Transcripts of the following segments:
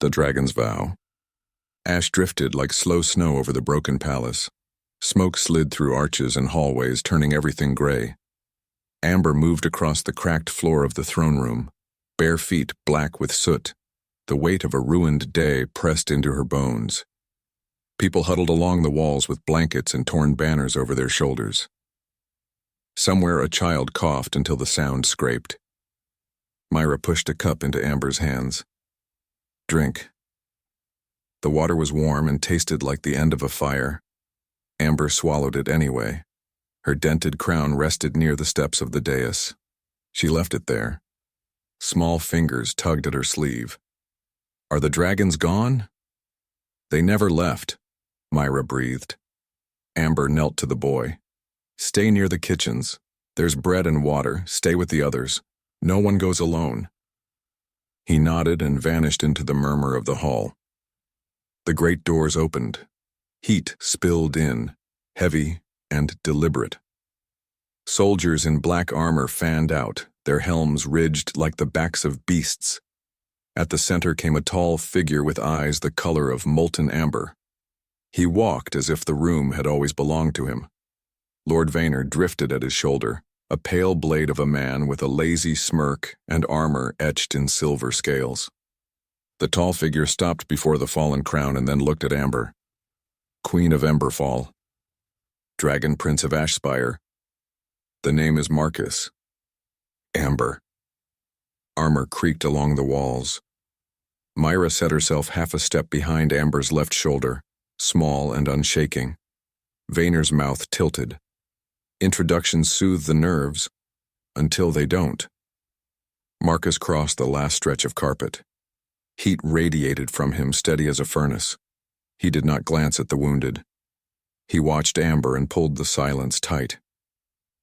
The Dragon's Vow. Ash drifted like slow snow over the broken palace. Smoke slid through arches and hallways, turning everything gray. Amber moved across the cracked floor of the throne room, bare feet black with soot, the weight of a ruined day pressed into her bones. People huddled along the walls with blankets and torn banners over their shoulders. Somewhere a child coughed until the sound scraped. Myra pushed a cup into Amber's hands. Drink. The water was warm and tasted like the end of a fire. Amber swallowed it anyway. Her dented crown rested near the steps of the dais. She left it there. Small fingers tugged at her sleeve. Are the dragons gone? They never left, Myra breathed. Amber knelt to the boy. Stay near the kitchens. There's bread and water. Stay with the others. No one goes alone. He nodded and vanished into the murmur of the hall. The great doors opened. Heat spilled in, heavy and deliberate. Soldiers in black armor fanned out, their helms ridged like the backs of beasts. At the center came a tall figure with eyes the color of molten amber. He walked as if the room had always belonged to him. Lord Vaynor drifted at his shoulder, a pale blade of a man with a lazy smirk and armor etched in silver scales. The tall figure stopped before the fallen crown and then looked at Amber. Queen of Emberfall. Dragon Prince of Ash Spire. The name is Marcus. Amber. Armor creaked along the walls. Myra set herself half a step behind Amber's left shoulder, small and unshaking. Vaynor's mouth tilted. Introductions soothe the nerves, until they don't. Marcus crossed the last stretch of carpet. Heat radiated from him, steady as a furnace. He did not glance at the wounded. He watched Amber and pulled the silence tight.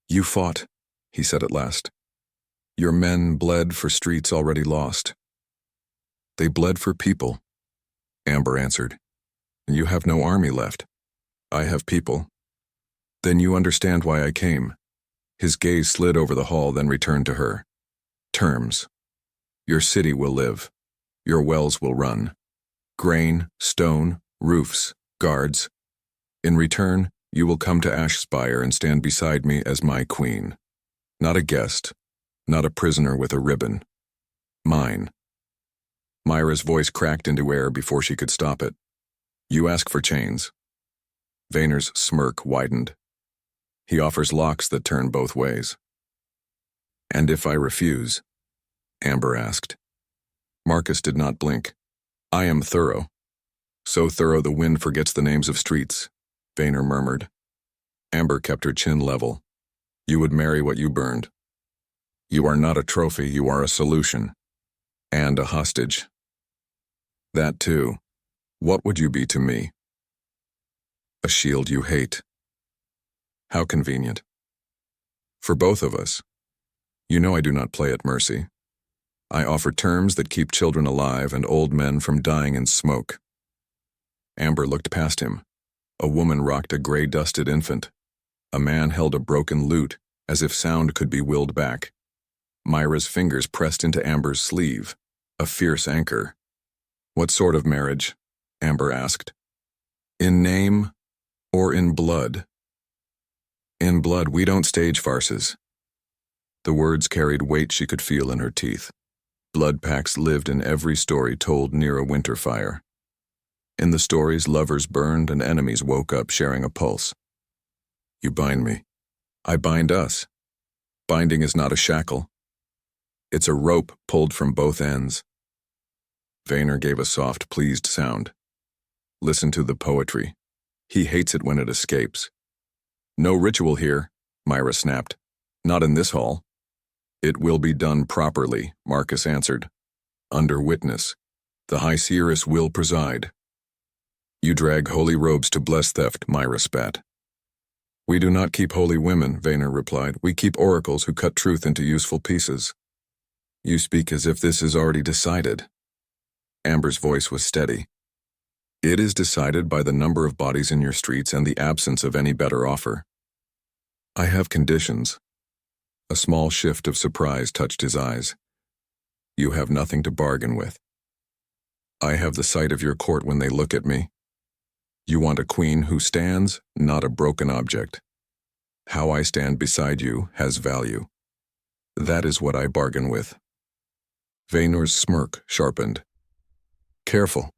You fought, he said at last. Your men bled for streets already lost. They bled for people, Amber answered. You have no army left. I have people. Then you understand why I came. His gaze slid over the hall, then returned to her. Terms. Your city will live. Your wells will run. Grain, stone, roofs, guards. In return, you will come to Ash Spire and stand beside me as my queen. Not a guest, not a prisoner with a ribbon. Mine. Myra's voice cracked into air before she could stop it. You ask for chains. Vaynor's smirk widened. He offers locks that turn both ways. And if I refuse? Amber asked. Marcus did not blink. I am thorough. So thorough the wind forgets the names of streets, Vaynor murmured. Amber kept her chin level. You would marry what you burned. You are not a trophy, you are a solution. And a hostage. That too. What would you be to me? A shield you hate. How convenient. For both of us. You know I do not play at mercy. I offer terms that keep children alive and old men from dying in smoke. Amber looked past him. A woman rocked a gray-dusted infant. A man held a broken lute, as if sound could be willed back. Myra's fingers pressed into Amber's sleeve, a fierce anchor. What sort of marriage? Amber asked. In name or in blood? In blood, we don't stage farces. The words carried weight she could feel in her teeth. Blood pacts lived in every story told near a winter fire. In the stories, lovers burned and enemies woke up sharing a pulse. You bind me. I bind us. Binding is not a shackle. It's a rope pulled from both ends. Vaynor gave a soft, pleased sound. Listen to the poetry. He hates it when it escapes. No ritual here, Myra snapped. Not in this hall. It will be done properly, Marcus answered. Under witness. The High Seeress will preside. You drag holy robes to bless theft, Myra spat. We do not keep holy women, Vaynor replied. We keep oracles who cut truth into useful pieces. You speak as if this is already decided. Amber's voice was steady. It is decided by the number of bodies in your streets and the absence of any better offer. I have conditions. A small shift of surprise touched his eyes. You have nothing to bargain with. I have the sight of your court when they look at me. You want a queen who stands, not a broken object. How I stand beside you has value. That is what I bargain with. Vaenor's smirk sharpened. Careful.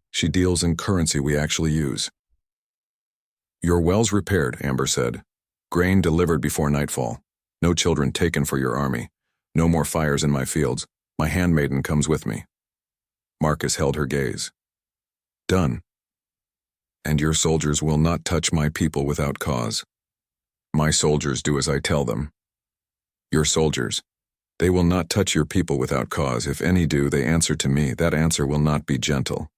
She deals in currency we actually use. Your wells repaired, Amber said. Grain delivered before nightfall. No children taken for your army. No more fires in my fields. My handmaiden comes with me. Marcus held her gaze. Done. And your soldiers will not touch my people without cause. My soldiers do as I tell them. Your soldiers. They will not touch your people without cause. If any do, they answer to me. That answer will not be gentle.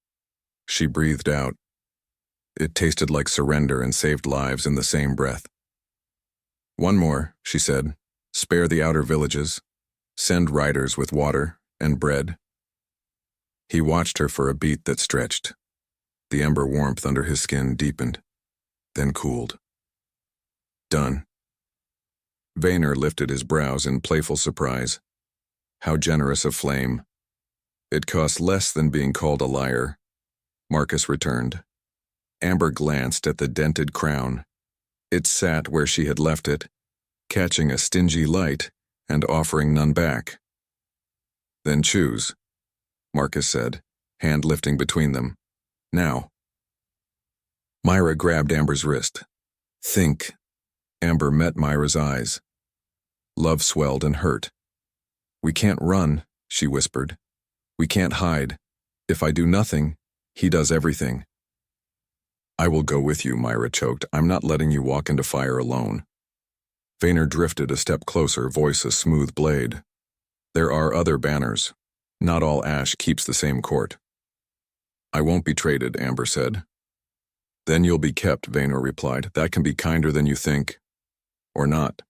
She breathed out. It tasted like surrender and saved lives in the same breath. One more, she said. Spare the outer villages. Send riders with water and bread. He watched her for a beat that stretched. The ember warmth under his skin deepened, then cooled. Done. Vaenor lifted his brows in playful surprise. How generous a flame. It cost less than being called a liar. Marcus returned. Amber glanced at the dented crown. It sat where she had left it, catching a stingy light and offering none back. Then choose, Marcus said, hand lifting between them. Now. Myra grabbed Amber's wrist. Think. Amber met Myra's eyes. Love swelled and hurt. We can't run, she whispered. We can't hide. If I do nothing, he does everything. I will go with you, Myra choked. I'm not letting you walk into fire alone. Vaenor drifted a step closer, voice a smooth blade. There are other banners. Not all Ash keeps the same court. I won't be traded, Amber said. Then you'll be kept, Vaenor replied. That can be kinder than you think. Or not.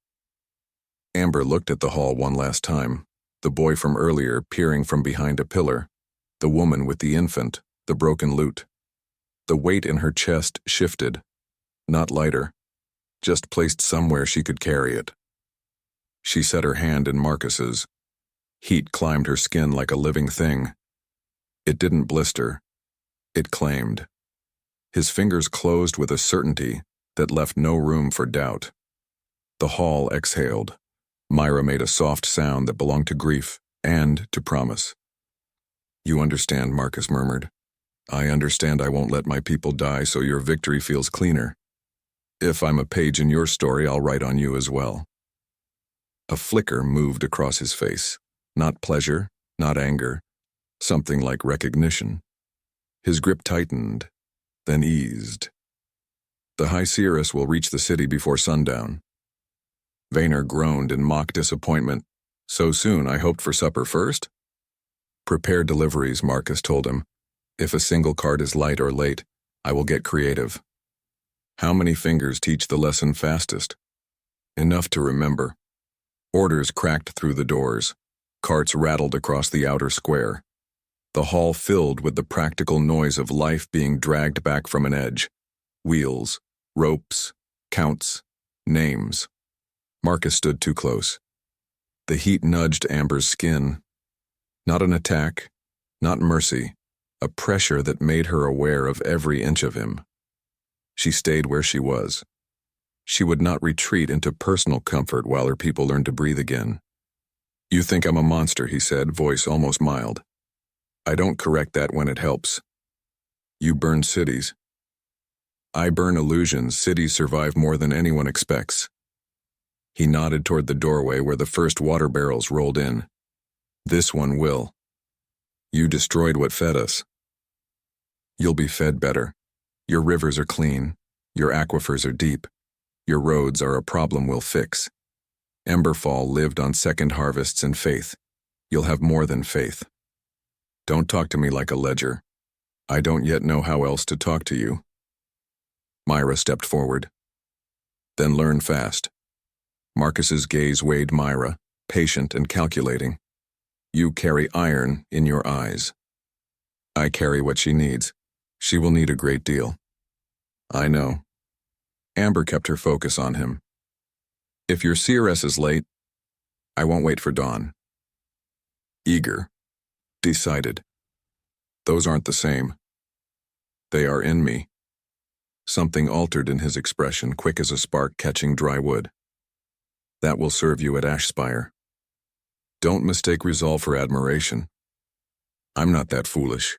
Amber looked at the hall one last time. The boy from earlier peering from behind a pillar. The woman with the infant, the broken lute. The weight in her chest shifted. Not lighter. Just placed somewhere she could carry it. She set her hand in Marcus's. Heat climbed her skin like a living thing. It didn't blister. It claimed. His fingers closed with a certainty that left no room for doubt. The hall exhaled. Myra made a soft sound that belonged to grief and to promise. You understand, Marcus murmured. I understand I won't let my people die, so your victory feels cleaner. If I'm a page in your story, I'll write on you as well. A flicker moved across his face. Not pleasure, not anger. Something like recognition. His grip tightened, then eased. The High Seeress will reach the city before sundown. Vaenor groaned in mock disappointment. So soon, I hoped for supper first? Prepare deliveries, Marcus told him. If a single card is light or late, I will get creative. How many fingers teach the lesson fastest? Enough to remember. Orders cracked through the doors. Carts rattled across the outer square. The hall filled with the practical noise of life being dragged back from an edge. Wheels, ropes, counts, names. Marcus stood too close. The heat nudged Amber's skin. Not an attack, not mercy, a pressure that made her aware of every inch of him. She stayed where she was. She would not retreat into personal comfort while her people learned to breathe again. You think I'm a monster, he said, voice almost mild. I don't correct that when it helps. You burn cities. I burn illusions. Cities survive more than anyone expects. He nodded toward the doorway where the first water barrels rolled in. This one will. You destroyed what fed us. You'll be fed better. Your rivers are clean. Your aquifers are deep. Your roads are a problem we'll fix. Emberfall lived on second harvests and faith. You'll have more than faith. Don't talk to me like a ledger. I don't yet know how else to talk to you. Myra stepped forward. Then learn fast. Marcus's gaze weighed Myra, patient and calculating. You carry iron in your eyes. I carry what she needs. She will need a great deal. I know. Amber kept her focus on him. If your seeress is late, I won't wait for dawn. Eager. Decided. Those aren't the same. They are in me. Something altered in his expression, quick as a spark catching dry wood. That will serve you at Ash Spire. Don't mistake resolve for admiration. I'm not that foolish.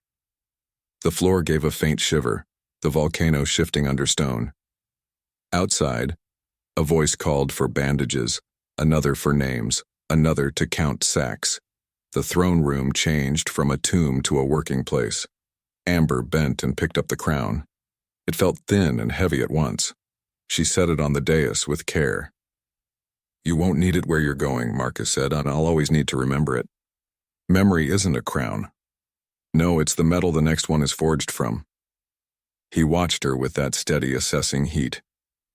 The floor gave a faint shiver, the volcano shifting under stone. Outside, a voice called for bandages, another for names, another to count sacks. The throne room changed from a tomb to a working place. Amber bent and picked up the crown. It felt thin and heavy at once. She set it on the dais with care. You won't need it where you're going, Marcus said, and I'll always need to remember it. Memory isn't a crown. No, it's the metal the next one is forged from. He watched her with that steady, assessing heat.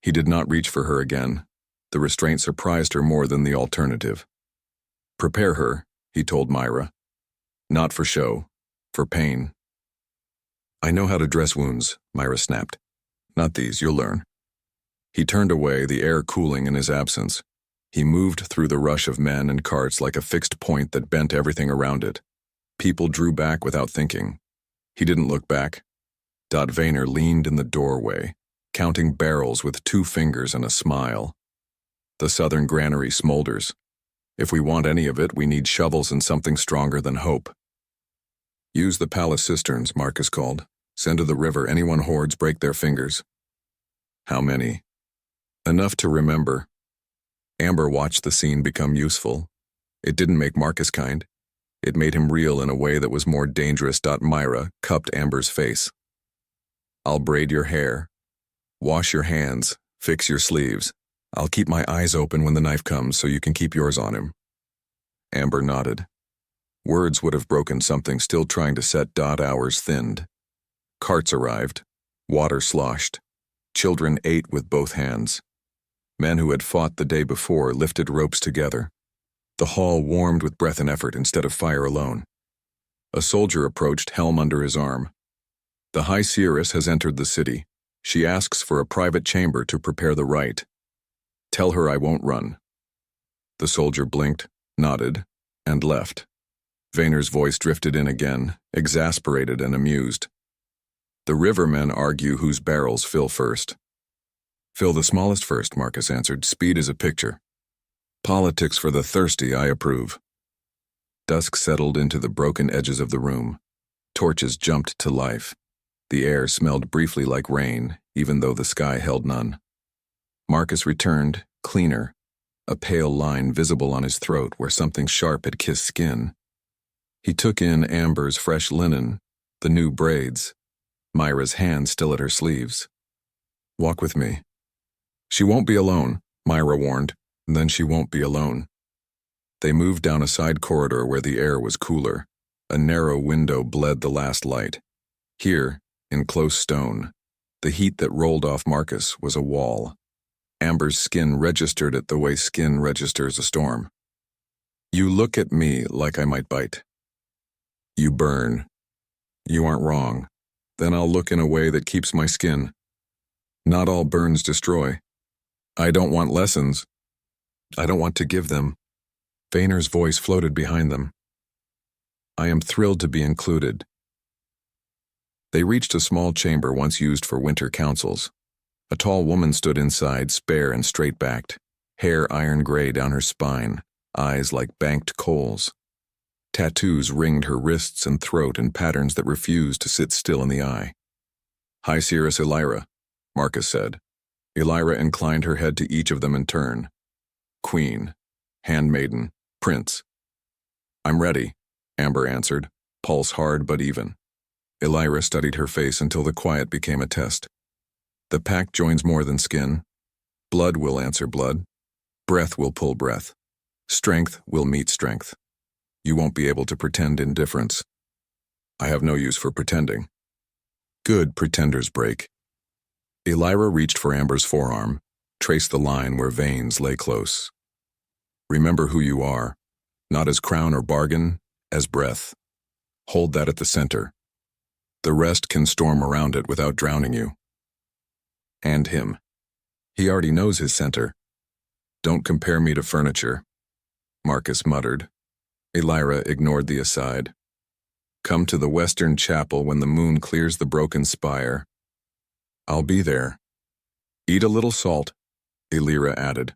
He did not reach for her again. The restraint surprised her more than the alternative. Prepare her, he told Myra. Not for show, for pain. I know how to dress wounds, Myra snapped. Not these, you'll learn. He turned away, the air cooling in his absence. He moved through the rush of men and carts like a fixed point that bent everything around it. People drew back without thinking. He didn't look back. Vayner leaned in the doorway, counting barrels with 2 fingers and a smile. The southern granary smolders. If we want any of it, we need shovels and something stronger than hope. Use the palace cisterns, Marcus called. Send to the river, anyone hoards break their fingers. How many? Enough to remember. Amber watched the scene become useful. It didn't make Marcus kind. It made him real in a way that was more dangerous. Myra cupped Amber's face. I'll braid your hair. Wash your hands. Fix your sleeves. I'll keep my eyes open when the knife comes so you can keep yours on him. Amber nodded. Words would have broken something still trying to set. Hours thinned. Carts arrived. Water sloshed. Children ate with both hands. Men who had fought the day before lifted ropes together. The hall warmed with breath and effort instead of fire alone. A soldier approached, helm under his arm. The High Seeress has entered the city. She asks for a private chamber to prepare the rite. Tell her I won't run. The soldier blinked, nodded, and left. Vayner's voice drifted in again, exasperated and amused. The rivermen argue whose barrels fill first. Fill the smallest first, Marcus answered. Speed is a picture. Politics for the thirsty, I approve. Dusk settled into the broken edges of the room. Torches jumped to life. The air smelled briefly like rain, even though the sky held none. Marcus returned, cleaner, a pale line visible on his throat where something sharp had kissed skin. He took in Amber's fresh linen, the new braids, Myra's hand still at her sleeves. Walk with me. She won't be alone, Myra warned, and then she won't be alone. They moved down a side corridor where the air was cooler. A narrow window bled the last light. Here, in close stone, the heat that rolled off Marcus was a wall. Amber's skin registered it the way skin registers a storm. You look at me like I might bite. You burn. You aren't wrong. Then I'll look in a way that keeps my skin. Not all burns destroy. I don't want lessons. I don't want to give them. Vayner's voice floated behind them. I am thrilled to be included. They reached a small chamber once used for winter councils. A tall woman stood inside, spare and straight-backed, hair iron gray down her spine, eyes like banked coals. Tattoos ringed her wrists and throat in patterns that refused to sit still in the eye. High Seeress Elira, Marcus said. Elira inclined her head to each of them in turn. Queen, handmaiden, prince. I'm ready, Amber answered, pulse hard but even. Elira studied her face until the quiet became a test. The pact joins more than skin. Blood will answer blood. Breath will pull breath. Strength will meet strength. You won't be able to pretend indifference. I have no use for pretending. Good pretenders break. Elira reached for Amber's forearm, traced the line where veins lay close. Remember who you are, not as crown or bargain, as breath. Hold that at the center. The rest can storm around it without drowning you. And him. He already knows his center. Don't compare me to furniture, Marcus muttered. Elira ignored the aside. Come to the western chapel when the moon clears the broken spire. I'll be there. Eat a little salt, Elira added,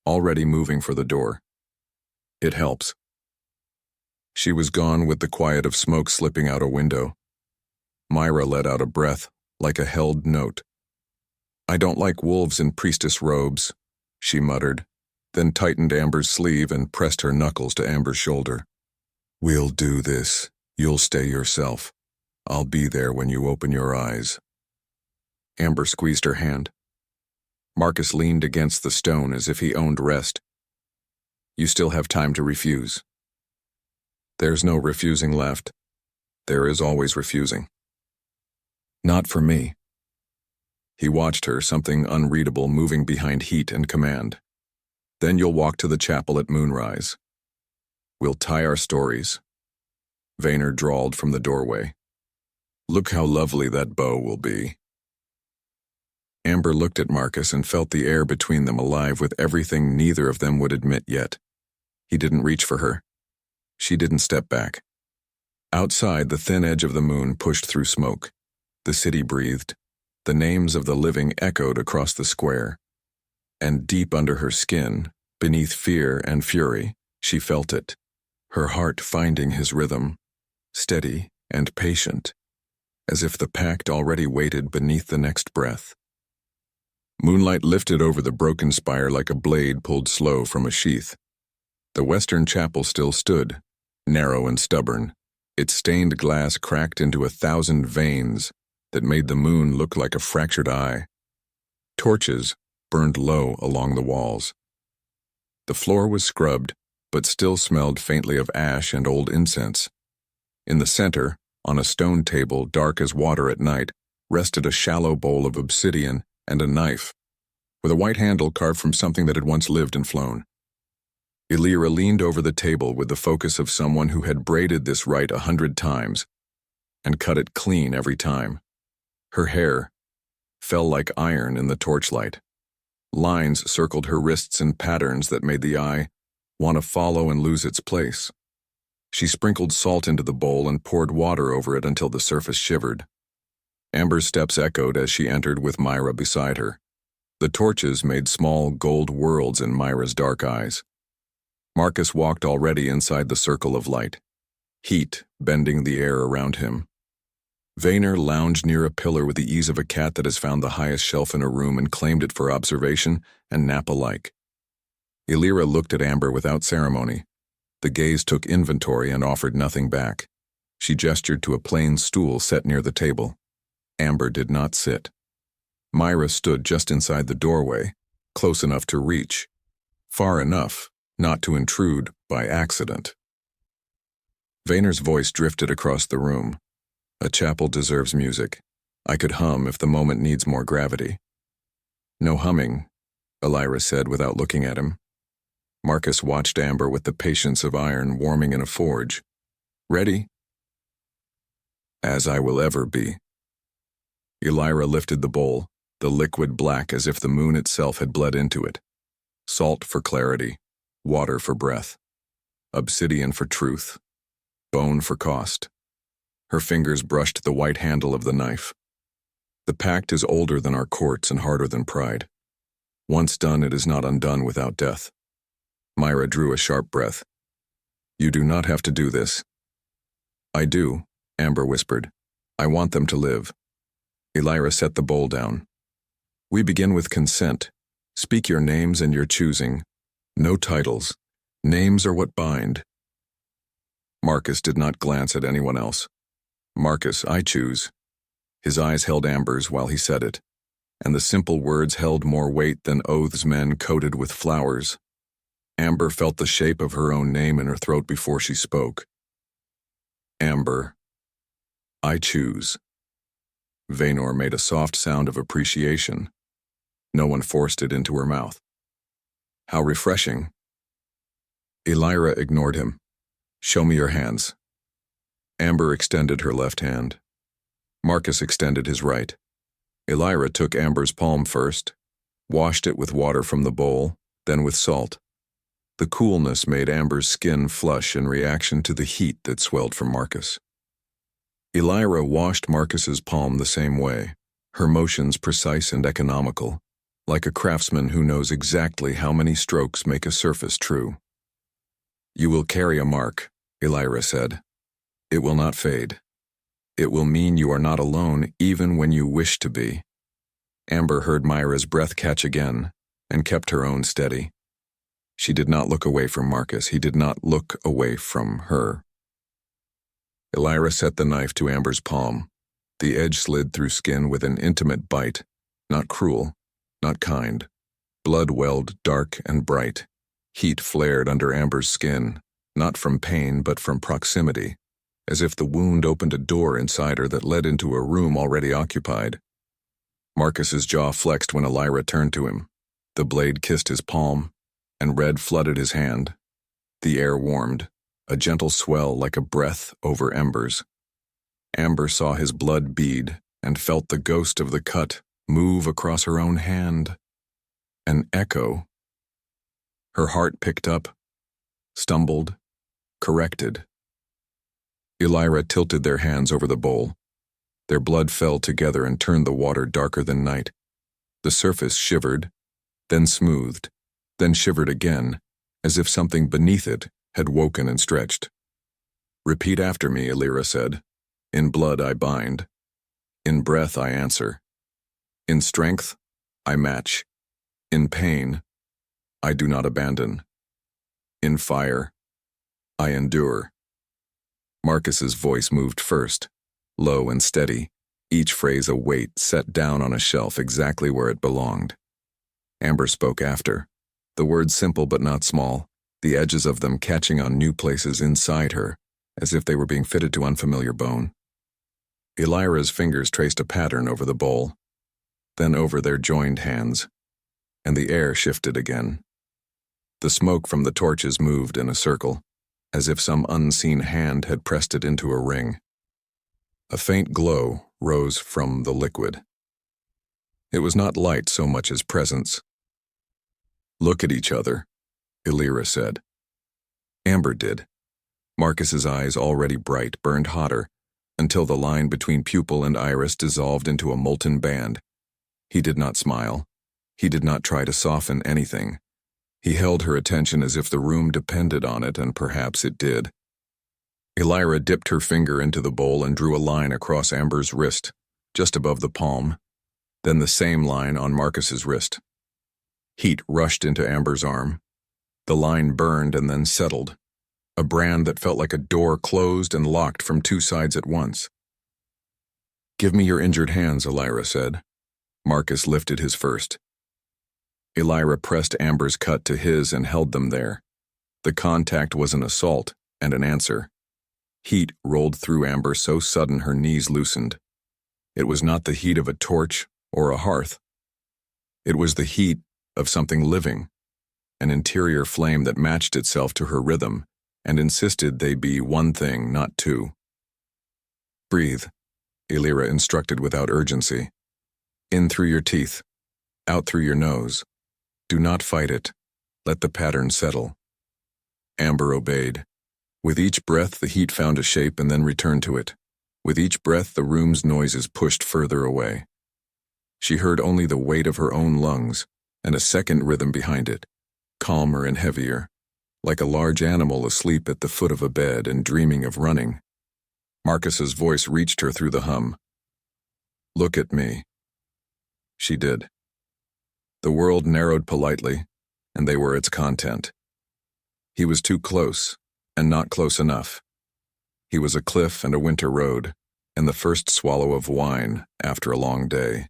already moving for the door. It helps. She was gone with the quiet of smoke slipping out a window. Myra let out a breath, like a held note. I don't like wolves in priestess robes, she muttered, then tightened Amber's sleeve and pressed her knuckles to Amber's shoulder. We'll do this. You'll stay yourself. I'll be there when you open your eyes. Amber squeezed her hand. Marcus leaned against the stone as if he owned rest. You still have time to refuse. There's no refusing left. There is always refusing. Not for me. He watched her, something unreadable moving behind heat and command. Then you'll walk to the chapel at moonrise. We'll tie our stories. Vayner drawled from the doorway. Look how lovely that bow will be. Amber looked at Marcus and felt the air between them alive with everything neither of them would admit yet. He didn't reach for her. She didn't step back. Outside, the thin edge of the moon pushed through smoke. The city breathed. The names of the living echoed across the square. And deep under her skin, beneath fear and fury, she felt it, her heart finding his rhythm, steady and patient, as if the pact already waited beneath the next breath. Moonlight lifted over the broken spire like a blade pulled slow from a sheath. The western chapel still stood, narrow and stubborn, its stained glass cracked into 1,000 veins that made the moon look like a fractured eye. Torches burned low along the walls. The floor was scrubbed, but still smelled faintly of ash and old incense. In the center, on a stone table dark as water at night, rested a shallow bowl of obsidian and a knife, with a white handle carved from something that had once lived and flown. Elira leaned over the table with the focus of someone who had braided this rite 100 times and cut it clean every time. Her hair fell like iron in the torchlight. Lines circled her wrists in patterns that made the eye want to follow and lose its place. She sprinkled salt into the bowl and poured water over it until the surface shivered. Amber's steps echoed as she entered with Myra beside her. The torches made small gold worlds in Myra's dark eyes. Marcus walked already inside the circle of light, heat bending the air around him. Vayner lounged near a pillar with the ease of a cat that has found the highest shelf in a room and claimed it for observation and nap alike. Elira looked at Amber without ceremony. The gaze took inventory and offered nothing back. She gestured to a plain stool set near the table. Amber did not sit. Myra stood just inside the doorway, close enough to reach, far enough not to intrude by accident. Vayner's voice drifted across the room. A chapel deserves music. I could hum if the moment needs more gravity. No humming, Elira said without looking at him. Marcus watched Amber with the patience of iron warming in a forge. Ready? As I will ever be. Elira lifted the bowl, the liquid black as if the moon itself had bled into it. Salt for clarity, water for breath, obsidian for truth, bone for cost. Her fingers brushed the white handle of the knife. The pact is older than our courts and harder than pride. Once done, it is not undone without death. Myra drew a sharp breath. You do not have to do this. I do, Amber whispered. I want them to live. Elira set the bowl down. We begin with consent. Speak your names and your choosing. No titles. Names are what bind. Marcus did not glance at anyone else. Marcus, I choose. His eyes held Amber's while he said it, and the simple words held more weight than oaths men coated with flowers. Amber felt the shape of her own name in her throat before she spoke. Amber, I choose. Vayner made a soft sound of appreciation. No one forced it into her mouth. How refreshing. Elira ignored him. Show me your hands. Amber extended her left hand. Marcus extended his right. Elira took Amber's palm first, washed it with water from the bowl, then with salt. The coolness made Amber's skin flush in reaction to the heat that swelled from Marcus. Elira washed Marcus's palm the same way, her motions precise and economical, like a craftsman who knows exactly how many strokes make a surface true. "You will carry a mark," Elira said. "It will not fade. It will mean you are not alone even when you wish to be." Amber heard Myra's breath catch again and kept her own steady. She did not look away from Marcus. He did not look away from her. Elira set the knife to Amber's palm. The edge slid through skin with an intimate bite, not cruel, not kind. Blood welled dark and bright. Heat flared under Amber's skin, not from pain but from proximity, as if the wound opened a door inside her that led into a room already occupied. Marcus's jaw flexed when Elira turned to him. The blade kissed his palm, and red flooded his hand. The air warmed, a gentle swell like a breath over embers. Amber saw his blood bead and felt the ghost of the cut move across her own hand. An echo. Her heart picked up, stumbled, corrected. Elira tilted their hands over the bowl. Their blood fell together and turned the water darker than night. The surface shivered, then smoothed, then shivered again, as if something beneath it had woken and stretched. "Repeat after me," Elira said. "In blood I bind. In breath I answer. In strength I match. In pain I do not abandon. In fire I endure." Marcus's voice moved first, low and steady, each phrase a weight set down on a shelf exactly where it belonged. Amber spoke after, the words simple but not small, the edges of them catching on new places inside her, as if they were being fitted to unfamiliar bone. Elira's fingers traced a pattern over the bowl, then over their joined hands, and the air shifted again. The smoke from the torches moved in a circle, as if some unseen hand had pressed it into a ring. A faint glow rose from the liquid. It was not light so much as presence. "Look at each other," Elira said. Amber did. Marcus's eyes, already bright, burned hotter, until the line between pupil and iris dissolved into a molten band. He did not smile. He did not try to soften anything. He held her attention as if the room depended on it, and perhaps it did. Elira dipped her finger into the bowl and drew a line across Amber's wrist, just above the palm, then the same line on Marcus's wrist. Heat rushed into Amber's arm. The line burned and then settled, a brand that felt like a door closed and locked from two sides at once. "Give me your injured hands," Elira said. Marcus lifted his first. Elira pressed Amber's cut to his and held them there. The contact was an assault and an answer. Heat rolled through Amber so sudden her knees loosened. It was not the heat of a torch or a hearth. It was the heat of something living, an interior flame that matched itself to her rhythm and insisted they be one thing, not two. "Breathe," Elira instructed without urgency. "In through your teeth, out through your nose. Do not fight it. Let the pattern settle." Amber obeyed. With each breath, the heat found a shape and then returned to it. With each breath, the room's noises pushed further away. She heard only the weight of her own lungs and a second rhythm behind it, calmer and heavier, like a large animal asleep at the foot of a bed and dreaming of running. Marcus's voice reached her through the hum. "Look at me." She did. The world narrowed politely, and they were its content. He was too close, and not close enough. He was a cliff and a winter road, and the first swallow of wine after a long day.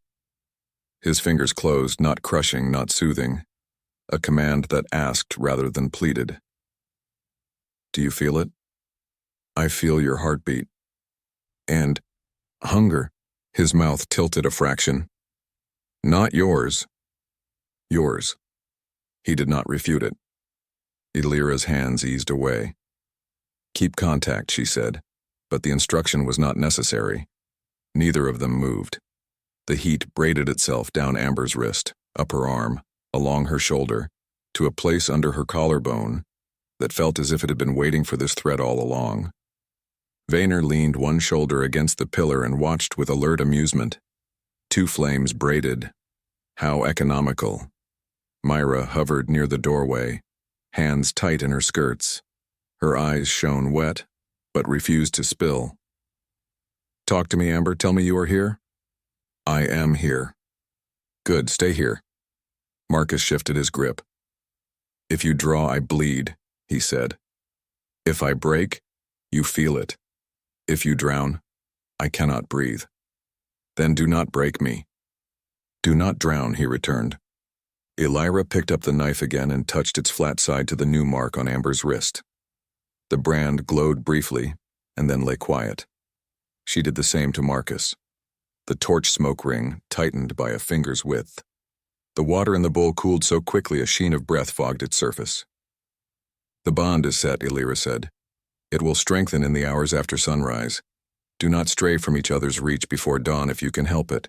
His fingers closed, not crushing, not soothing, a command that asked rather than pleaded. "Do you feel it?" "I feel your heartbeat." "And hunger." His mouth tilted a fraction. "Not yours. Yours." He did not refute it. Elira's hands eased away. "Keep contact," she said, but the instruction was not necessary. Neither of them moved. The heat braided itself down Amber's wrist, up her arm, along her shoulder, to a place under her collarbone that felt as if it had been waiting for this thread all along. Vaynor leaned one shoulder against the pillar and watched with alert amusement. 2 flames braided. How economical. Myra hovered near the doorway, hands tight in her skirts. Her eyes shone wet, but refused to spill. "Talk to me, Amber. Tell me you are here." "I am here." "Good, stay here." Marcus shifted his grip. "If you draw, I bleed," he said. "If I break, you feel it. If you drown, I cannot breathe. Then do not break me." "Do not drown," he returned. Elira picked up the knife again and touched its flat side to the new mark on Amber's wrist. The brand glowed briefly, and then lay quiet. She did the same to Marcus. The torch smoke ring tightened by a finger's width. The water in the bowl cooled so quickly a sheen of breath fogged its surface. "The bond is set," Elira said. "It will strengthen in the hours after sunrise. Do not stray from each other's reach before dawn if you can help it."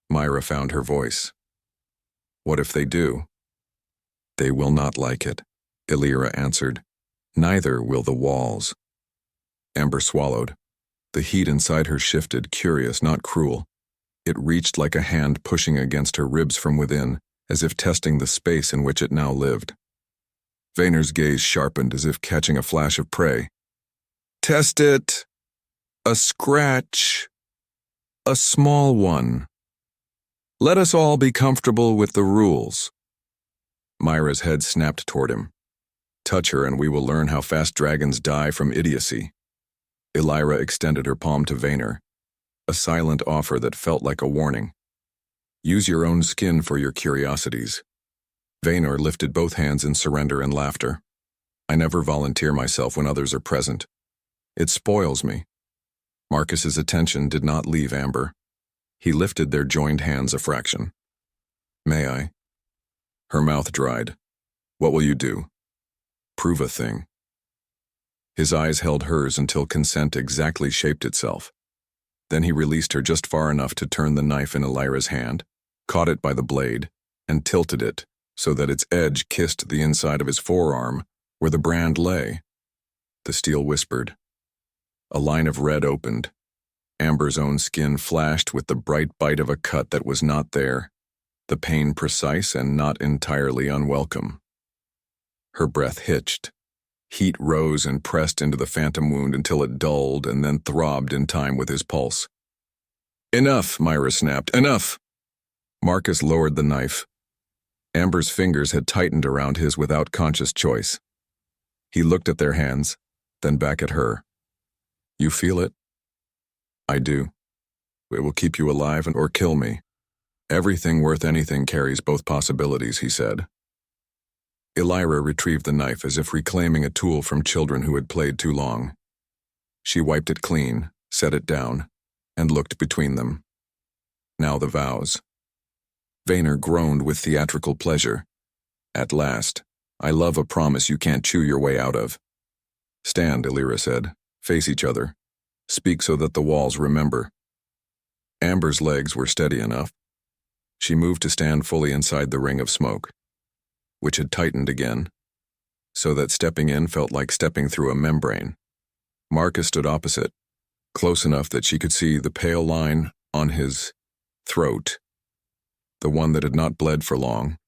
Myra found her voice. "What if they do?" "They will not like it," Elira answered. "Neither will the walls." Amber swallowed. The heat inside her shifted, curious, not cruel. It reached like a hand pushing against her ribs from within, as if testing the space in which it now lived. Vayner's gaze sharpened as if catching a flash of prey. "Test it. A scratch. A small one. Let us all be comfortable with the rules." Myra's head snapped toward him. "Touch her and we will learn how fast dragons die from idiocy." Elira extended her palm to Vaynor, a silent offer that felt like a warning. "Use your own skin for your curiosities." Vaynor lifted both hands in surrender and laughter. "I never volunteer myself when others are present. It spoils me." Marcus's attention did not leave Amber. He lifted their joined hands a fraction. "May I?" Her mouth dried. "What will you do?" "Prove a thing." His eyes held hers until consent exactly shaped itself. Then he released her just far enough to turn the knife in Elira's hand, caught it by the blade, and tilted it so that its edge kissed the inside of his forearm, where the brand lay. The steel whispered. A line of red opened. Amber's own skin flashed with the bright bite of a cut that was not there, the pain precise and not entirely unwelcome. Her breath hitched. Heat rose and pressed into the phantom wound until it dulled and then throbbed in time with his pulse. "Enough," Myra snapped. "Enough!" Marcus lowered the knife. Amber's fingers had tightened around his without conscious choice. He looked at their hands, then back at her. "You feel it?" "I do. It will keep you alive or kill me. Everything worth anything carries both possibilities," he said. Elira retrieved the knife as if reclaiming a tool from children who had played too long. She wiped it clean, set it down, and looked between them. Now the vows. Vaynor groaned with theatrical pleasure. "At last. I love a promise you can't chew your way out of." "Stand," Elira said. "Face each other. Speak so that the walls remember." Amber's legs were steady enough. She moved to stand fully inside the ring of smoke, which had tightened again, so that stepping in felt like stepping through a membrane. Marcus stood opposite, close enough that she could see the pale line on his throat, the one that had not bled for long.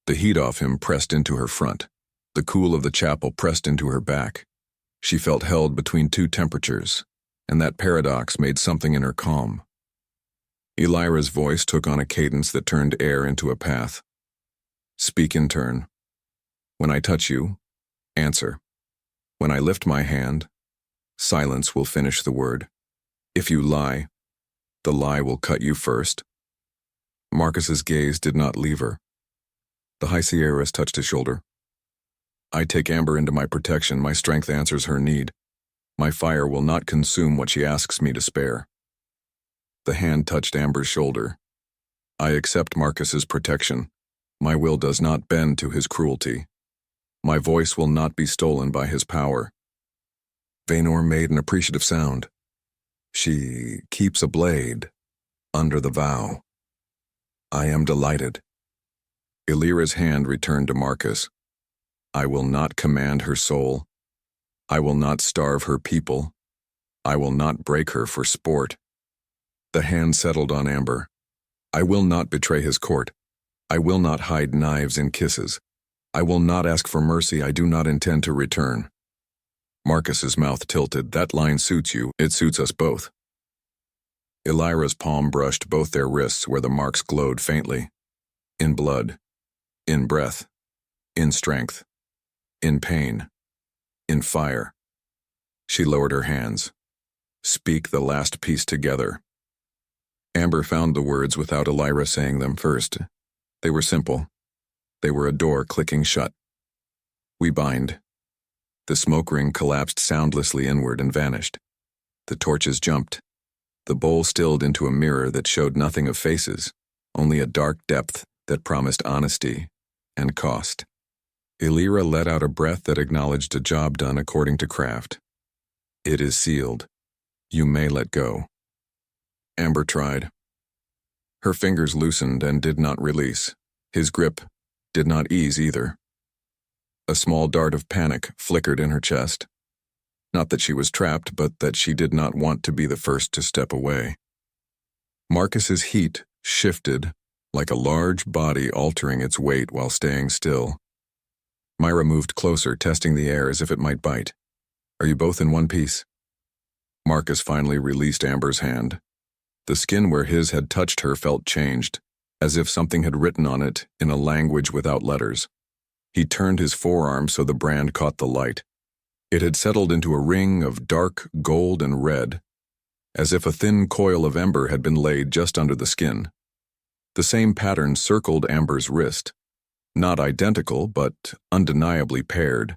The heat off him pressed into her front. The cool of the chapel pressed into her back. She felt held between 2 temperatures, and that paradox made something in her calm. Elira's voice took on a cadence that turned air into a path. "Speak in turn. When I touch you, answer. When I lift my hand, silence will finish the word. If you lie, the lie will cut you first." Marcus's gaze did not leave her. The High Sierras touched his shoulder. "I take Amber into my protection. My strength answers her need. My fire will not consume what she asks me to spare." The hand touched Amber's shoulder. "I accept Marcus's protection. My will does not bend to his cruelty. My voice will not be stolen by his power." Vaynor made an appreciative sound. "She keeps a blade under the vow. I am delighted." Elira's hand returned to Marcus. "I will not command her soul. I will not starve her people. I will not break her for sport. The hand settled on Amber. I will not betray his court. I will not hide knives in kisses. I will not ask for mercy I do not intend to return. Marcus's mouth tilted. That line suits you. It suits us both. Elira's palm brushed both their wrists where the marks glowed faintly. In blood. In breath. In strength. In pain. In fire. She lowered her hands. Speak the last piece together. Amber found the words without Elira saying them first. They were simple. They were a door clicking shut. We bind. The smoke ring collapsed soundlessly inward and vanished. The torches jumped. The bowl stilled into a mirror that showed nothing of faces, only a dark depth that promised honesty and cost. Elira let out a breath that acknowledged a job done according to craft. It is sealed. You may let go. Amber tried. Her fingers loosened and did not release. His grip did not ease either. A small dart of panic flickered in her chest. Not that she was trapped, but that she did not want to be the first to step away. Marcus's heat shifted, like a large body altering its weight while staying still. Myra moved closer, testing the air as if it might bite. Are you both in one piece? Marcus finally released Amber's hand. The skin where his had touched her felt changed, as if something had written on it in a language without letters. He turned his forearm so the brand caught the light. It had settled into a ring of dark gold and red, as if a thin coil of ember had been laid just under the skin. The same pattern circled Amber's wrist. Not identical, but undeniably paired.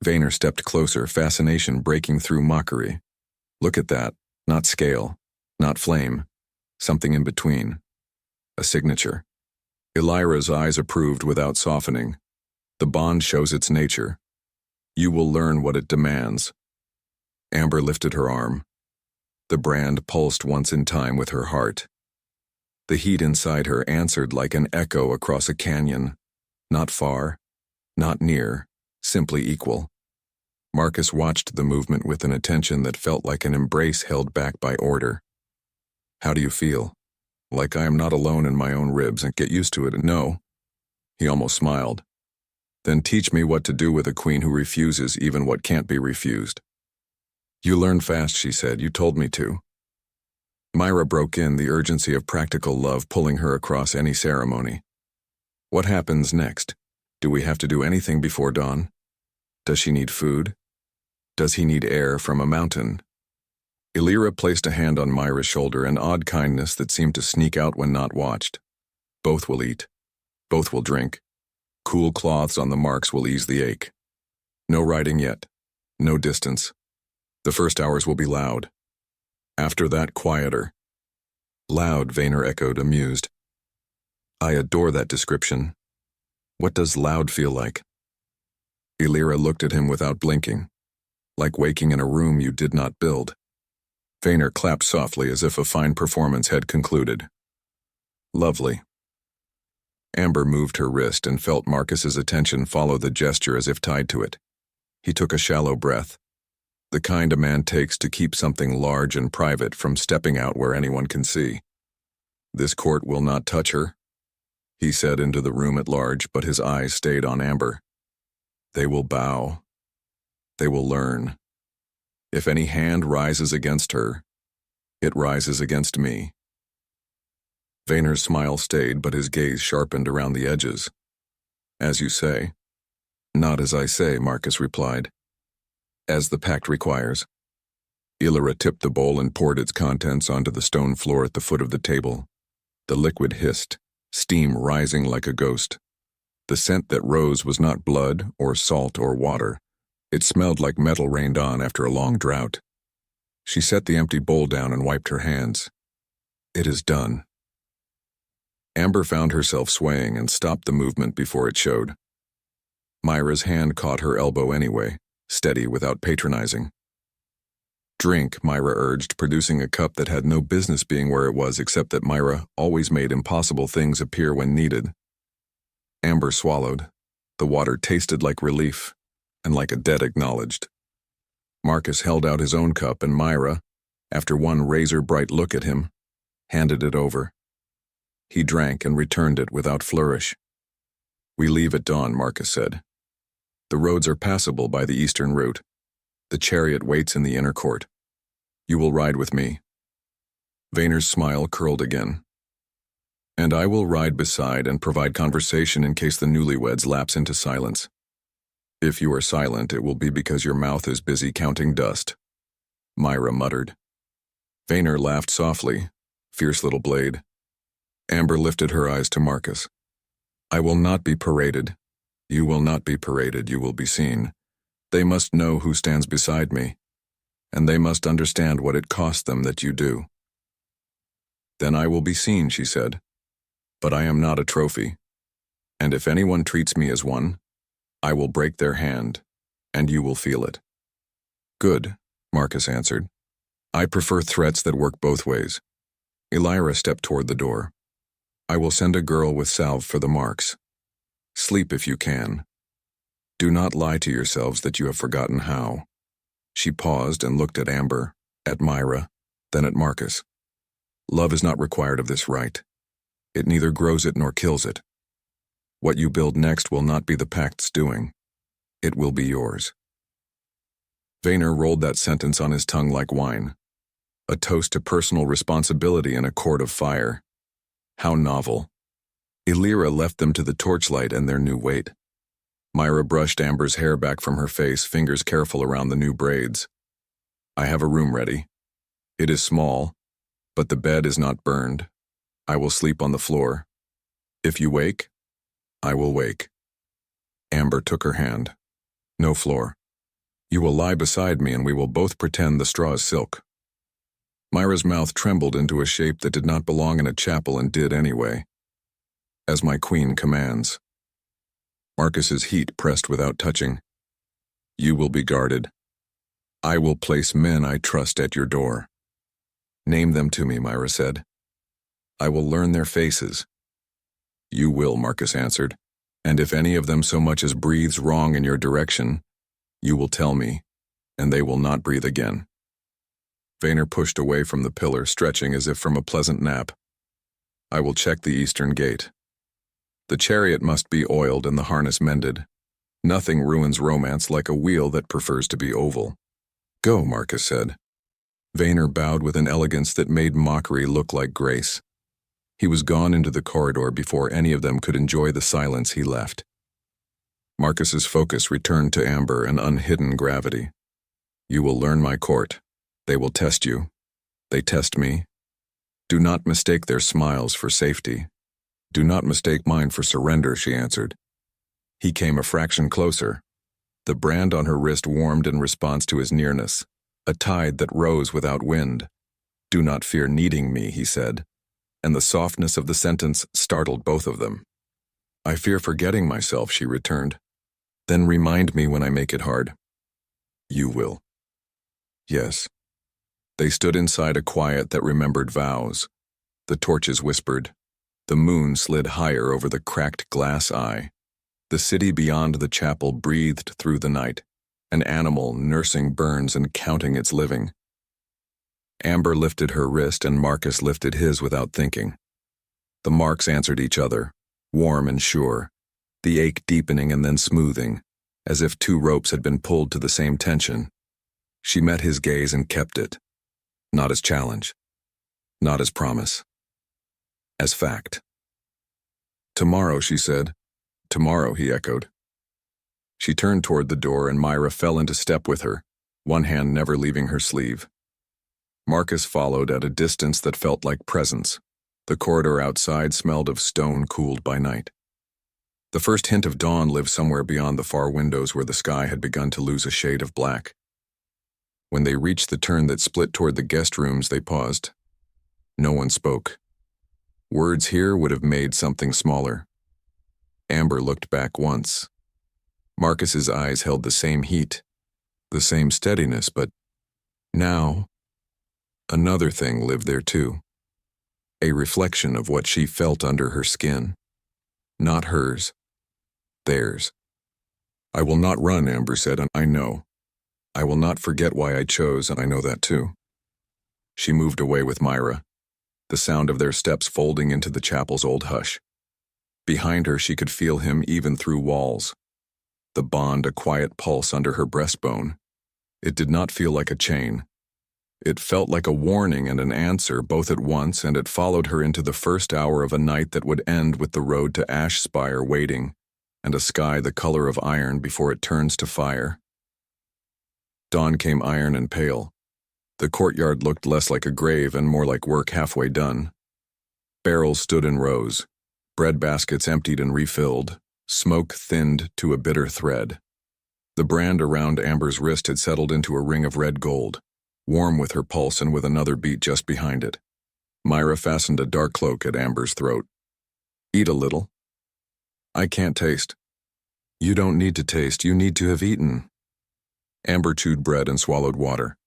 Vayner stepped closer, fascination breaking through mockery. Look at that. Not scale. Not flame. Something in between. A signature. Elira's eyes approved without softening. The bond shows its nature. You will learn what it demands. Amber lifted her arm. The brand pulsed once in time with her heart. The heat inside her answered like an echo across a canyon. Not far, not near, simply equal. Marcus watched the movement with an attention that felt like an embrace held back by order. How do you feel? Like I am not alone in my own ribs and get used to it? No. He almost smiled. Then teach me what to do with a queen who refuses even what can't be refused. You learn fast, she said. You told me to. Myra broke in, the urgency of practical love pulling her across any ceremony. What happens next? Do we have to do anything before dawn? Does she need food? Does he need air from a mountain? Elira placed a hand on Myra's shoulder, an odd kindness that seemed to sneak out when not watched. Both will eat. Both will drink. Cool cloths on the marks will ease the ache. No riding yet. No distance. The first hours will be loud. After that, quieter. Loud, Vayner echoed, amused. I adore that description. What does loud feel like? Elira looked at him without blinking. Like waking in a room you did not build. Vayner clapped softly as if a fine performance had concluded. Lovely. Amber moved her wrist and felt Marcus's attention follow the gesture as if tied to it. He took a shallow breath. The kind a man takes to keep something large and private from stepping out where anyone can see. This court will not touch her, he said into the room at large, but his eyes stayed on Amber. They will bow. They will learn. If any hand rises against her, it rises against me. Vayner's smile stayed, but his gaze sharpened around the edges. As you say. Not as I say, Marcus replied. As the pact requires. Elira tipped the bowl and poured its contents onto the stone floor at the foot of the table. The liquid hissed, steam rising like a ghost. The scent that rose was not blood or salt or water. It smelled like metal rained on after a long drought. She set the empty bowl down and wiped her hands. It is done. Amber found herself swaying and stopped the movement before it showed. Myra's hand caught her elbow anyway, steady without patronizing. Drink, Myra urged, producing a cup that had no business being where it was except that Myra always made impossible things appear when needed. Amber swallowed. The water tasted like relief, and like a debt acknowledged. Marcus held out his own cup and Myra, after one razor-bright look at him, handed it over. He drank and returned it without flourish. "We leave at dawn," Marcus said. "The roads are passable by the eastern route. The chariot waits in the inner court. You will ride with me." Vayner's smile curled again. "And I will ride beside and provide conversation in case the newlyweds lapse into silence. If you are silent, it will be because your mouth is busy counting dust," Myra muttered. Vayner laughed softly. Fierce little blade. Amber lifted her eyes to Marcus. "I will not be paraded. You will not be paraded, you will be seen. They must know who stands beside me, and they must understand what it costs them that you do." "Then I will be seen," she said. "But I am not a trophy. And if anyone treats me as one, I will break their hand, and you will feel it." "Good," Marcus answered. "I prefer threats that work both ways." Elira stepped toward the door. "I will send a girl with salve for the marks. Sleep if you can. Do not lie to yourselves that you have forgotten how." She paused and looked at Amber, at Myra, then at Marcus. "Love is not required of this rite. It neither grows it nor kills it. What you build next will not be the pact's doing. It will be yours." Vayner rolled that sentence on his tongue like wine. A toast to personal responsibility in a court of fire. How novel. Elira left them to the torchlight and their new weight. Myra brushed Amber's hair back from her face, fingers careful around the new braids. "I have a room ready. It is small, but the bed is not burned. I will sleep on the floor. If you wake, I will wake." Amber took her hand. "No floor. You will lie beside me and we will both pretend the straw is silk." Myra's mouth trembled into a shape that did not belong in a chapel and did anyway. "As my queen commands." Marcus's heat pressed without touching. "You will be guarded. I will place men I trust at your door." "Name them to me," Myra said. "I will learn their faces." "You will," Marcus answered. "And if any of them so much as breathes wrong in your direction, you will tell me, and they will not breathe again." Vayner pushed away from the pillar, stretching as if from a pleasant nap. "I will check the eastern gate. The chariot must be oiled and the harness mended. Nothing ruins romance like a wheel that prefers to be oval." "Go," Marcus said. Vayner bowed with an elegance that made mockery look like grace. He was gone into the corridor before any of them could enjoy the silence he left. Marcus's focus returned to Amber and unhidden gravity. "You will learn my court. They will test you. They test me. Do not mistake their smiles for safety. Do not mistake mine for surrender," she answered. He came a fraction closer. The brand on her wrist warmed in response to his nearness, a tide that rose without wind. "Do not fear needing me," he said, and the softness of the sentence startled both of them. "I fear forgetting myself," she returned. "Then remind me when I make it hard." "You will." "Yes." They stood inside a quiet that remembered vows. The torches whispered. The moon slid higher over the cracked glass eye. The city beyond the chapel breathed through the night, an animal nursing burns and counting its living. Amber lifted her wrist and Marcus lifted his without thinking. The marks answered each other, warm and sure, the ache deepening and then smoothing, as if two ropes had been pulled to the same tension. She met his gaze and kept it. Not as challenge. Not as promise. As fact. "Tomorrow," she said. "Tomorrow," he echoed. She turned toward the door and Myra fell into step with her, one hand never leaving her sleeve. Marcus followed at a distance that felt like presence. The corridor outside smelled of stone cooled by night. The first hint of dawn lived somewhere beyond the far windows where the sky had begun to lose a shade of black. When they reached the turn that split toward the guest rooms, they paused. No one spoke. Words here would have made something smaller. Amber looked back once. Marcus's eyes held the same heat, the same steadiness, but now another thing lived there too. A reflection of what she felt under her skin. Not hers. Theirs. "I will not run," Amber said, "and I know. I will not forget why I chose, and I know that too. She moved away with Myra, the sound of their steps folding into the chapel's old hush. Behind her, she could feel him even through walls. The bond a quiet pulse under her breastbone. It did not feel like a chain. It felt like a warning and an answer both at once, and it followed her into the first hour of a night that would end with the road to Ash Spire waiting, and a sky the color of iron before it turns to fire. Dawn came iron and pale. The courtyard looked less like a grave and more like work halfway done. Barrels stood in rows, bread baskets emptied and refilled, smoke thinned to a bitter thread. The brand around Amber's wrist had settled into a ring of red gold, warm with her pulse and with another beat just behind it. Myra fastened a dark cloak at Amber's throat. Eat a little. I can't taste. You don't need to taste, you need to have eaten. Amber chewed bread and swallowed water.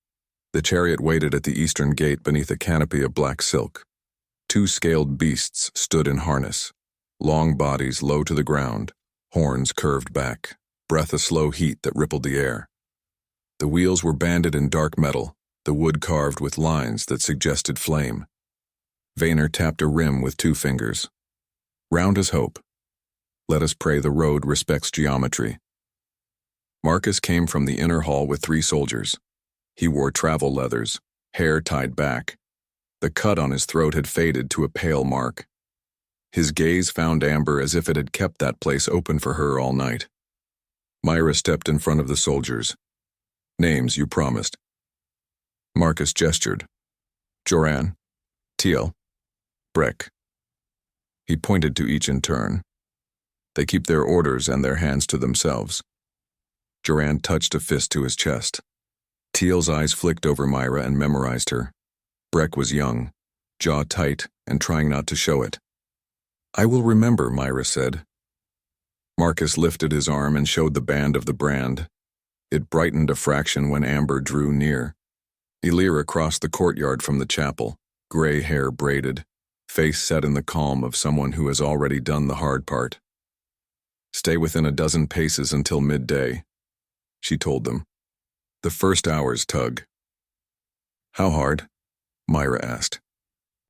The chariot waited at the eastern gate beneath a canopy of black silk. Two scaled beasts stood in harness, long bodies low to the ground, horns curved back, breath a slow heat that rippled the air. The wheels were banded in dark metal, the wood carved with lines that suggested flame. Vaynor tapped a rim with 2 fingers. Round as hope. Let us pray the road respects geometry. Marcus came from the inner hall with 3 soldiers. He wore travel leathers, hair tied back. The cut on his throat had faded to a pale mark. His gaze found Amber as if it had kept that place open for her all night. Myra stepped in front of the soldiers. Names, you promised. Marcus gestured. Joran, Teal, Breck. He pointed to each in turn. They keep their orders and their hands to themselves. Joran touched a fist to his chest. Teal's eyes flicked over Myra and memorized her. Breck was young, jaw tight, and trying not to show it. I will remember, Myra said. Marcus lifted his arm and showed the band of the brand. It brightened a fraction when Amber drew near. Elira crossed the courtyard from the chapel, gray hair braided, face set in the calm of someone who has already done the hard part. Stay within a dozen paces until midday, she told them. The first hour's tug. How hard? Myra asked.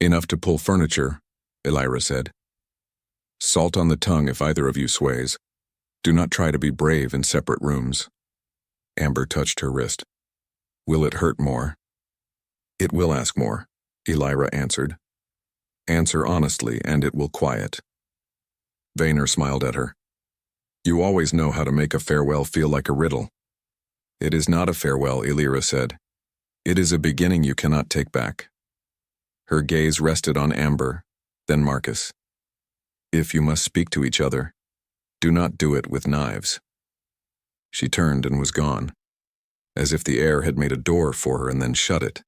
Enough to pull furniture, Elira said. Salt on the tongue if either of you sways. Do not try to be brave in separate rooms. Amber touched her wrist. Will it hurt more? It will ask more, Elira answered. Answer honestly and it will quiet. Vaynor smiled at her. You always know how to make a farewell feel like a riddle. It is not a farewell, Elira said. It is a beginning you cannot take back. Her gaze rested on Amber, then Marcus. If you must speak to each other, do not do it with knives. She turned and was gone, as if the air had made a door for her and then shut it.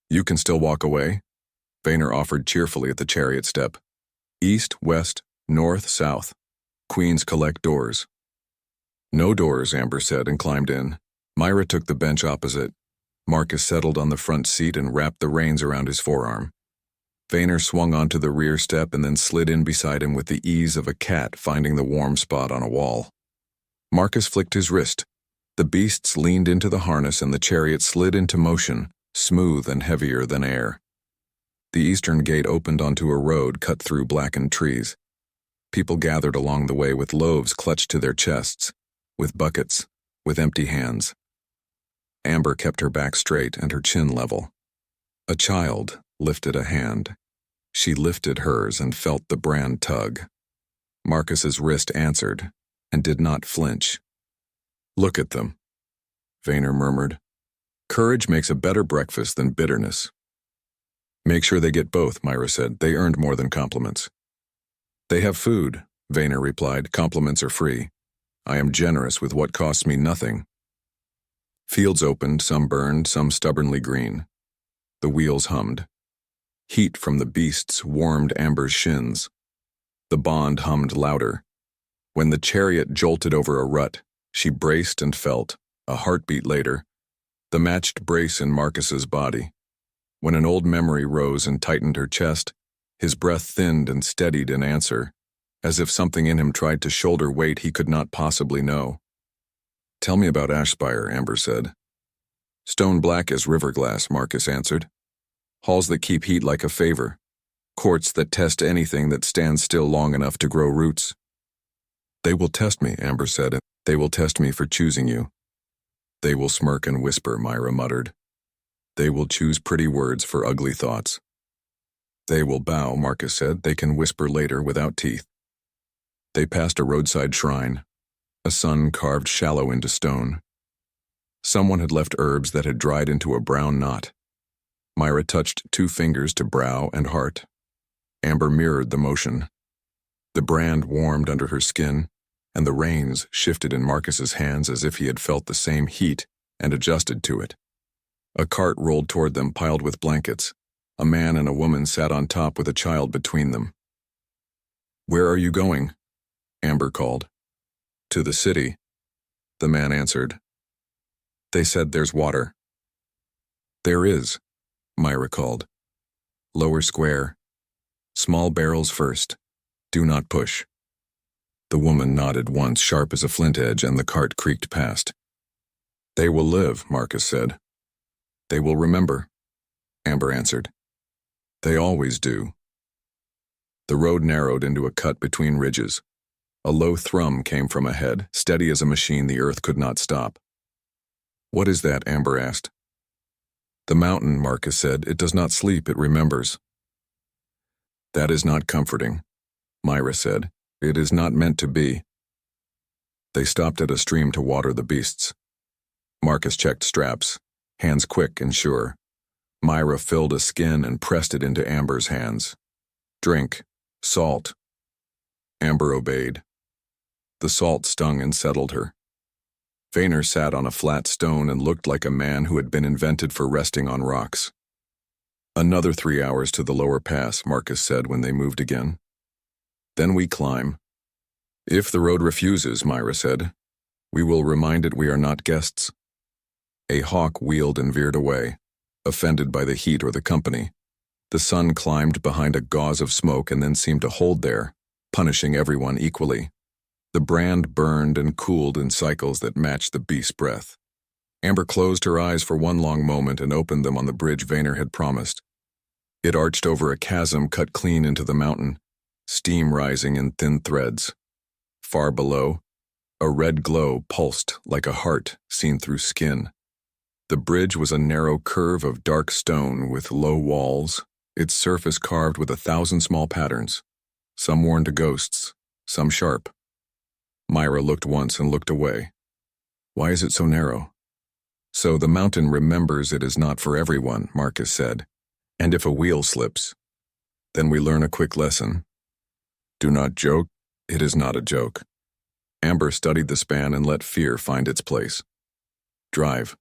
You can still walk away, Vaynor offered cheerfully at the chariot step. East, west, north, south. Queens collect doors. No doors, Amber said and climbed in. Myra took the bench opposite. Marcus settled on the front seat and wrapped the reins around his forearm. Vaynor swung onto the rear step and then slid in beside him with the ease of a cat finding the warm spot on a wall. Marcus flicked his wrist. The beasts leaned into the harness and the chariot slid into motion, smooth and heavier than air. The eastern gate opened onto a road cut through blackened trees. People gathered along the way with loaves clutched to their chests, with buckets, with empty hands. Amber kept her back straight and her chin level. A child lifted a hand. She lifted hers and felt the brand tug. Marcus's wrist answered, and did not flinch. Look at them, Vaynor murmured. Courage makes a better breakfast than bitterness. Make sure they get both, Myra said. They earned more than compliments. They have food, Vaynor replied. Compliments are free. I am generous with what costs me nothing. Fields opened, some burned, some stubbornly green. The wheels hummed. Heat from the beasts warmed Amber's shins. The bond hummed louder. When the chariot jolted over a rut, she braced and felt, a heartbeat later, the matched brace in Marcus's body. When an old memory rose and tightened her chest, his breath thinned and steadied in answer, as if something in him tried to shoulder weight he could not possibly know. Tell me about Ash Spire, Amber said. Stone black as river glass, Marcus answered. Halls that keep heat like a favor. Courts that test anything that stands still long enough to grow roots. They will test me, Amber said. They will test me for choosing you. They will smirk and whisper, Myra muttered. They will choose pretty words for ugly thoughts. They will bow, Marcus said. They can whisper later without teeth. They passed a roadside shrine, a sun carved shallow into stone. Someone had left herbs that had dried into a brown knot. Myra touched 2 fingers to brow and heart. Amber mirrored the motion. The brand warmed under her skin, and the reins shifted in Marcus's hands as if he had felt the same heat and adjusted to it. A cart rolled toward them, piled with blankets. A man and a woman sat on top with a child between them. Where are you going? Amber called. To the city, the man answered. They said there's water. There is, Myra called. Lower square. Small barrels first. Do not push. The woman nodded once, sharp as a flint edge, and the cart creaked past. They will live, Marcus said. They will remember, Amber answered. They always do. The road narrowed into a cut between ridges. A low thrum came from ahead, steady as a machine the earth could not stop. What is that? Amber asked. The mountain, Marcus said. It does not sleep, it remembers. That is not comforting, Myra said. It is not meant to be. They stopped at a stream to water the beasts. Marcus checked straps, hands quick and sure. Myra filled a skin and pressed it into Amber's hands. Drink. Salt. Amber obeyed. The salt stung and settled her. Vayner sat on a flat stone and looked like a man who had been invented for resting on rocks. Another 3 hours to the lower pass, Marcus said when they moved again. Then we climb. If the road refuses, Myra said, we will remind it we are not guests. A hawk wheeled and veered away, offended by the heat or the company. The sun climbed behind a gauze of smoke and then seemed to hold there, punishing everyone equally. The brand burned and cooled in cycles that matched the beast's breath. Amber closed her eyes for one long moment and opened them on the bridge Vayner had promised. It arched over a chasm cut clean into the mountain, steam rising in thin threads. Far below, a red glow pulsed like a heart seen through skin. The bridge was a narrow curve of dark stone with low walls, its surface carved with 1,000 small patterns, some worn to ghosts, some sharp. Myra looked once and looked away. Why is it so narrow? So the mountain remembers it is not for everyone, Marcus said. And if a wheel slips, then we learn a quick lesson. Do not joke, it is not a joke. Amber studied the span and let fear find its place. Drive.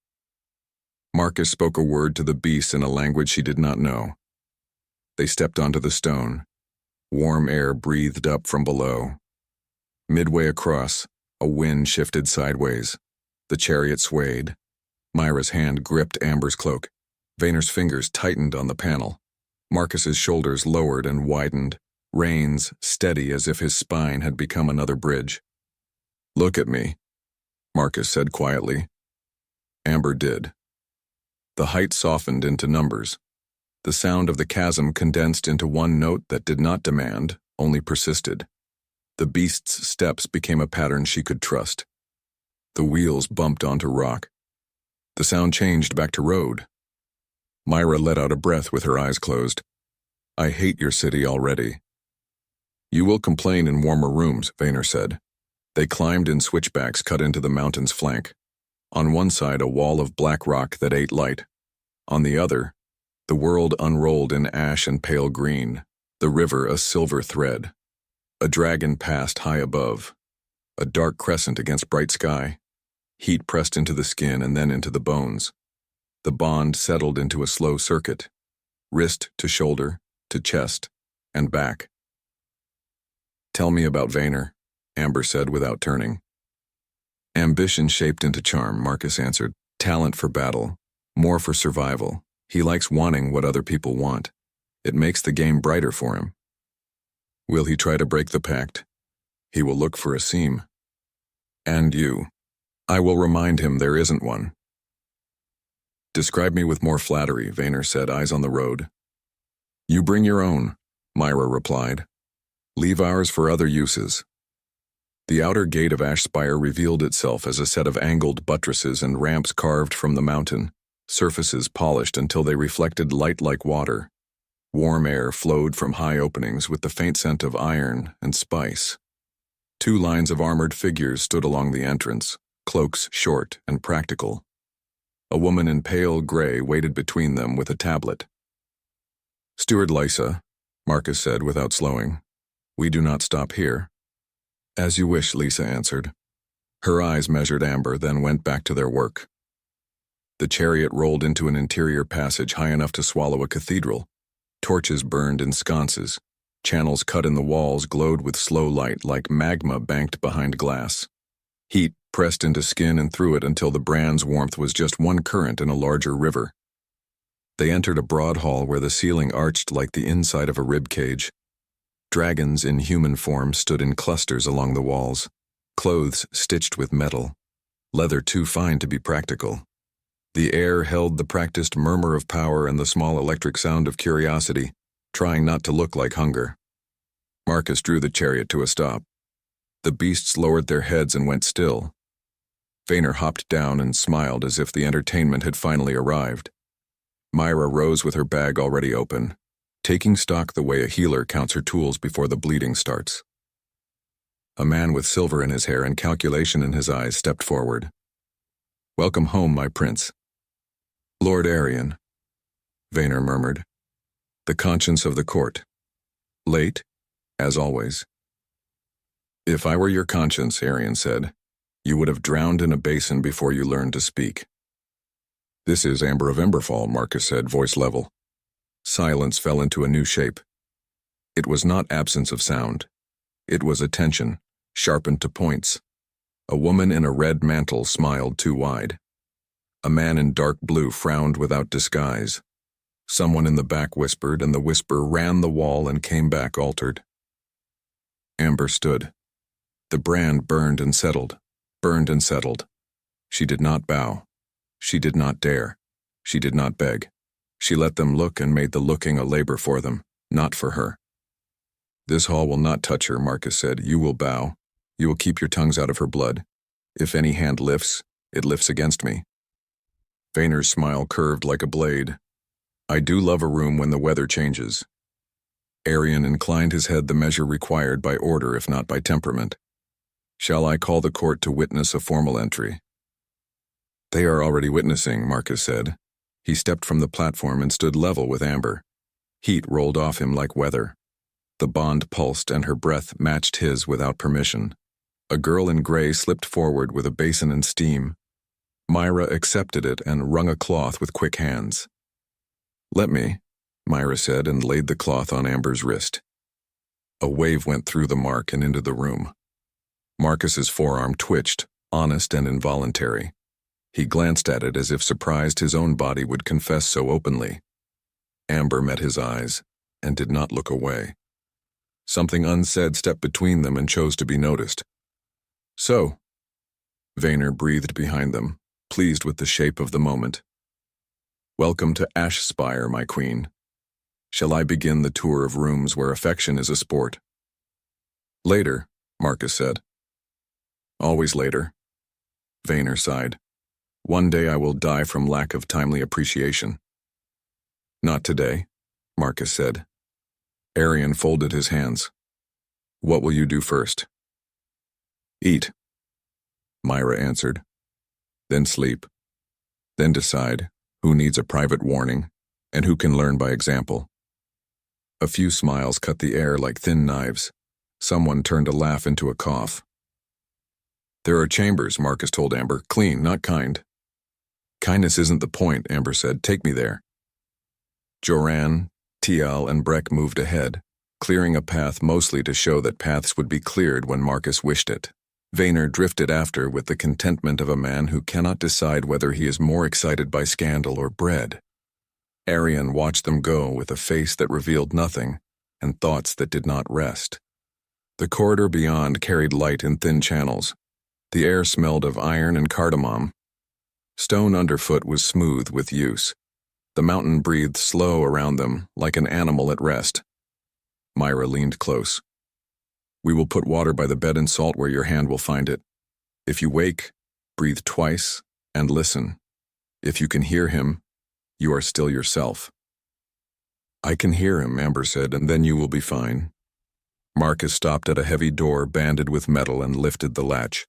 Marcus spoke a word to the beast in a language she did not know. They stepped onto the stone. Warm air breathed up from below. Midway across, a wind shifted sideways. The chariot swayed. Myra's hand gripped Amber's cloak. Vayner's fingers tightened on the panel. Marcus's shoulders lowered and widened, reins steady as if his spine had become another bridge. Look at me, Marcus said quietly. Amber did. The height softened into numbers. The sound of the chasm condensed into one note that did not demand, only persisted. The beast's steps became a pattern she could trust. The wheels bumped onto rock. The sound changed back to road. Myra let out a breath with her eyes closed. I hate your city already. You will complain in warmer rooms, Vayner said. They climbed in switchbacks cut into the mountain's flank. On one side, a wall of black rock that ate light. On the other, the world unrolled in ash and pale green, the river a silver thread. A dragon passed high above, a dark crescent against bright sky. Heat pressed into the skin and then into the bones. The bond settled into a slow circuit, wrist to shoulder, to chest, and back. Tell me about Vayner, Amber said without turning. Ambition shaped into charm, Marcus answered. Talent for battle, more for survival. He likes wanting what other people want. It makes the game brighter for him. Will he try to break the pact? He will look for a seam. And you. I will remind him there isn't one. Describe me with more flattery, Vayner said, eyes on the road. You bring your own, Myra replied. Leave ours for other uses. The outer gate of Ash Spire revealed itself as a set of angled buttresses and ramps carved from the mountain, surfaces polished until they reflected light like water. Warm air flowed from high openings with the faint scent of iron and spice. 2 lines of armored figures stood along the entrance, cloaks short and practical. A woman in pale gray waited between them with a tablet. Steward Lysa, Marcus said without slowing. We do not stop here. As you wish, Lysa answered. Her eyes measured Amber, then went back to their work. The chariot rolled into an interior passage high enough to swallow a cathedral. Torches burned in sconces. Channels cut in the walls glowed with slow light like magma banked behind glass. Heat pressed into skin and through it until the brand's warmth was just one current in a larger river. They entered a broad hall where the ceiling arched like the inside of a rib cage. Dragons in human form stood in clusters along the walls, clothes stitched with metal, leather too fine to be practical. The air held the practiced murmur of power and the small electric sound of curiosity, trying not to look like hunger. Marcus drew the chariot to a stop. The beasts lowered their heads and went still. Vayner hopped down and smiled as if the entertainment had finally arrived. Myra rose with her bag already open, taking stock the way a healer counts her tools before the bleeding starts. A man with silver in his hair and calculation in his eyes stepped forward. Welcome home, my prince. Lord Arian, Vayner murmured. The conscience of the court. Late, as always. If I were your conscience, Arian said, you would have drowned in a basin before you learned to speak. This is Amber of Emberfall, Marcus said, voice level. Silence fell into a new shape. It was not absence of sound. It was attention, sharpened to points. A woman in a red mantle smiled too wide. A man in dark blue frowned without disguise. Someone in the back whispered, and the whisper ran the wall and came back altered. Amber stood. The brand burned and settled, burned and settled. She did not bow. She did not dare. She did not beg. She let them look and made the looking a labor for them, not for her. This hall will not touch her, Marcus said. You will bow. You will keep your tongues out of her blood. If any hand lifts, it lifts against me. Vayner's smile curved like a blade. I do love a room when the weather changes. Arian inclined his head the measure required by order if not by temperament. Shall I call the court to witness a formal entry? They are already witnessing, Marcus said. He stepped from the platform and stood level with Amber. Heat rolled off him like weather. The bond pulsed and her breath matched his without permission. A girl in gray slipped forward with a basin and steam. Myra accepted it and wrung a cloth with quick hands. Let me, Myra said and laid the cloth on Amber's wrist. A wave went through the mark and into the room. Marcus's forearm twitched, honest and involuntary. He glanced at it as if surprised his own body would confess so openly. Amber met his eyes and did not look away. Something unsaid stepped between them and chose to be noticed. So, Vayner breathed behind them, pleased with the shape of the moment. Welcome to Ash Spire, my queen. Shall I begin the tour of rooms where affection is a sport? Later, Marcus said. Always later. Vayner sighed. One day I will die from lack of timely appreciation. Not today, Marcus said. Arian folded his hands. What will you do first? Eat, Myra answered. Then sleep. Then decide who needs a private warning and who can learn by example. A few smiles cut the air like thin knives. Someone turned a laugh into a cough. There are chambers, Marcus told Amber. Clean, not kind. Kindness isn't the point, Amber said. Take me there. Joran, Tial, and Breck moved ahead, clearing a path mostly to show that paths would be cleared when Marcus wished it. Vayner drifted after with the contentment of a man who cannot decide whether he is more excited by scandal or bread. Arian watched them go with a face that revealed nothing and thoughts that did not rest. The corridor beyond carried light in thin channels. The air smelled of iron and cardamom. Stone underfoot was smooth with use. The mountain breathed slow around them, like an animal at rest. Myra leaned close. We will put water by the bed and salt where your hand will find it. If you wake, breathe twice and listen. If you can hear him, you are still yourself. I can hear him, Amber said, and then you will be fine. Marcus stopped at a heavy door banded with metal and lifted the latch.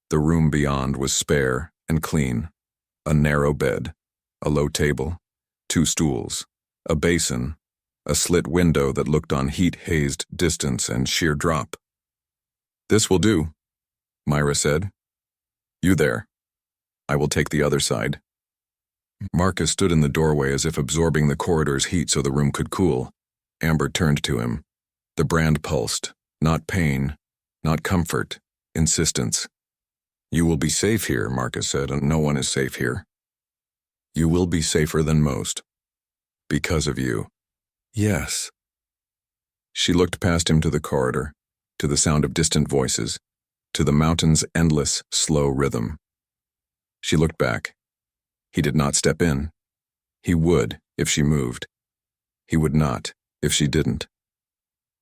The room beyond was spare and clean. A narrow bed, a low table, 2 stools, a basin, a slit window that looked on heat-hazed distance and sheer drop. This will do, Myra said. You there. I will take the other side. Marcus stood in the doorway as if absorbing the corridor's heat so the room could cool. Amber turned to him. The brand pulsed, not pain, not comfort, insistence. You will be safe here, Marcus said, and no one is safe here. You will be safer than most. Because of you. Yes. She looked past him to the corridor, to the sound of distant voices, to the mountain's endless, slow rhythm. She looked back. He did not step in. He would if she moved. He would not if she didn't.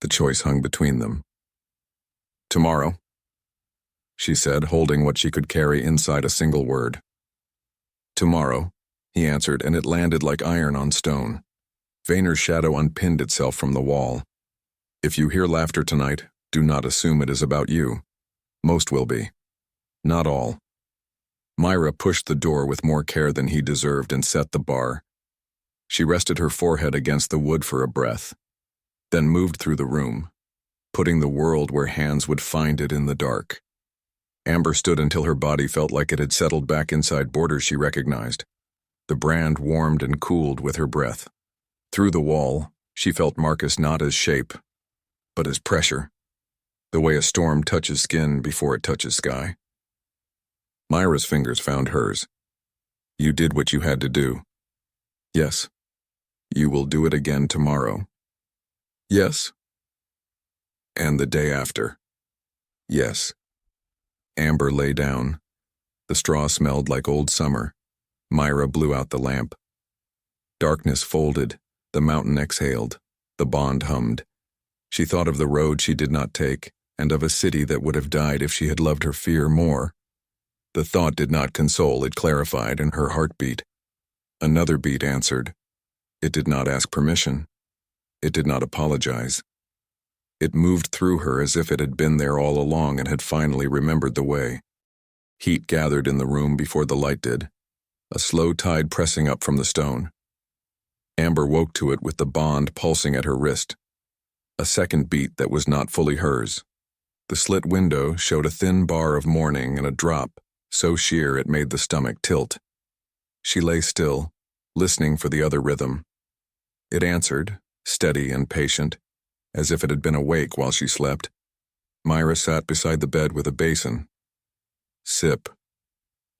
The choice hung between them. Tomorrow, she said, holding what she could carry inside a single word. Tomorrow, he answered, and it landed like iron on stone. Vayner's shadow unpinned itself from the wall. If you hear laughter tonight, do not assume it is about you. Most will be. Not all. Myra pushed the door with more care than he deserved and set the bar. She rested her forehead against the wood for a breath, then moved through the room, putting the world where hands would find it in the dark. Amber stood until her body felt like it had settled back inside borders she recognized. The brand warmed and cooled with her breath. Through the wall, she felt Marcus not as shape, but as pressure, the way a storm touches skin before it touches sky. Myra's fingers found hers. You did what you had to do. Yes. You will do it again tomorrow. Yes. And the day after. Yes. Amber lay down. The straw smelled like old summer. Myra blew out the lamp. Darkness folded. The mountain exhaled. The bond hummed. She thought of the road she did not take, and of a city that would have died if she had loved her fear more. The thought did not console, it clarified, and her heart beat. Another beat answered. It did not ask permission. It did not apologize. It moved through her as if it had been there all along and had finally remembered the way. Heat gathered in the room before the light did, a slow tide pressing up from the stone. Amber woke to it with the bond pulsing at her wrist. A second beat that was not fully hers. The slit window showed a thin bar of morning and a drop, so sheer it made the stomach tilt. She lay still, listening for the other rhythm. It answered, steady and patient, as if it had been awake while she slept. Myra sat beside the bed with a basin. Sip.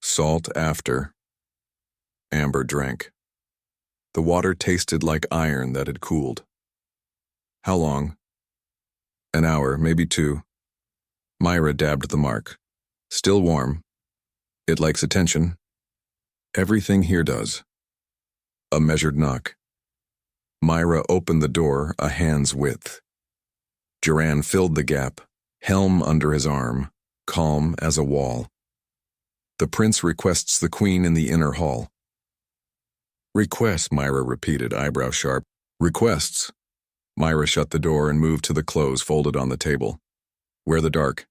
Salt after. Amber drank. The water tasted like iron that had cooled. How long? An hour, maybe 2. Myra dabbed the mark. Still warm. It likes attention. Everything here does. A measured knock. Myra opened the door a hand's width. Duran filled the gap, helm under his arm, calm as a wall. The prince requests the queen in the inner hall. Requests, Myra repeated, eyebrow sharp. Requests. Myra shut the door and moved to the clothes folded on the table. Wear the dark.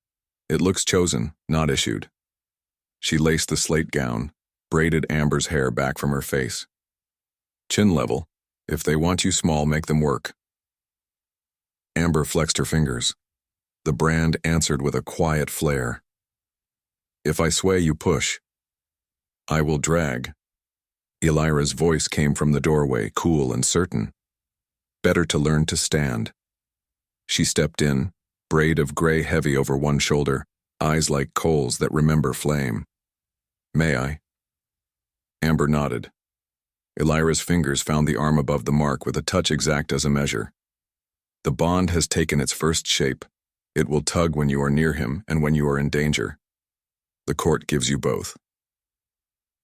It looks chosen, not issued. She laced the slate gown, braided Amber's hair back from her face. Chin level. If they want you small, make them work. Amber flexed her fingers. The brand answered with a quiet flare. If I sway, you push. I will drag. Elira's voice came from the doorway, cool and certain. Better to learn to stand. She stepped in, braid of gray heavy over one shoulder, eyes like coals that remember flame. May I? Amber nodded. Elira's fingers found the arm above the mark with a touch exact as a measure. The bond has taken its first shape. It will tug when you are near him and when you are in danger. The court gives you both.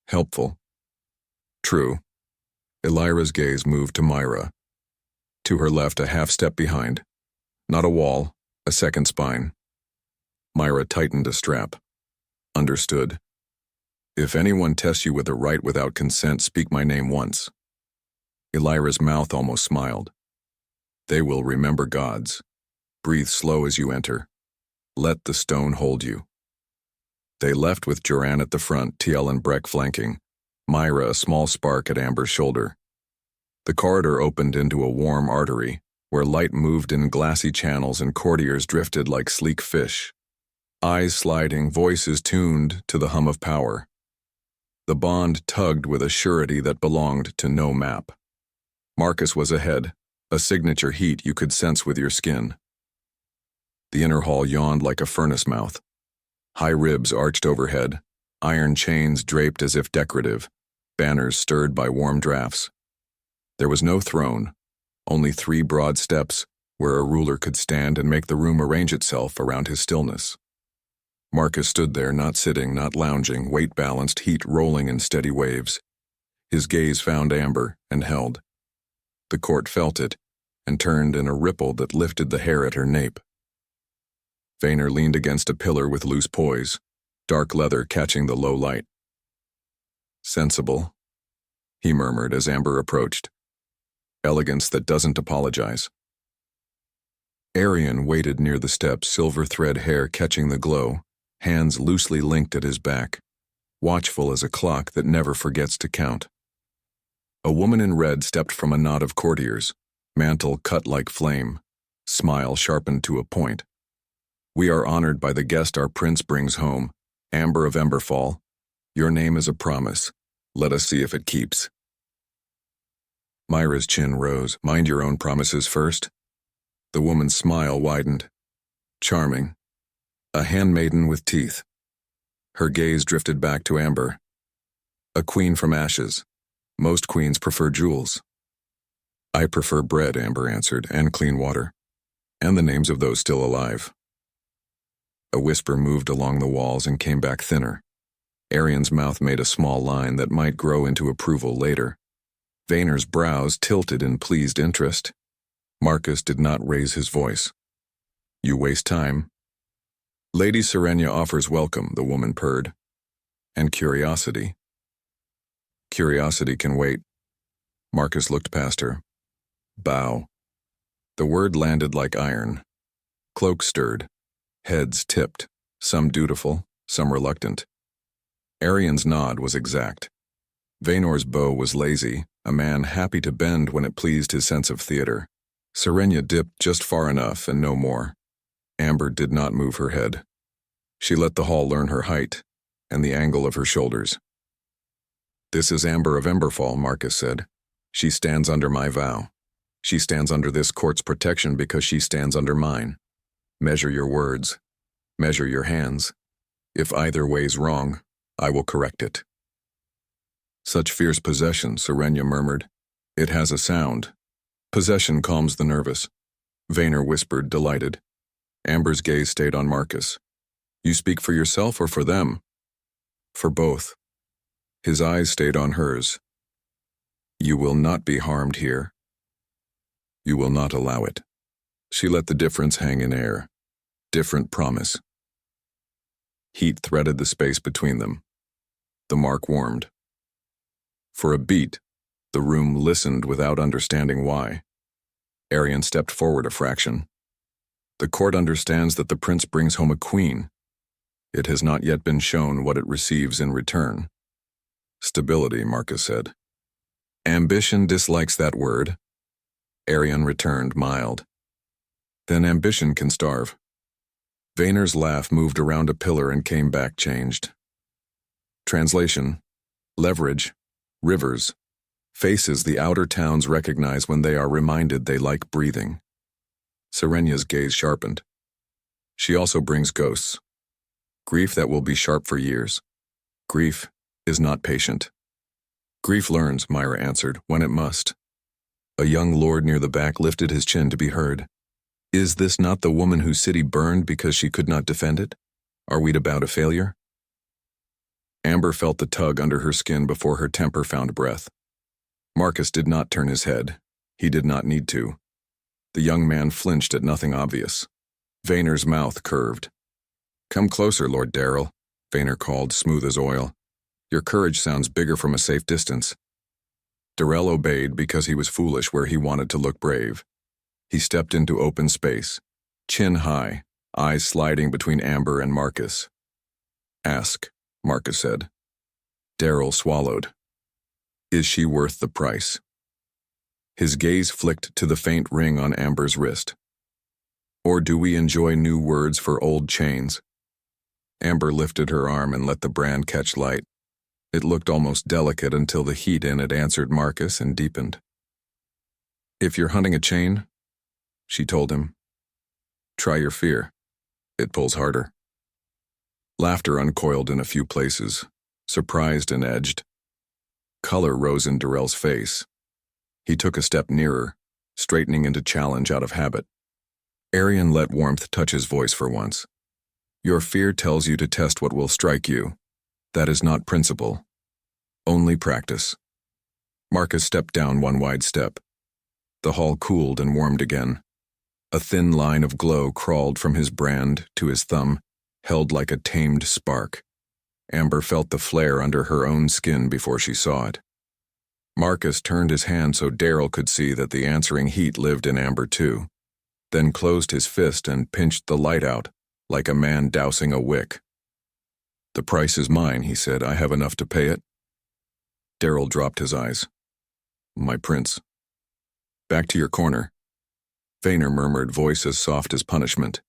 Helpful. True. Elira's gaze moved to Myra. To her left, a half step behind. Not a wall, a second spine. Myra tightened a strap. Understood. If anyone tests you with a right without consent, speak my name once. Elira's mouth almost smiled. They will remember gods. Breathe slow as you enter. Let the stone hold you. They left with Joran at the front, Tiel and Breck flanking, Myra a small spark at Amber's shoulder. The corridor opened into a warm artery, where light moved in glassy channels and courtiers drifted like sleek fish. Eyes sliding, voices tuned to the hum of power. The bond tugged with a surety that belonged to no map. Marcus was ahead, a signature heat you could sense with your skin. The inner hall yawned like a furnace mouth. High ribs arched overhead, iron chains draped as if decorative, banners stirred by warm drafts. There was no throne, only 3 broad steps where a ruler could stand and make the room arrange itself around his stillness. Marcus stood there, not sitting, not lounging, weight-balanced, heat rolling in steady waves. His gaze found Amber and held. The court felt it and turned in a ripple that lifted the hair at her nape. Vaynor leaned against a pillar with loose poise, dark leather catching the low light. Sensible, he murmured as Amber approached. Elegance that doesn't apologize. Arian waited near the steps, silver thread hair catching the glow, hands loosely linked at his back, watchful as a clock that never forgets to count. A woman in red stepped from a knot of courtiers, mantle cut like flame, smile sharpened to a point. We are honored by the guest our prince brings home, Amber of Emberfall. Your name is a promise. Let us see if it keeps. Myra's chin rose. Mind your own promises first. The woman's smile widened. Charming. A handmaiden with teeth. Her gaze drifted back to Amber. A queen from ashes. Most queens prefer jewels. I prefer bread, Amber answered, and clean water. And the names of those still alive. A whisper moved along the walls and came back thinner. Arian's mouth made a small line that might grow into approval later. Vaynor's brows tilted in pleased interest. Marcus did not raise his voice. You waste time. Lady Serenia offers welcome, the woman purred. And curiosity. Curiosity can wait. Marcus looked past her. Bow. The word landed like iron. Cloaks stirred. Heads tipped, some dutiful, some reluctant. Arian's nod was exact. Vaynor's bow was lazy, a man happy to bend when it pleased his sense of theater. Serenia dipped just far enough and no more. Amber did not move her head. She let the hall learn her height and the angle of her shoulders. This is Amber of Emberfall, Marcus said. She stands under my vow. She stands under this court's protection because she stands under mine. Measure your words. Measure your hands. If either way's wrong, I will correct it. Such fierce possession, Serenia murmured. It has a sound. Possession calms the nervous. Vaynor whispered, delighted. Amber's gaze stayed on Marcus. You speak for yourself or for them? For both. His eyes stayed on hers. You will not be harmed here. You will not allow it. She let the difference hang in air. Different promise. Heat threaded the space between them. The mark warmed. For a beat, the room listened without understanding why. Arian stepped forward a fraction. The court understands that the prince brings home a queen. It has not yet been shown what it receives in return. Stability, Marcus said. Ambition dislikes that word. Arian returned, mild. Then ambition can starve. Vaynor's laugh moved around a pillar and came back changed. Translation. Leverage. Rivers. Faces the outer towns recognize when they are reminded they like breathing. Serenia's gaze sharpened. She also brings ghosts. Grief that will be sharp for years. Grief is not patient. Grief learns, Myra answered, when it must. A young lord near the back lifted his chin to be heard. Is this not the woman whose city burned because she could not defend it? Are we to bow to failure? Amber felt the tug under her skin before her temper found breath. Marcus did not turn his head. He did not need to. The young man flinched at nothing obvious. Vayner's mouth curved. "Come closer, Lord Darrell," Vayner called, smooth as oil. "Your courage sounds bigger from a safe distance." Darrell obeyed because he was foolish where he wanted to look brave. He stepped into open space, chin high, eyes sliding between Amber and Marcus. "Ask," Marcus said. Darrell swallowed. "Is she worth the price?" His gaze flicked to the faint ring on Amber's wrist. "Or do we enjoy new words for old chains?" Amber lifted her arm and let the brand catch light. It looked almost delicate until the heat in it answered Marcus and deepened. "If you're hunting a chain," she told him, "try your fear. It pulls harder." Laughter uncoiled in a few places, surprised and edged. Color rose in Darrell's face. He took a step nearer, straightening into challenge out of habit. Arian let warmth touch his voice for once. "Your fear tells you to test what will strike you. That is not principle. Only practice." Marcus stepped down one wide step. The hall cooled and warmed again. A thin line of glow crawled from his brand to his thumb, held like a tamed spark. Amber felt the flare under her own skin before she saw it. Marcus turned his hand so Darrell could see that the answering heat lived in Amber too, then closed his fist and pinched the light out, like a man dousing a wick. "The price is mine," he said. "I have enough to pay it." Darrell dropped his eyes. "My prince." "Back to your corner." Vayner murmured, voice as soft as punishment.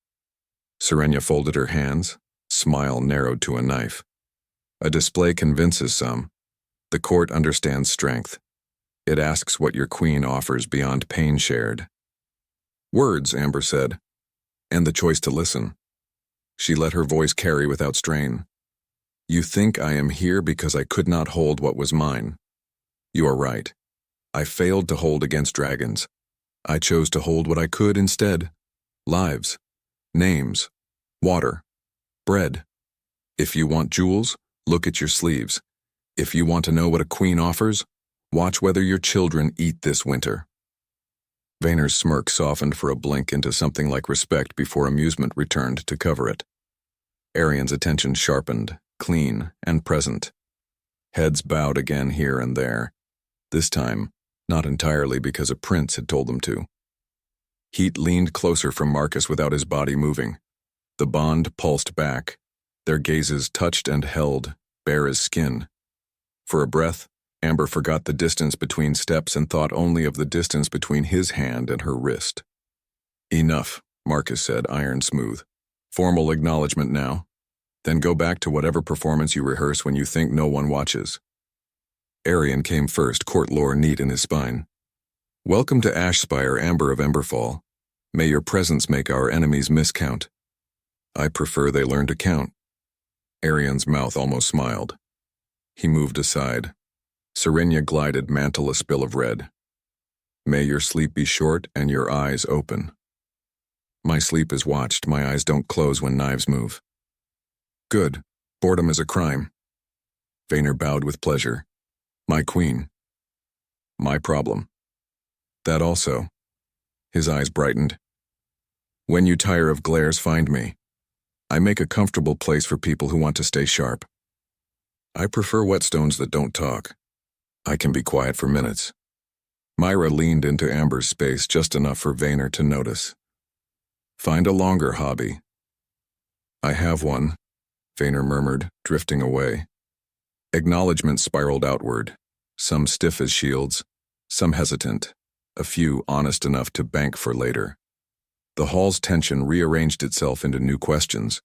Serenia folded her hands, smile narrowed to a knife. "A display convinces some. The court understands strength. It asks what your queen offers beyond pain shared." "Words," Amber said, "and the choice to listen." She let her voice carry without strain. "You think I am here because I could not hold what was mine. You are right. I failed to hold against dragons. I chose to hold what I could instead. Lives, names, water, bread. If you want jewels, look at your sleeves. If you want to know what a queen offers, watch whether your children eat this winter." Vayner's smirk softened for a blink into something like respect before amusement returned to cover it. Arian's attention sharpened, clean, and present. Heads bowed again here and there, this time not entirely because a prince had told them to. Heat leaned closer from Marcus without his body moving. The bond pulsed back, their gazes touched and held, bare as skin. For a breath, Amber forgot the distance between steps and thought only of the distance between his hand and her wrist. "Enough," Marcus said, iron smooth. "Formal acknowledgement now. Then go back to whatever performance you rehearse when you think no one watches." Arian came first, court lore neat in his spine. "Welcome to Ash Spire, Amber of Emberfall. May your presence make our enemies miscount." "I prefer they learn to count." Arian's mouth almost smiled. He moved aside. Serenia glided, mantle a spill of red. "May your sleep be short and your eyes open." "My sleep is watched. My eyes don't close when knives move." "Good. Boredom is a crime." Vayner bowed with pleasure. "My queen. My problem." "That also." His eyes brightened. "When you tire of glares, find me. I make a comfortable place for people who want to stay sharp. I prefer whetstones that don't talk. I can be quiet for minutes." Myra leaned into Amber's space just enough for Vayner to notice. "Find a longer hobby." "I have one," Vayner murmured, drifting away. Acknowledgement spiraled outward, some stiff as shields, some hesitant, a few honest enough to bank for later. The hall's tension rearranged itself into new questions.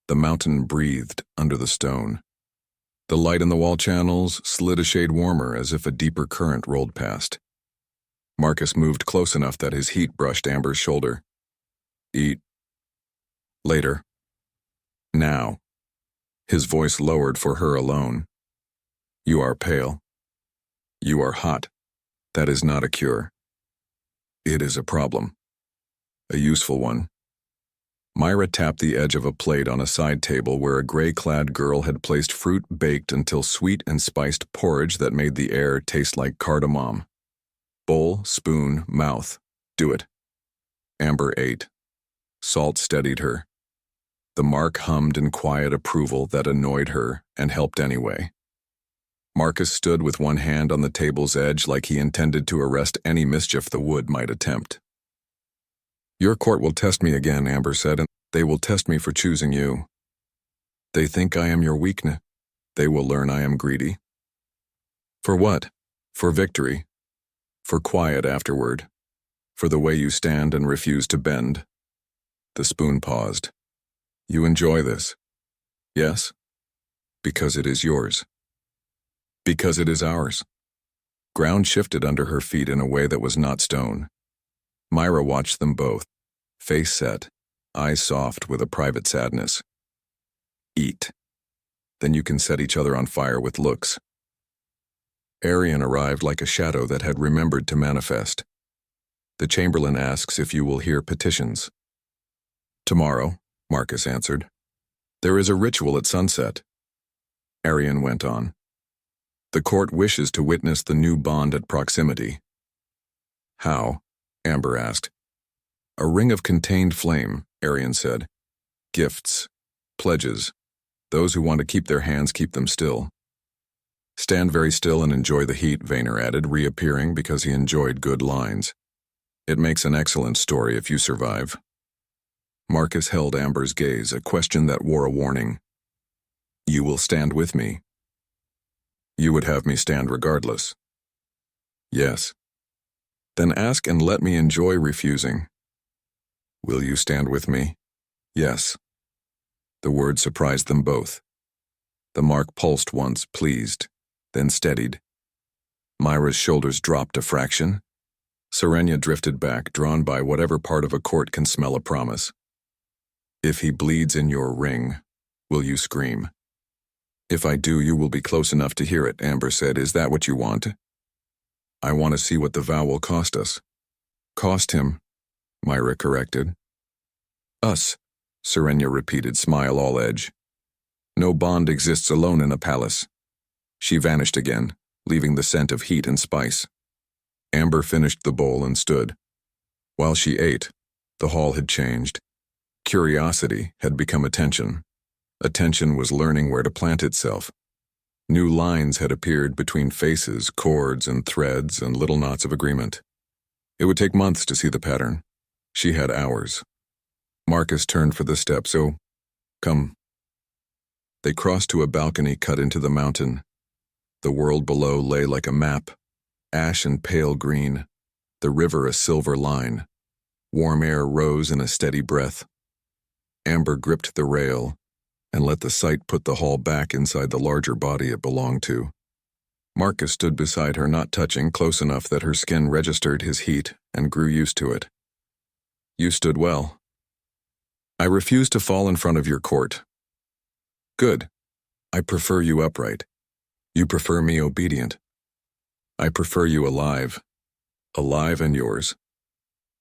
The mountain breathed under the stone. The light in the wall channels slid a shade warmer as if a deeper current rolled past. Marcus moved close enough that his heat brushed Amber's shoulder. "Eat." "Later." "Now." His voice lowered for her alone. "You are pale. You are hot. That is not a cure. It is a problem. A useful one. Myra tapped the edge of a plate on a side table where a gray-clad girl had placed fruit baked until sweet and spiced porridge that made the air taste like cardamom. Bowl, spoon, mouth. Do it. Amber ate. Salt steadied her. The mark hummed in quiet approval that annoyed her and helped anyway. Marcus stood with one hand on the table's edge like he intended to arrest any mischief the wood might attempt. "Your court will test me again," Amber said, "and they will test me for choosing you. They think I am your weakness. They will learn I am greedy. For what? For victory. For quiet afterward. For the way you stand and refuse to bend." The spoon paused. "You enjoy this?" "Yes." "Because it is yours." "Because it is ours." Ground shifted under her feet in a way that was not stone. Myra watched them both, face set, eyes soft with a private sadness. "Eat. Then you can set each other on fire with looks." Arian arrived like a shadow that had remembered to manifest. "The Chamberlain asks if you will hear petitions." "Tomorrow," Marcus answered. "There is a ritual at sunset." Arian went on. "The court wishes to witness the new bond at proximity." "How?" Amber asked. "A ring of contained flame," Arian said. "Gifts. Pledges. Those who want to keep their hands keep them still." "Stand very still and enjoy the heat," Vayner added, reappearing because he enjoyed good lines. "It makes an excellent story if you survive." Marcus held Amber's gaze, a question that wore a warning. "You will stand with me?" "You would have me stand regardless." "Yes." "Then ask and let me enjoy refusing." "Will you stand with me?" "Yes." The word surprised them both. The mark pulsed once, pleased, then steadied. Myra's shoulders dropped a fraction. Serenia drifted back, drawn by whatever part of a court can smell a promise. "If he bleeds in your ring, will you scream?" "If I do, you will be close enough to hear it," Amber said. "Is that what you want?" "I want to see what the vow will cost us." "Cost him," Myra corrected. "Us," Serenia repeated, smile all edge. "No bond exists alone in a palace." She vanished again, leaving the scent of heat and spice. Amber finished the bowl and stood. While she ate, the hall had changed. Curiosity had become attention. Attention was learning where to plant itself. New lines had appeared between faces, chords and threads and little knots of agreement. It would take months to see the pattern. She had hours. Marcus turned for the steps. "So, come." They crossed to a balcony cut into the mountain. The world below lay like a map, ash and pale green, the river a silver line. Warm air rose in a steady breath. Amber gripped the rail and let the sight put the hall back inside the larger body it belonged to. Marcus stood beside her, not touching, close enough that her skin registered his heat and grew used to it. "You stood well." "I refuse to fall in front of your court." "Good. I prefer you upright. You prefer me obedient. I prefer you alive. Alive and yours."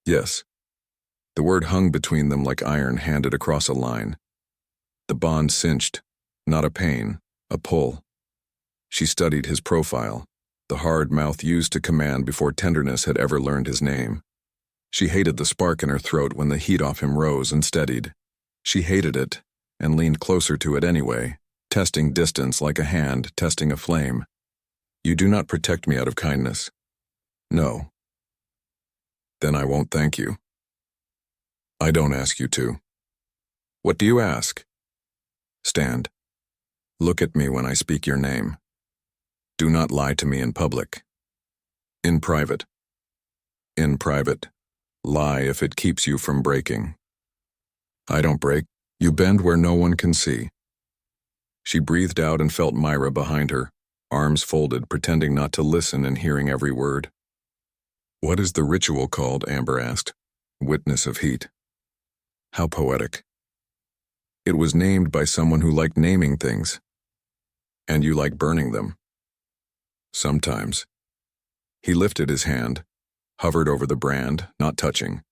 "Yes." The word hung between them like iron handed across a line. The bond cinched, not a pain, a pull. She studied his profile, the hard mouth used to command before tenderness had ever learned his name. She hated the spark in her throat when the heat off him rose and steadied. She hated it and leaned closer to it anyway, testing distance like a hand testing a flame. "You do not protect me out of kindness." "No." "Then I won't thank you." "I don't ask you to." "What do you ask?" "Stand. Look at me when I speak your name. Do not lie to me in public." "In private." "In private. Lie if it keeps you from breaking." "I don't break. You bend where no one can see." She breathed out and felt Myra behind her, arms folded, pretending not to listen and hearing every word. "What is the ritual called?" Amber asked. "Witness of heat." How poetic. It was named by someone who liked naming things. "And you like burning them?" "Sometimes." He lifted his hand, hovered over the brand, not touching.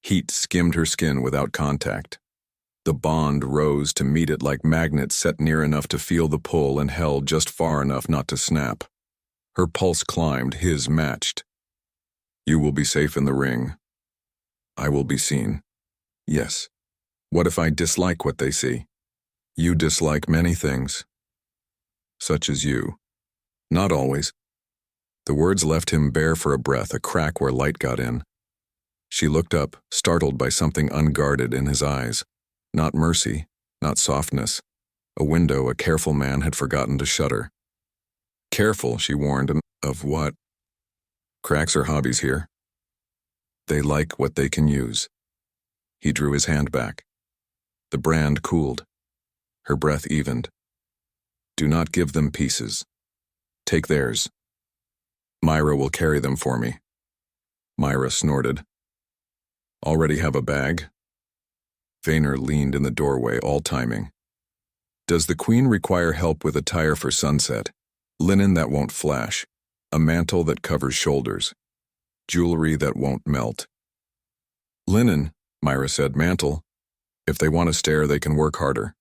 Heat skimmed her skin without contact. The bond rose to meet it like magnets set near enough to feel the pull and held just far enough not to snap. Her pulse climbed, his matched. You will be safe in the ring. I will be seen. Yes. What if I dislike what they see? You dislike many things. Such as you. Not always. The words left him bare for a breath, a crack where light got in. She looked up, startled by something unguarded in his eyes. Not mercy, not softness. A window a careful man had forgotten to shutter. Careful, she warned him. Of what? Cracks are hobbies here. They like what they can use. He drew his hand back. The brand cooled. Her breath evened. Do not give them pieces. Take theirs. Myra will carry them for me. Myra snorted. Already have a bag? Vayner leaned in the doorway, all timing. Does the Queen require help with attire for sunset? Linen that won't flash. A mantle that covers shoulders. Jewelry that won't melt. Linen, Myra said. Mantle. If they want to stare, they can work harder.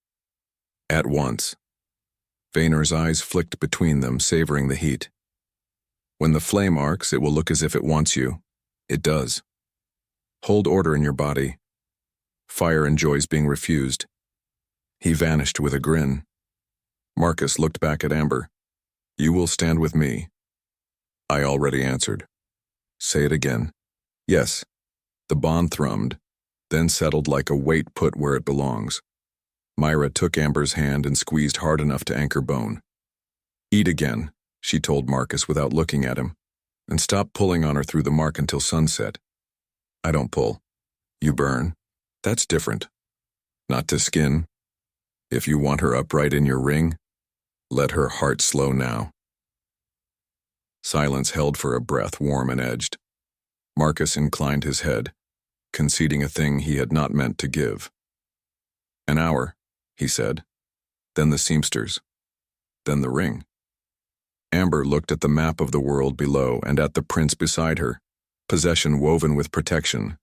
At once. Vayner's eyes flicked between them, savoring the heat. When the flame arcs, it will look as if it wants you. It does. Hold order in your body. Fire enjoys being refused. He vanished with a grin. Marcus looked back at Amber. You will stand with me. I already answered. Say it again. Yes. The bond thrummed, then settled like a weight put where it belongs. Myra took Amber's hand and squeezed hard enough to anchor bone. Eat again, she told Marcus without looking at him, and stop pulling on her through the mark until sunset. I don't pull. You burn. That's different. Not to skin. If you want her upright in your ring, let her heart slow now. Silence held for a breath, warm and edged. Marcus inclined his head, conceding a thing he had not meant to give. An hour, he said. Then the seamsters. Then the ring. Amber looked at the map of the world below and at the prince beside her, possession woven with protection,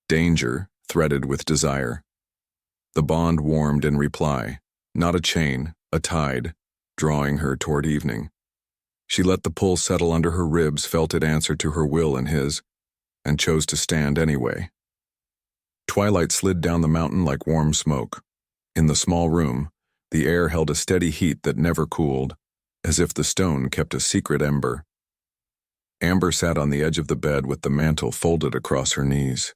danger threaded with desire. The bond warmed in reply, not a chain, a tide, drawing her toward evening. She let the pull settle under her ribs, felt it answer to her will and his, and chose to stand anyway. Twilight slid down the mountain like warm smoke. In the small room, the air held a steady heat that never cooled, as if the stone kept a secret ember. Amber sat on the edge of the bed with the mantle folded across her knees.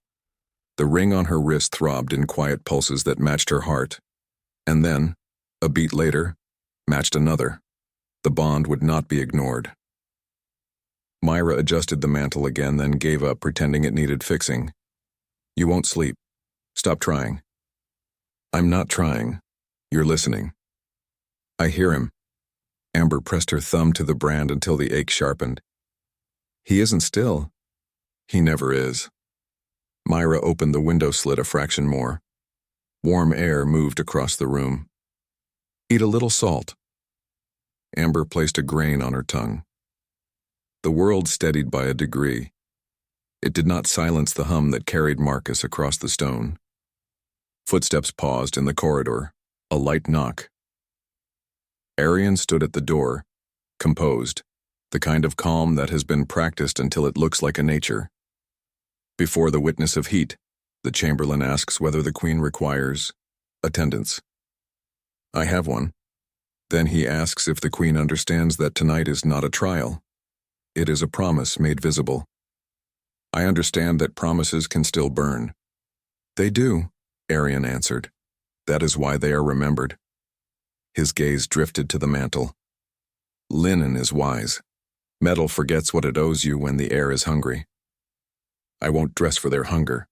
The ring on her wrist throbbed in quiet pulses that matched her heart, and then, a beat later, matched another. The bond would not be ignored. Myra adjusted the mantle again, then gave up, pretending it needed fixing. You won't sleep. Stop trying. I'm not trying. You're listening. I hear him. Amber pressed her thumb to the brand until the ache sharpened. He isn't still. He never is. Myra opened the window slit a fraction more. Warm air moved across the room. Eat a little salt. Amber placed a grain on her tongue. The world steadied by a degree. It did not silence the hum that carried Marcus across the stone. Footsteps paused in the corridor, a light knock. Arian stood at the door, composed, the kind of calm that has been practiced until it looks like a nature. Before the witness of heat, the chamberlain asks whether the Queen requires attendance. I have one. Then he asks if the Queen understands that tonight is not a trial. It is a promise made visible. I understand that promises can still burn. They do, Arian answered. That is why they are remembered. His gaze drifted to the mantle. Linen is wise. Metal forgets what it owes you when the air is hungry. I won't dress for their hunger.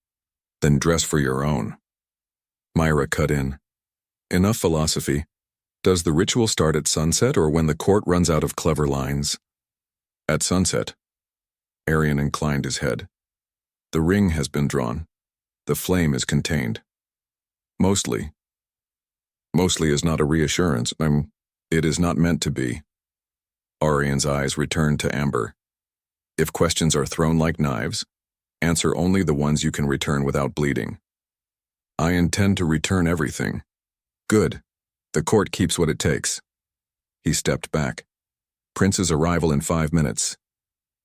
Then dress for your own. Myra cut in. Enough philosophy. Does the ritual start at sunset or when the court runs out of clever lines? At sunset. Arian inclined his head. The ring has been drawn. The flame is contained. Mostly. Mostly is not a reassurance. It is not meant to be. Arian's eyes returned to Amber. If questions are thrown like knives, answer only the ones you can return without bleeding. I intend to return everything. Good. The court keeps what it takes. He stepped back. Prince's arrival in 5 minutes.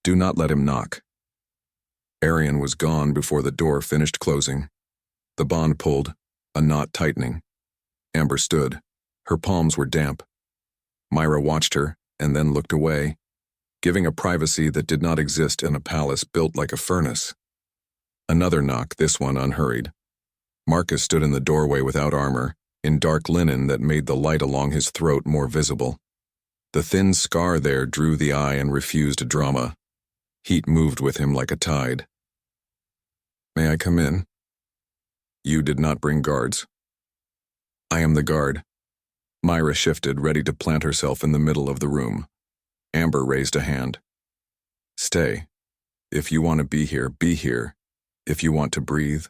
Do not let him knock. Arian was gone before the door finished closing. The bond pulled, a knot tightening. Amber stood. Her palms were damp. Myra watched her, and then looked away, giving a privacy that did not exist in a palace built like a furnace. Another knock, this one unhurried. Marcus stood in the doorway without armor, in dark linen that made the light along his throat more visible. The thin scar there drew the eye and refused drama. Heat moved with him like a tide. May I come in? You did not bring guards. I am the guard. Myra shifted, ready to plant herself in the middle of the room. Amber raised a hand. Stay. If you want to be here, be here. If you want to breathe,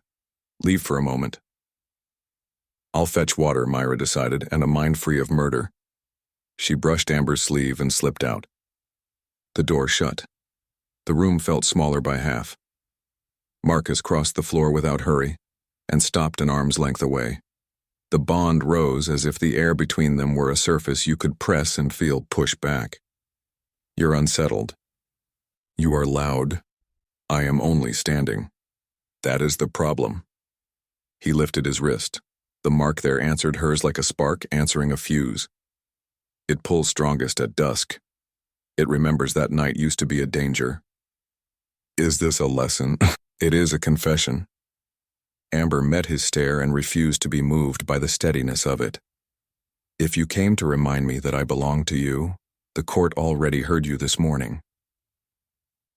leave for a moment. I'll fetch water, Myra decided, and a mind free of murder. She brushed Amber's sleeve and slipped out. The door shut. The room felt smaller by half. Marcus crossed the floor without hurry and stopped an arm's length away. The bond rose as if the air between them were a surface you could press and feel push back. You're unsettled. You are loud. I am only standing. That is the problem. He lifted his wrist. The mark there answered hers like a spark answering a fuse. It pulls strongest at dusk. It remembers that night used to be a danger. Is this a lesson? It is a confession. Amber met his stare and refused to be moved by the steadiness of it. If you came to remind me that I belong to you, the court already heard you this morning.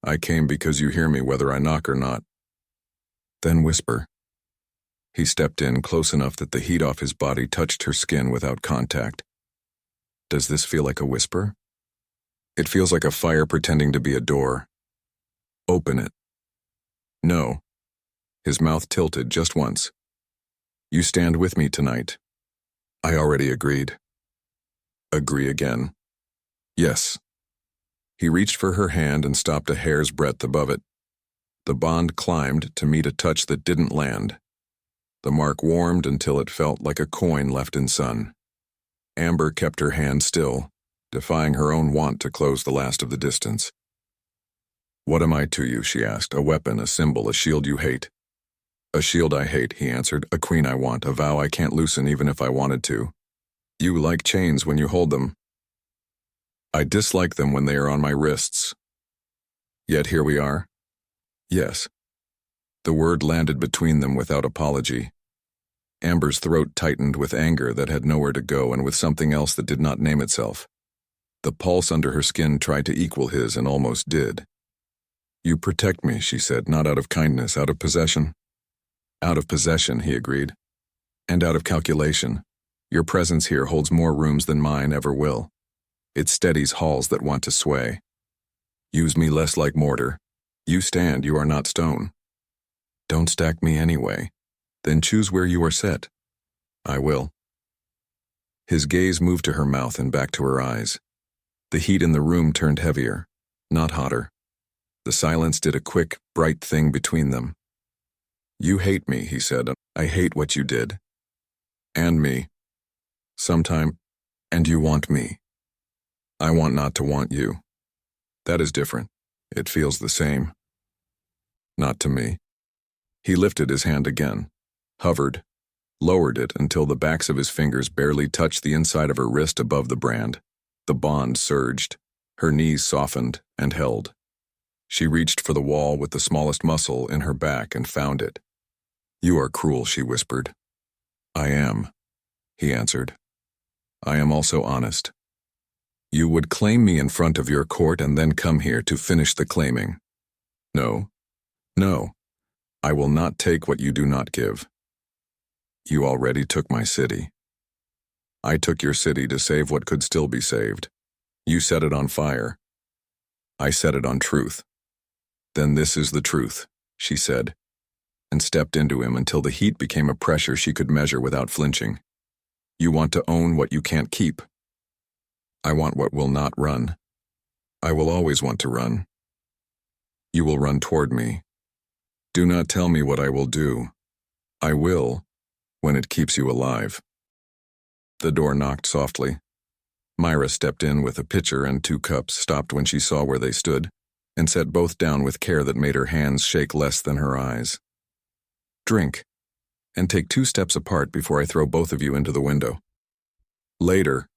I came because you hear me whether I knock or not. Then whisper. He stepped in close enough that the heat off his body touched her skin without contact. Does this feel like a whisper? It feels like a fire pretending to be a door. Open it. No. His mouth tilted just once. You stand with me tonight. I already agreed. Agree again. Yes. He reached for her hand and stopped a hair's breadth above it. The bond climbed to meet a touch that didn't land. The mark warmed until it felt like a coin left in sun. Amber kept her hand still, defying her own want to close the last of the distance. What am I to you, she asked, a weapon, a symbol, a shield you hate? A shield I hate, he answered, a queen I want, a vow I can't loosen even if I wanted to. You like chains when you hold them. I dislike them when they are on my wrists. Yet here we are. Yes. The word landed between them without apology. Amber's throat tightened with anger that had nowhere to go and with something else that did not name itself. The pulse under her skin tried to equal his and almost did. You protect me, she said, not out of kindness, out of possession. Out of possession, he agreed. And out of calculation. Your presence here holds more rooms than mine ever will. It steadies halls that want to sway. Use me less like mortar. You stand, you are not stone. Don't stack me anyway. Then choose where you are set. I will. His gaze moved to her mouth and back to her eyes. The heat in the room turned heavier, not hotter. The silence did a quick, bright thing between them. You hate me, he said. I hate what you did. And me. Sometime. And you want me. I want not to want you. That is different. It feels the same. Not to me. He lifted his hand again, hovered, lowered it until the backs of his fingers barely touched the inside of her wrist above the brand. The bond surged. Her knees softened and held. She reached for the wall with the smallest muscle in her back and found it. You are cruel, she whispered. I am, he answered. I am also honest. You would claim me in front of your court and then come here to finish the claiming. No. No. I will not take what you do not give. You already took my city. I took your city to save what could still be saved. You set it on fire. I set it on truth. Then this is the truth, she said, and stepped into him until the heat became a pressure she could measure without flinching. You want to own what you can't keep. I want what will not run. I will always want to run. You will run toward me. Do not tell me what I will do. I will, when it keeps you alive. The door knocked softly. Myra stepped in with a pitcher and 2 cups, stopped when she saw where they stood, and set both down with care that made her hands shake less than her eyes. Drink, and take 2 steps apart before I throw both of you into the window. Later,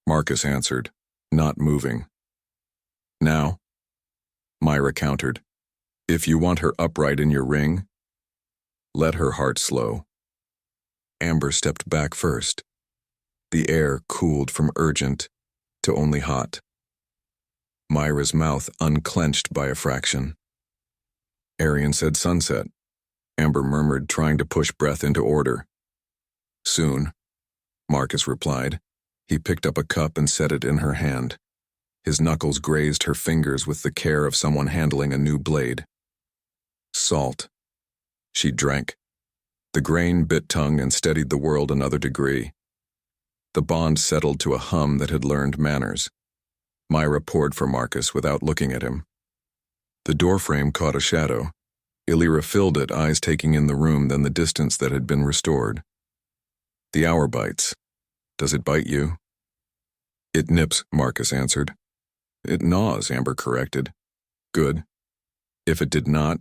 Marcus answered, not moving. Now, Myra countered, if you want her upright in your ring, let her heart slow. Amber stepped back first. The air cooled from urgent to only hot. Myra's mouth unclenched by a fraction. Arian said sunset. Amber murmured, trying to push breath into order. Soon, Marcus replied. He picked up a cup and set it in her hand. His knuckles grazed her fingers with the care of someone handling a new blade. Salt. She drank. The grain bit tongue and steadied the world another degree. The bond settled to a hum that had learned manners. Myra poured for Marcus without looking at him. The doorframe caught a shadow. Illyra filled it, eyes taking in the room, then the distance that had been restored. The hour bites. Does it bite you? It nips, Marcus answered. It gnaws, Amber corrected. Good. If it did not,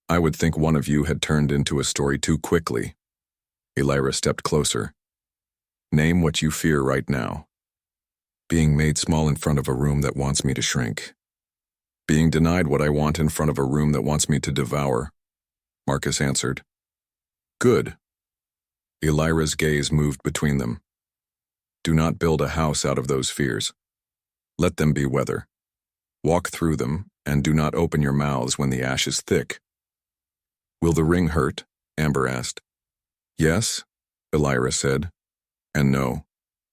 I would think one of you had turned into a story too quickly. Illyra stepped closer. Name what you fear right now. Being made small in front of a room that wants me to shrink. Being denied what I want in front of a room that wants me to devour, Marcus answered. Good. Illyra's gaze moved between them. Do not build a house out of those fears. Let them be weather. Walk through them, and do not open your mouths when the ash is thick. Will the ring hurt? Amber asked. Yes, Illyra said. And no.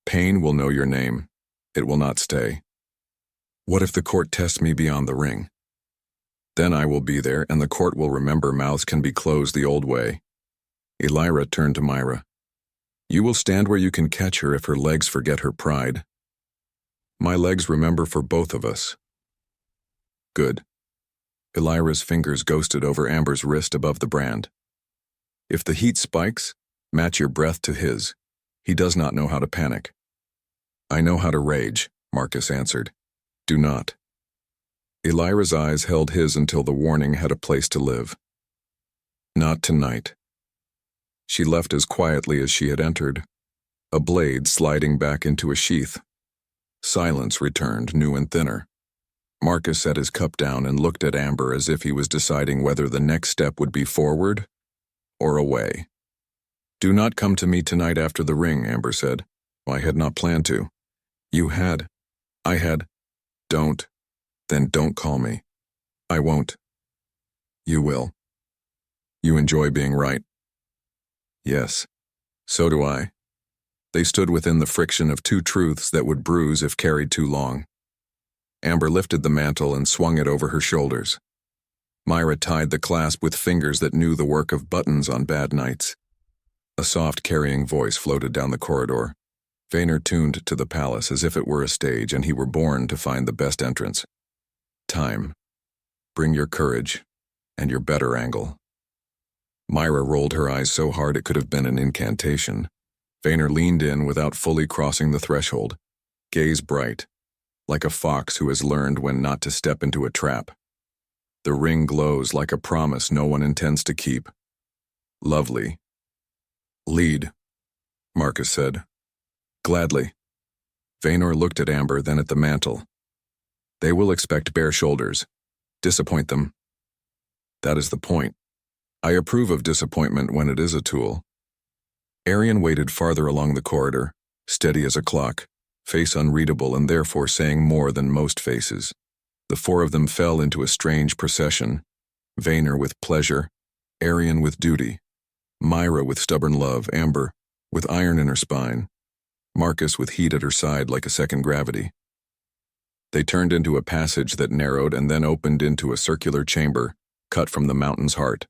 Pain will know your name. It will not stay. What if the court tests me beyond the ring? Then I will be there, and the court will remember mouths can be closed the old way. Illyra turned to Myra. You will stand where you can catch her if her legs forget her pride. My legs remember for both of us. Good. Illyra's fingers ghosted over Amber's wrist above the brand. If the heat spikes, match your breath to his. He does not know how to panic. I know how to rage, Marcus answered. Do not. Illyra's eyes held his until the warning had a place to live. Not tonight. She left as quietly as she had entered, a blade sliding back into a sheath. Silence returned, new and thinner. Marcus set his cup down and looked at Amber as if he was deciding whether the next step would be forward or away. Do not come to me tonight after the ring, Amber said. I had not planned to. You had. I had. Don't. Then don't call me. I won't. You will. You enjoy being right. Yes. So do I. They stood within the friction of 2 truths that would bruise if carried too long. Amber lifted the mantle and swung it over her shoulders. Myra tied the clasp with fingers that knew the work of buttons on bad nights. A soft, carrying voice floated down the corridor. Vayner tuned to the palace as if it were a stage and he were born to find the best entrance. Time. Bring your courage and your better angle. Myra rolled her eyes so hard it could have been an incantation. Vayner leaned in without fully crossing the threshold, gaze bright, like a fox who has learned when not to step into a trap. The ring glows like a promise no one intends to keep. Lovely. Lead, Marcus said. Gladly. Vayner looked at Amber, then at the mantle. They will expect bare shoulders. Disappoint them. That is the point. I approve of disappointment when it is a tool. Arian waited farther along the corridor, steady as a clock, face unreadable and therefore saying more than most faces. The 4 of them fell into a strange procession, Vayner with pleasure, Arian with duty, Myra with stubborn love, Amber with iron in her spine, Marcus with heat at her side like a second gravity. They turned into a passage that narrowed and then opened into a circular chamber, cut from the mountain's heart.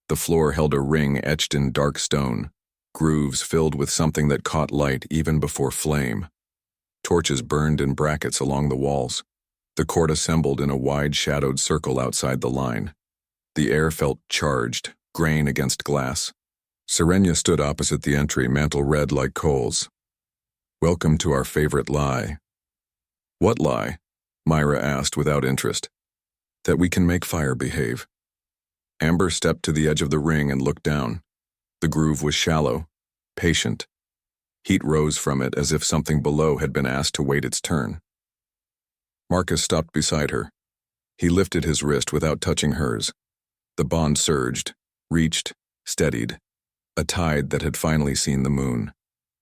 The floor held a ring etched in dark stone, grooves filled with something that caught light even before flame. Torches burned in brackets along the walls. The court assembled in a wide shadowed circle outside the line. The air felt charged, grain against glass. Serenia stood opposite the entry, mantle red like coals. "Welcome to our favorite lie." "What lie?" Myra asked without interest. "That we can make fire behave." Amber stepped to the edge of the ring and looked down. The groove was shallow, patient. Heat rose from it as if something below had been asked to wait its turn. Marcus stopped beside her. He lifted his wrist without touching hers. The bond surged, reached, steadied, a tide that had finally seen the moon.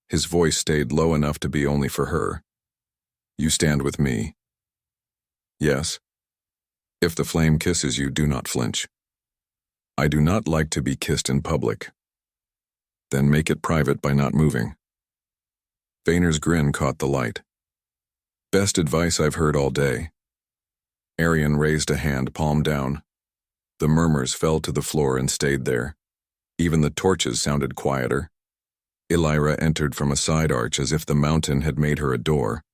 His voice stayed low enough to be only for her. "You stand with me." "Yes." "If the flame kisses you, do not flinch." "I do not like to be kissed in public." "Then make it private by not moving." Vayner's grin caught the light. "Best advice I've heard all day." Arian raised a hand, palm down. The murmurs fell to the floor and stayed there. Even the torches sounded quieter. Elira entered from a side arch as if the mountain had made her a door.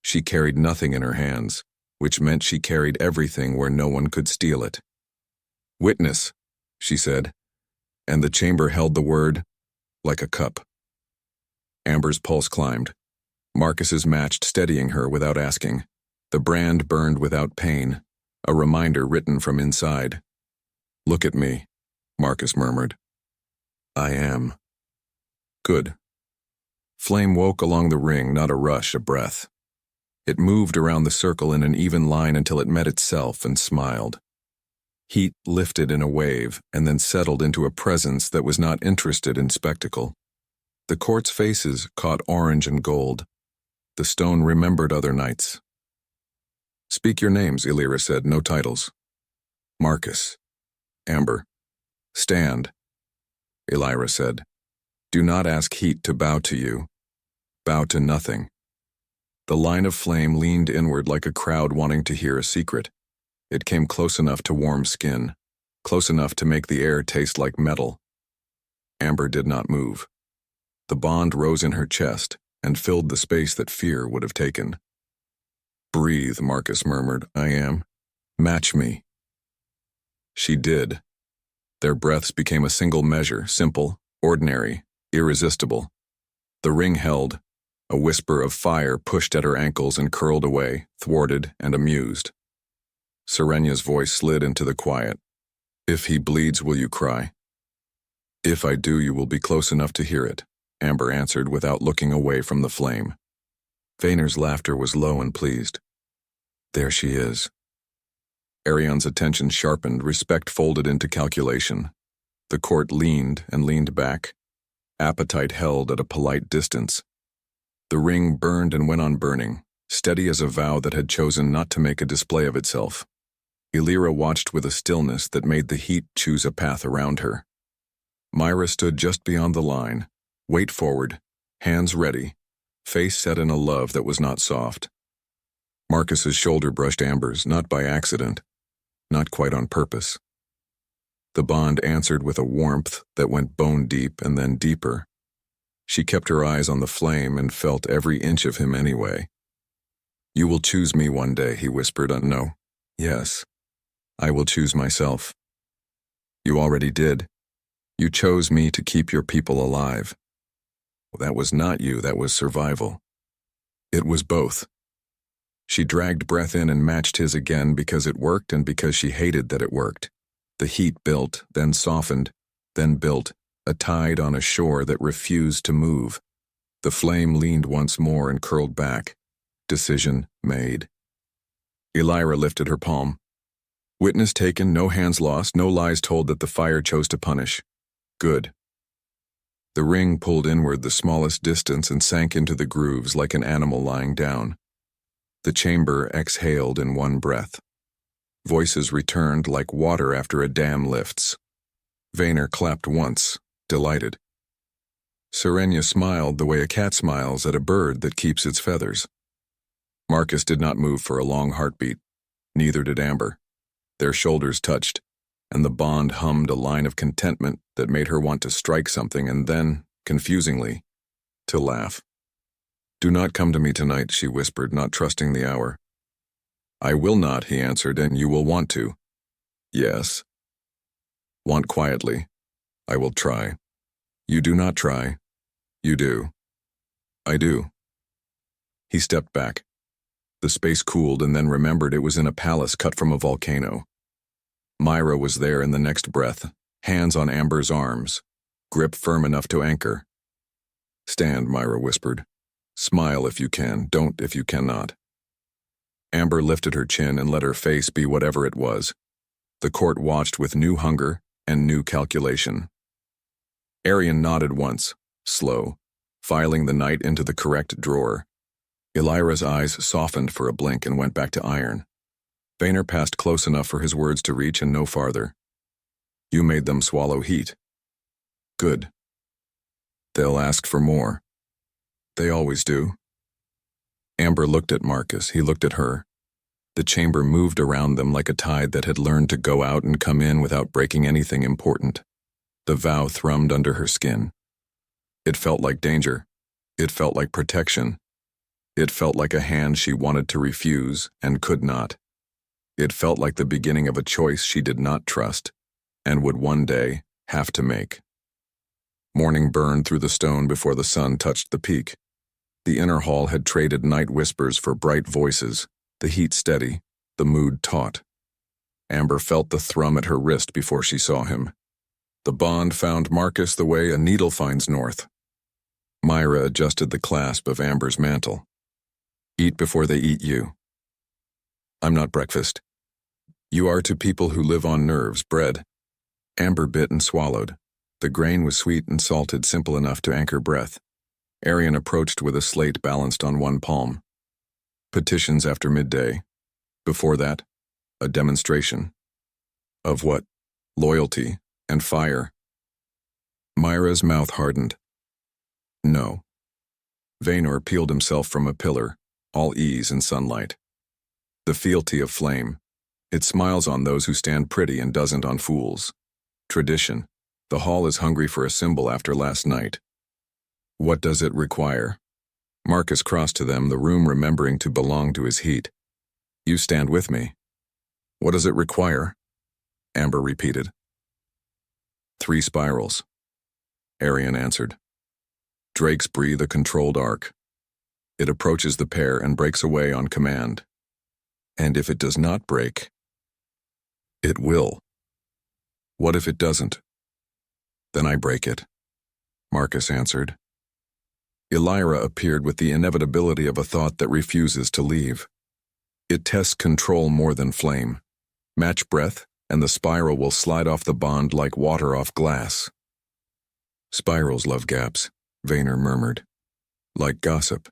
She carried nothing in her hands, which meant she carried everything where no one could steal it. "Witness," she said, and the chamber held the word like a cup. Amber's pulse climbed. Marcus's matched, steadying her without asking. The brand burned without pain, a reminder written from inside. "Look at me," Marcus murmured. "I am." "Good." Flame woke along the ring, not a rush, a breath. It moved around the circle in an even line until it met itself and smiled. Heat lifted in a wave and then settled into a presence that was not interested in spectacle. The court's faces caught orange and gold. The stone remembered other nights. "Speak your names," Elira said, "no titles." "Marcus." "Amber." "Stand," Elira said. "Do not ask heat to bow to you. Bow to nothing." The line of flame leaned inward like a crowd wanting to hear a secret. It came close enough to warm skin, close enough to make the air taste like metal. Amber did not move. The bond rose in her chest and filled the space that fear would have taken. "Breathe," Marcus murmured. "I am. Match me." She did. Their breaths became a single measure, simple, ordinary, irresistible. The ring held. A whisper of fire pushed at her ankles and curled away, thwarted and amused. Serenia's voice slid into the quiet. "If he bleeds, will you cry?" "If I do, you will be close enough to hear it," Amber answered without looking away from the flame. Vayner's laughter was low and pleased. "There she is." Arian's attention sharpened, respect folded into calculation. The court leaned and leaned back. Appetite held at a polite distance. The ring burned and went on burning, steady as a vow that had chosen not to make a display of itself. Elira watched with a stillness that made the heat choose a path around her. Myra stood just beyond the line, weight forward, hands ready, face set in a love that was not soft. Marcus's shoulder brushed Amber's, not by accident, not quite on purpose. The bond answered with a warmth that went bone deep and then deeper. She kept her eyes on the flame and felt every inch of him anyway. "You will choose me one day," he whispered. "No. Yes. I will choose myself." "You already did. You chose me to keep your people alive." "Well, that was not you, that was survival." "It was both." She dragged breath in and matched his again because it worked and because she hated that it worked. The heat built, then softened, then built, a tide on a shore that refused to move. The flame leaned once more and curled back. Decision made. Elira lifted her palm. "Witness taken, no hands lost, no lies told that the fire chose to punish. Good." The ring pulled inward the smallest distance and sank into the grooves like an animal lying down. The chamber exhaled in one breath. Voices returned like water after a dam lifts. Vayner clapped once, delighted. Serenia smiled the way a cat smiles at a bird that keeps its feathers. Marcus did not move for a long heartbeat. Neither did Amber. Their shoulders touched, and the bond hummed a line of contentment that made her want to strike something and then, confusingly, to laugh. "Do not come to me tonight," she whispered, not trusting the hour. "I will not," he answered, "and you will want to." "Yes." "Want quietly. I will try." You do not try. You do. I do. He stepped back. The space cooled and then remembered it was in a palace cut from a volcano. Myra was there in the next breath, hands on Amber's arms, grip firm enough to anchor. Stand, Myra whispered. Smile if you can, don't if you cannot. Amber lifted her chin and let her face be whatever it was. The court watched with new hunger and new calculation. Arian nodded once, slow, filing the knight into the correct drawer. Elira's eyes softened for a blink and went back to iron. Vaynor passed close enough for his words to reach and no farther. You made them swallow heat. Good. They'll ask for more. They always do. Amber looked at Marcus, he looked at her. The chamber moved around them like a tide that had learned to go out and come in without breaking anything important. The vow thrummed under her skin. It felt like danger. It felt like protection. It felt like a hand she wanted to refuse and could not. It felt like the beginning of a choice she did not trust and would one day have to make. Morning burned through the stone before the sun touched the peak. The inner hall had traded night whispers for bright voices, the heat steady, the mood taut. Amber felt the thrum at her wrist before she saw him. The bond found Marcus the way a needle finds north. Myra adjusted the clasp of Amber's mantle. Eat before they eat you. I'm not breakfast. You are to people who live on nerves, bread. Amber bit and swallowed. The grain was sweet and salted, simple enough to anchor breath. Arian approached with a slate balanced on one palm. Petitions after midday. Before that, a demonstration. Of what? Loyalty and fire. Myra's mouth hardened. No. Vaynor peeled himself from a pillar, all ease and sunlight. The fealty of flame. It smiles on those who stand pretty and doesn't on fools. Tradition. The hall is hungry for a symbol after last night. What does it require? Marcus crossed to them, the room remembering to belong to his heat. You stand with me. What does it require? Amber repeated. 3 spirals. Arian answered. Drakes breathe a controlled arc. It approaches the pair and breaks away on command. And if it does not break, it will. What if it doesn't? Then I break it, Marcus answered. Elira appeared with the inevitability of a thought that refuses to leave. It tests control more than flame. Match breath, and the spiral will slide off the bond like water off glass. Spirals love gaps, Vaynor murmured. Like gossip.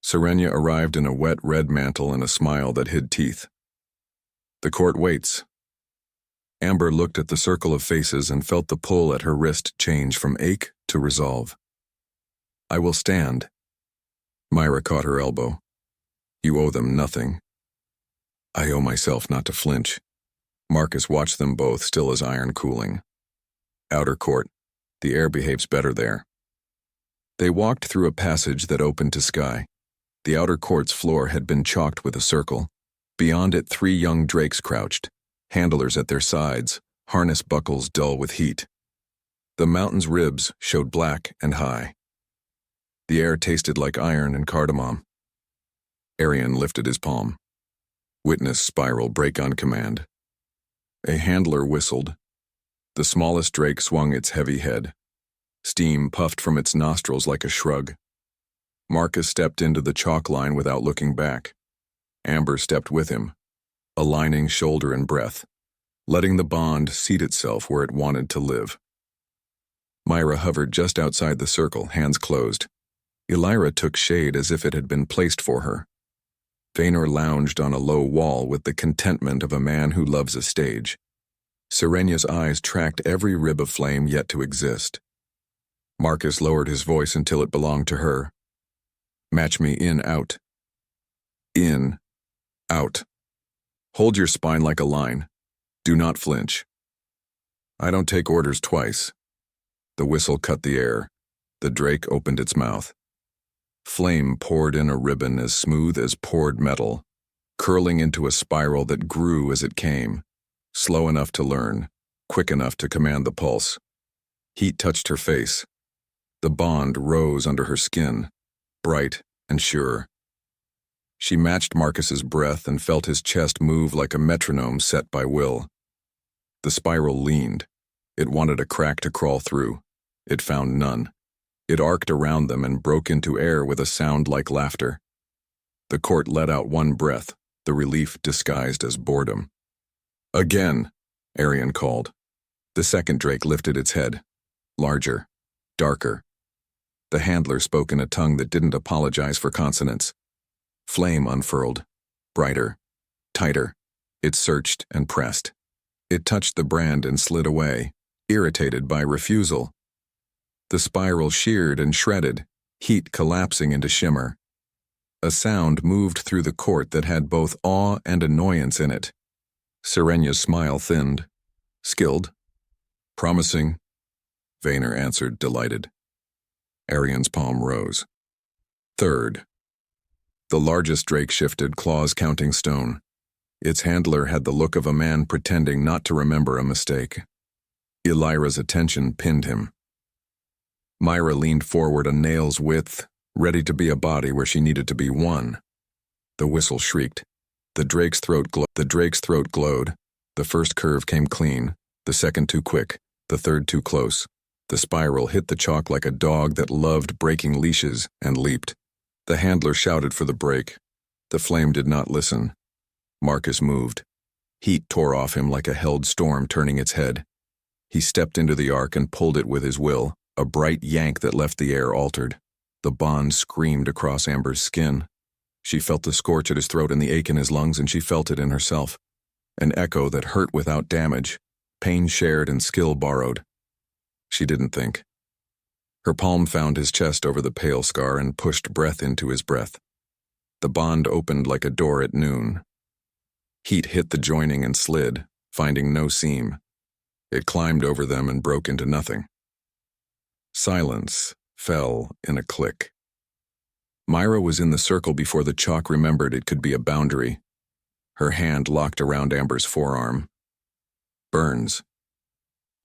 Serenia arrived in a wet red mantle and a smile that hid teeth. The court waits. Amber looked at the circle of faces and felt the pull at her wrist change from ache to resolve. I will stand. Myra caught her elbow. You owe them nothing. I owe myself not to flinch. Marcus watched them both, still as iron cooling. Outer court. The air behaves better there. They walked through a passage that opened to sky. The outer court's floor had been chalked with a circle. Beyond it 3 young drakes crouched, handlers at their sides, harness buckles dull with heat. The mountain's ribs showed black and high. The air tasted like iron and cardamom. Arian lifted his palm. Witness spiral break on command. A handler whistled. The smallest drake swung its heavy head. Steam puffed from its nostrils like a shrug. Marcus stepped into the chalk line without looking back. Amber stepped with him, aligning shoulder and breath, letting the bond seat itself where it wanted to live. Myra hovered just outside the circle, hands closed. Elira took shade as if it had been placed for her. Vaynor lounged on a low wall with the contentment of a man who loves a stage. Serenia's eyes tracked every rib of flame yet to exist. Marcus lowered his voice until it belonged to her. Match me in, out. In, out. Hold your spine like a line. Do not flinch. I don't take orders twice. The whistle cut the air. The drake opened its mouth. Flame poured in a ribbon as smooth as poured metal, curling into a spiral that grew as it came, slow enough to learn, quick enough to command the pulse. Heat touched her face. The bond rose under her skin, bright and sure. She matched Marcus's breath and felt his chest move like a metronome set by will. The spiral leaned. It wanted a crack to crawl through. It found none. It arced around them and broke into air with a sound like laughter. The court let out one breath, the relief disguised as boredom. "Again," Arian called. The second drake lifted its head. Larger, darker. The handler spoke in a tongue that didn't apologize for consonants. Flame unfurled. Brighter. Tighter. It searched and pressed. It touched the brand and slid away, irritated by refusal. The spiral sheared and shredded, heat collapsing into shimmer. A sound moved through the court that had both awe and annoyance in it. Serenya's smile thinned. "Skilled? Promising?" Vaynor answered, delighted. Arian's palm rose. "Third." The largest drake shifted, claws counting stone. Its handler had the look of a man pretending not to remember a mistake. Elira's attention pinned him. Myra leaned forward a nail's width, ready to be a body where she needed to be one. The whistle shrieked. The drake's throat glowed. The first curve came clean, the second too quick, the third too close. The spiral hit the chalk like a dog that loved breaking leashes and leaped. The handler shouted for the break. The flame did not listen. Marcus moved. Heat tore off him like a held storm turning its head. He stepped into the arc and pulled it with his will, a bright yank that left the air altered. The bond screamed across Amber's skin. She felt the scorch at his throat and the ache in his lungs, and she felt it in herself. An echo that hurt without damage, pain shared and skill borrowed. She didn't think. Her palm found his chest over the pale scar and pushed breath into his breath. The bond opened like a door at noon. Heat hit the joining and slid, finding no seam. It climbed over them and broke into nothing. Silence fell in a click. Myra was in the circle before the chalk remembered it could be a boundary. Her hand locked around Amber's forearm. "Burns."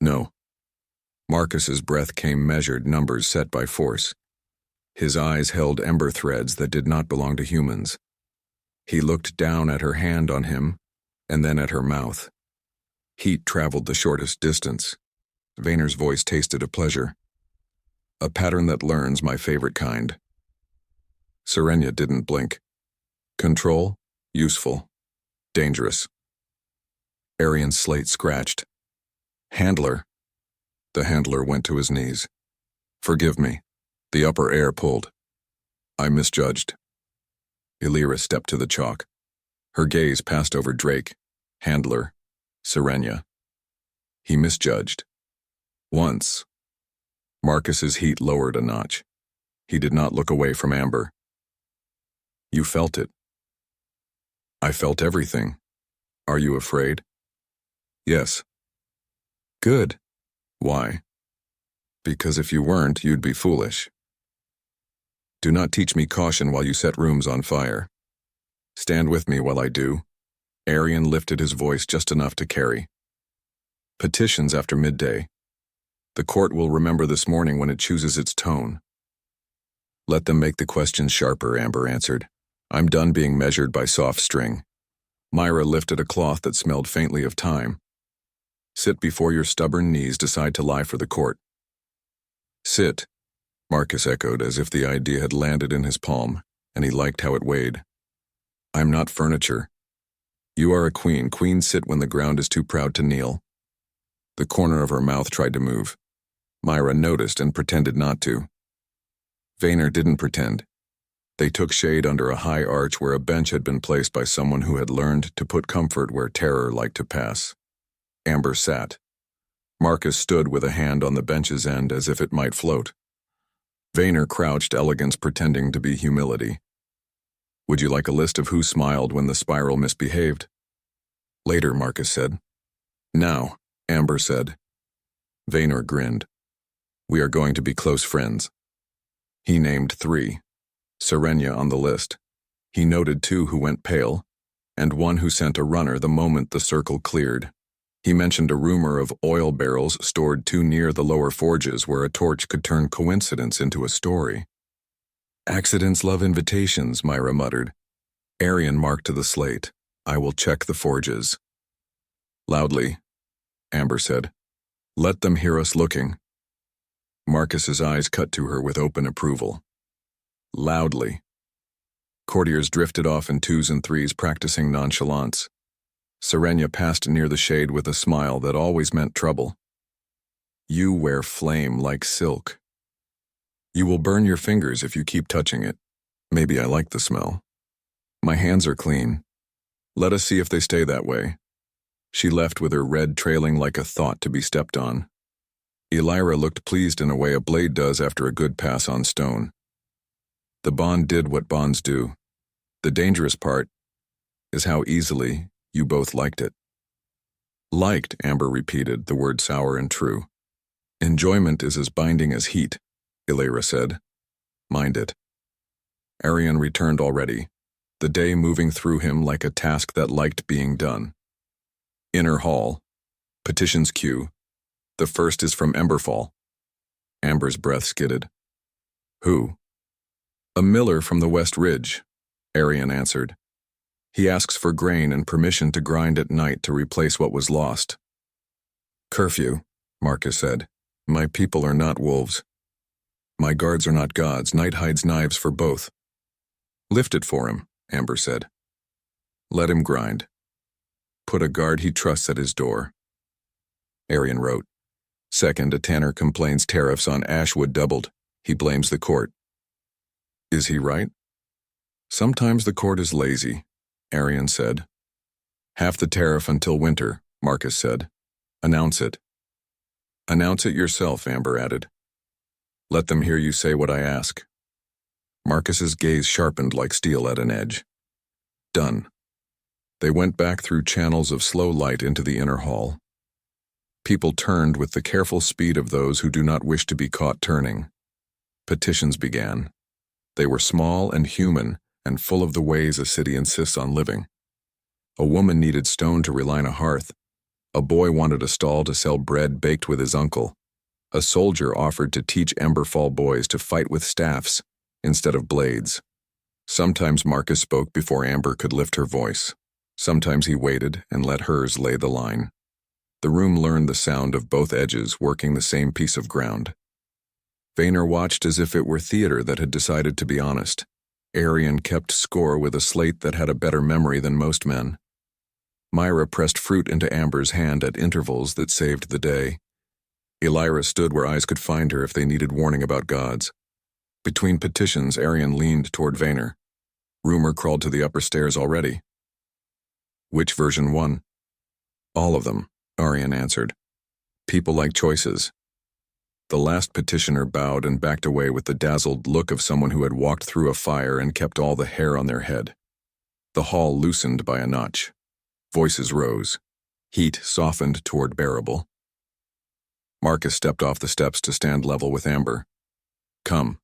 "No." Marcus's breath came measured, numbers set by force. His eyes held ember threads that did not belong to humans. He looked down at her hand on him, and then at her mouth. Heat traveled the shortest distance. Vayner's voice tasted of pleasure. "A pattern that learns, my favorite kind." Serenya didn't blink. Control? Useful. Dangerous. Arian's slate scratched. "Handler." The handler went to his knees. "Forgive me. The upper air pulled. I misjudged." Elira stepped to the chalk. Her gaze passed over Drake, handler, Serenya. He misjudged. Once. Marcus's heat lowered a notch. He did not look away from Amber. "You felt it." "I felt everything. Are you afraid?" "Yes." "Good." "Why?" "Because if you weren't, you'd be foolish." "Do not teach me caution while you set rooms on fire. Stand with me while I do." Arian lifted his voice just enough to carry. "Petitions after midday. The court will remember this morning when it chooses its tone." "Let them make the questions sharper," Amber answered. "I'm done being measured by soft string." Myra lifted a cloth that smelled faintly of thyme. "Sit before your stubborn knees decide to lie for the court." "Sit," Marcus echoed as if the idea had landed in his palm, and he liked how it weighed. "I'm not furniture. You are a queen. Queens sit when the ground is too proud to kneel." The corner of her mouth tried to move. Myra noticed and pretended not to. Vaynor didn't pretend. They took shade under a high arch where a bench had been placed by someone who had learned to put comfort where terror liked to pass. Amber sat. Marcus stood with a hand on the bench's end as if it might float. Vaynor crouched, elegance pretending to be humility. "Would you like a list of who smiled when the spiral misbehaved?" "Later," Marcus said. "Now," Amber said. Vaynor grinned. "We are going to be close friends." He named 3. Serenya on the list. He noted 2 who went pale, and 1 who sent a runner the moment the circle cleared. He mentioned a rumor of oil barrels stored too near the lower forges where a torch could turn coincidence into a story. Accidents love invitations, Myra muttered. Arian marked to the slate, I will check the forges. Loudly, Amber said. Let them hear us looking. Marcus's eyes cut to her with open approval. Loudly. Courtiers drifted off in twos and threes, practicing nonchalance. Serenia passed near the shade with a smile that always meant trouble. You wear flame like silk. You will burn your fingers if you keep touching it. Maybe I like the smell. My hands are clean. Let us see if they stay that way. She left with her red trailing like a thought to be stepped on. Elira looked pleased in a way a blade does after a good pass on stone. The bond did what bonds do. The dangerous part is how easily you both liked it. Liked, Amber repeated, the word sour and true. Enjoyment is as binding as heat, Elira said. Mind it. Arian returned already, the day moving through him like a task that liked being done. Inner hall. Petitions queue. The first is from Emberfall. Amber's breath skidded. Who? A miller from the West Ridge, Arian answered. He asks for grain and permission to grind at night to replace what was lost. Curfew, Marcus said. My people are not wolves. My guards are not gods. Night hides knives for both. Lift it for him, Amber said. Let him grind. Put a guard he trusts at his door. Arian wrote. Second, a tanner complains tariffs on ash wood doubled. He blames the court. Is he right? Sometimes the court is lazy, Arian said. Half the tariff until winter, Marcus said. Announce it. Announce it yourself, Amber added. Let them hear you say what I ask. Marcus's gaze sharpened like steel at an edge. Done. They went back through channels of slow light into the inner hall. People turned with the careful speed of those who do not wish to be caught turning. Petitions began. They were small and human and full of the ways a city insists on living. A woman needed stone to reline a hearth. A boy wanted a stall to sell bread baked with his uncle. A soldier offered to teach Emberfall boys to fight with staffs instead of blades. Sometimes Marcus spoke before Amber could lift her voice. Sometimes he waited and let hers lay the line. The room learned the sound of both edges working the same piece of ground. Vaynor watched as if it were theater that had decided to be honest. Arian kept score with a slate that had a better memory than most men. Myra pressed fruit into Amber's hand at intervals that saved the day. Elira stood where eyes could find her if they needed warning about gods. Between petitions, Arian leaned toward Vaynor. Rumor crawled to the upper stairs already. Which version won? All of them, Arian answered. People like choices. The last petitioner bowed and backed away with the dazzled look of someone who had walked through a fire and kept all the hair on their head. The hall loosened by a notch. Voices rose. Heat softened toward bearable. Marcus stepped off the steps to stand level with Amber. Come.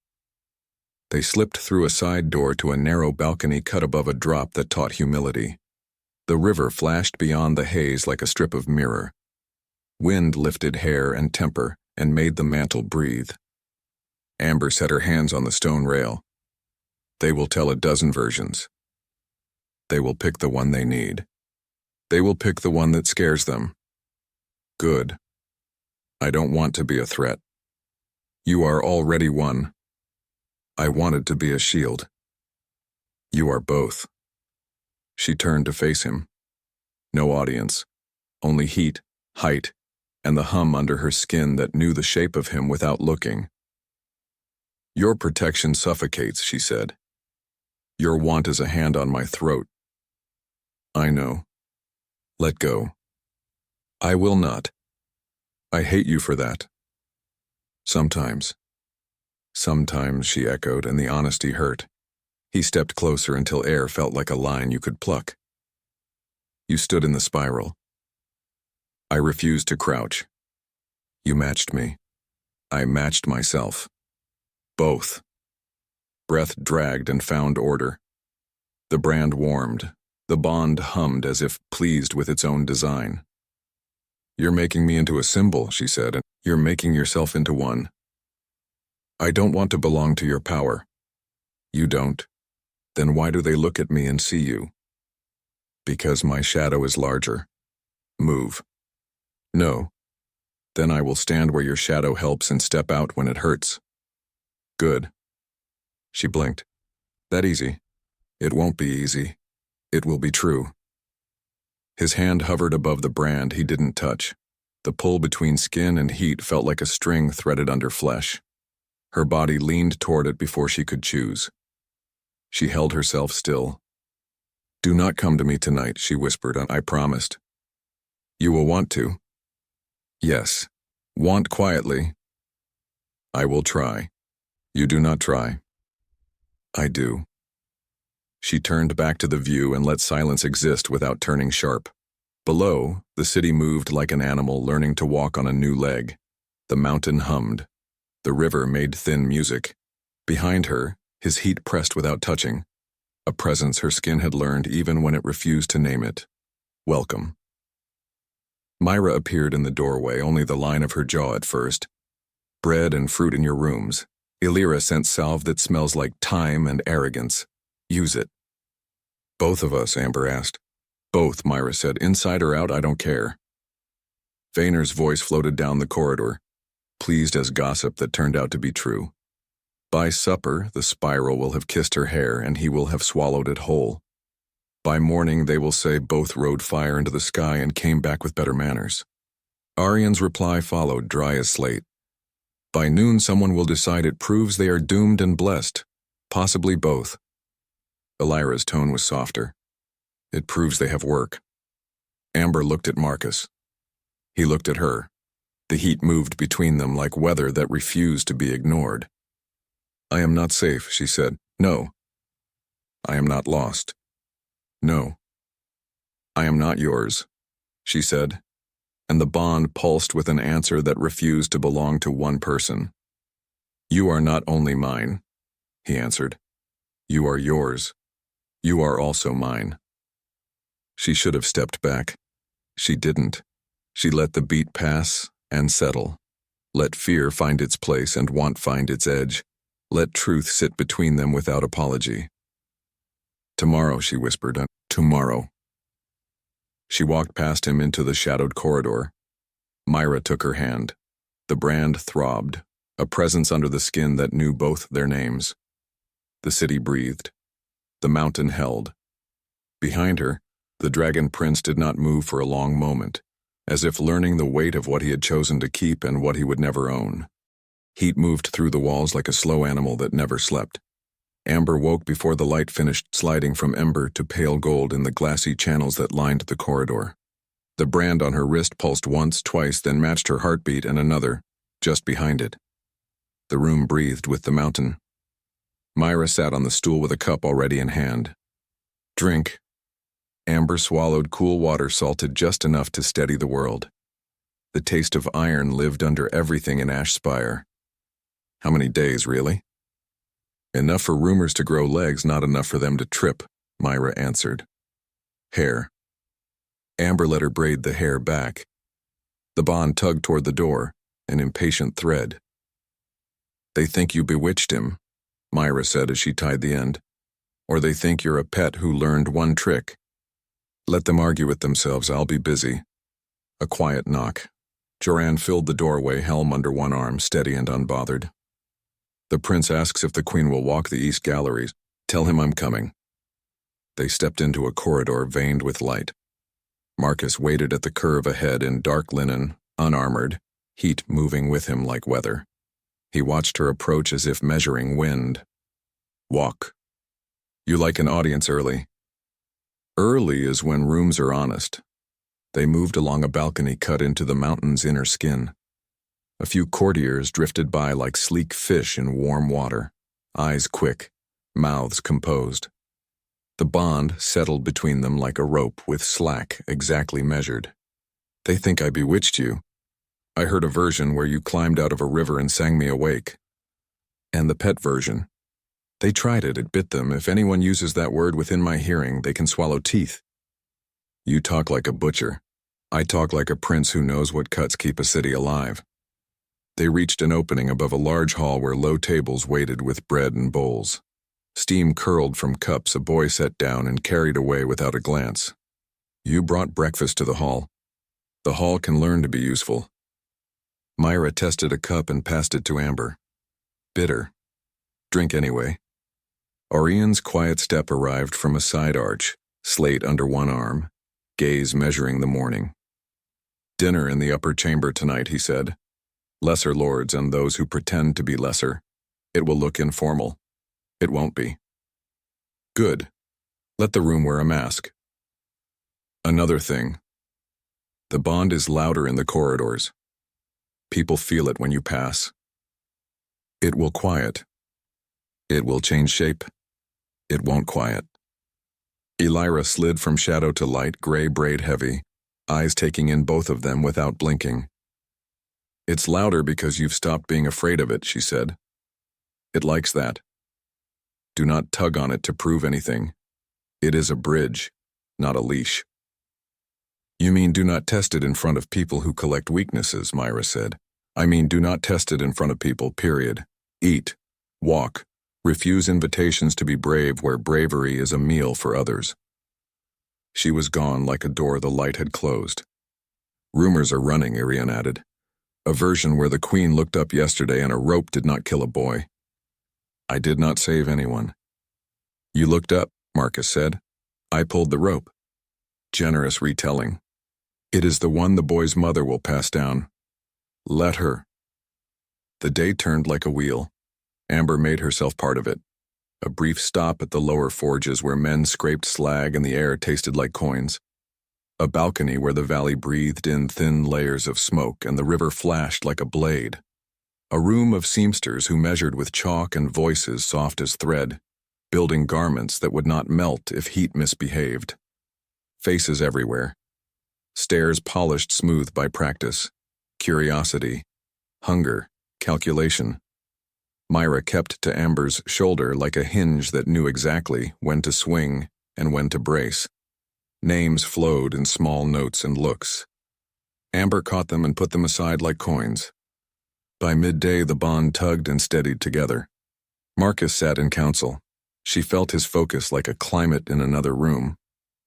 They slipped through a side door to a narrow balcony cut above a drop that taught humility. The river flashed beyond the haze like a strip of mirror. Wind lifted hair and temper and made the mantle breathe. Amber set her hands on the stone rail. They will tell a dozen versions. They will pick the one they need. They will pick the one that scares them. Good. I don't want to be a threat. You are already one. I wanted to be a shield. You are both. She turned to face him. No audience. Only heat, height, and the hum under her skin that knew the shape of him without looking. Your protection suffocates, she said. Your want is a hand on my throat. I know. Let go. I will not. I hate you for that. Sometimes. Sometimes, she echoed, and the honesty hurt. He stepped closer until air felt like a line you could pluck. You stood in the spiral. I refused to crouch. You matched me. I matched myself. Both. Breath dragged and found order. The brand warmed. The bond hummed as if pleased with its own design. You're making me into a symbol, she said, and you're making yourself into one. I don't want to belong to your power. You don't. Then why do they look at me and see you? Because my shadow is larger. Move. No. Then I will stand where your shadow helps and step out when it hurts. Good. She blinked. That easy? It won't be easy. It will be true. His hand hovered above the brand he didn't touch. The pull between skin and heat felt like a string threaded under flesh. Her body leaned toward it before she could choose. She held herself still. Do not come to me tonight, she whispered, I promised. You will want to. Yes. Want quietly. I will try. You do not try. I do. She turned back to the view and let silence exist without turning sharp. Below, the city moved like an animal learning to walk on a new leg. The mountain hummed. The river made thin music. Behind her, his heat pressed without touching. A presence her skin had learned even when it refused to name it. Welcome. Myra appeared in the doorway, only the line of her jaw at first. Bread and fruit in your rooms. Illyra sent salve that smells like thyme and arrogance. Use it. Both of us, Amber asked. Both, Myra said. Inside or out, I don't care. Vayner's voice floated down the corridor, pleased as gossip that turned out to be true. By supper, the spiral will have kissed her hair, and he will have swallowed it whole. By morning, they will say both rode fire into the sky and came back with better manners. Arian's reply followed, dry as slate. By noon, someone will decide it proves they are doomed and blessed, possibly both. Illyra's tone was softer. It proves they have work. Amber looked at Marcus. He looked at her. The heat moved between them like weather that refused to be ignored. I am not safe, she said. No. I am not lost. No. I am not yours, she said, and the bond pulsed with an answer that refused to belong to one person. You are not only mine, he answered. You are yours. You are also mine. She should have stepped back. She didn't. She let the beat pass and settle. Let fear find its place and want find its edge. Let truth sit between them without apology. Tomorrow, she whispered, tomorrow. She walked past him into the shadowed corridor. Myra took her hand. The brand throbbed, a presence under the skin that knew both their names. The city breathed. The mountain held. Behind her, the dragon prince did not move for a long moment, as if learning the weight of what he had chosen to keep and what he would never own. Heat moved through the walls like a slow animal that never slept. Amber woke before the light finished sliding from ember to pale gold in the glassy channels that lined the corridor. The brand on her wrist pulsed once, twice, then matched her heartbeat and another, just behind it. The room breathed with the mountain. Myra sat on the stool with a cup already in hand. Drink. Amber swallowed cool water salted just enough to steady the world. The taste of iron lived under everything in Ash Spire. How many days, really? Enough for rumors to grow legs, not enough for them to trip, Myra answered. Hair. Amber let her braid the hair back. The bond tugged toward the door, an impatient thread. They think you bewitched him, Myra said as she tied the end. Or they think you're a pet who learned one trick. Let them argue with themselves, I'll be busy. A quiet knock. Joran filled the doorway, helm under one arm, steady and unbothered. The prince asks if the queen will walk the east galleries. Tell him I'm coming. They stepped into a corridor veined with light. Marcus waited at the curve ahead in dark linen, unarmored, heat moving with him like weather. He watched her approach as if measuring wind. Walk. You like an audience early. Early is when rooms are honest. They moved along a balcony cut into the mountain's inner skin. A few courtiers drifted by like sleek fish in warm water, eyes quick, mouths composed. The bond settled between them like a rope with slack exactly measured. They think I bewitched you. I heard a version where you climbed out of a river and sang me awake. And the pet version. They tried it, it bit them. If anyone uses that word within my hearing, they can swallow teeth. You talk like a butcher. I talk like a prince who knows what cuts keep a city alive. They reached an opening above a large hall where low tables waited with bread and bowls. Steam curled from cups a boy set down and carried away without a glance. You brought breakfast to the hall. The hall can learn to be useful. Myra tested a cup and passed it to Amber. Bitter. Drink anyway. Orian's quiet step arrived from a side arch, slate under one arm, gaze measuring the morning. Dinner in the upper chamber tonight, he said. Lesser lords and those who pretend to be lesser. It will look informal. It won't be. Good. Let the room wear a mask. Another thing. The bond is louder in the corridors. People feel it when you pass. It will quiet. It will change shape. It won't quiet. Elira slid from shadow to light, gray braid heavy, eyes taking in both of them without blinking. It's louder because you've stopped being afraid of it, she said. It likes that. Do not tug on it to prove anything. It is a bridge, not a leash. You mean do not test it in front of people who collect weaknesses, Myra said. I mean do not test it in front of people, period. Eat. Walk. Refuse invitations to be brave where bravery is a meal for others. She was gone like a door the light had closed. Rumors are running, Irian added. A version where the queen looked up yesterday and a rope did not kill a boy. I did not save anyone. You looked up, Marcus said. I pulled the rope. Generous retelling. It is the one the boy's mother will pass down. Let her. The day turned like a wheel. Amber made herself part of it. A brief stop at the lower forges where men scraped slag and the air tasted like coins. A balcony where the valley breathed in thin layers of smoke and the river flashed like a blade. A room of seamsters who measured with chalk and voices soft as thread, building garments that would not melt if heat misbehaved. Faces everywhere. Stairs polished smooth by practice. Curiosity. Hunger. Calculation. Myra kept to Amber's shoulder like a hinge that knew exactly when to swing and when to brace. Names flowed in small notes and looks. Amber caught them and put them aside like coins. By midday, the bond tugged and steadied together. Marcus sat in council. She felt his focus like a climate in another room,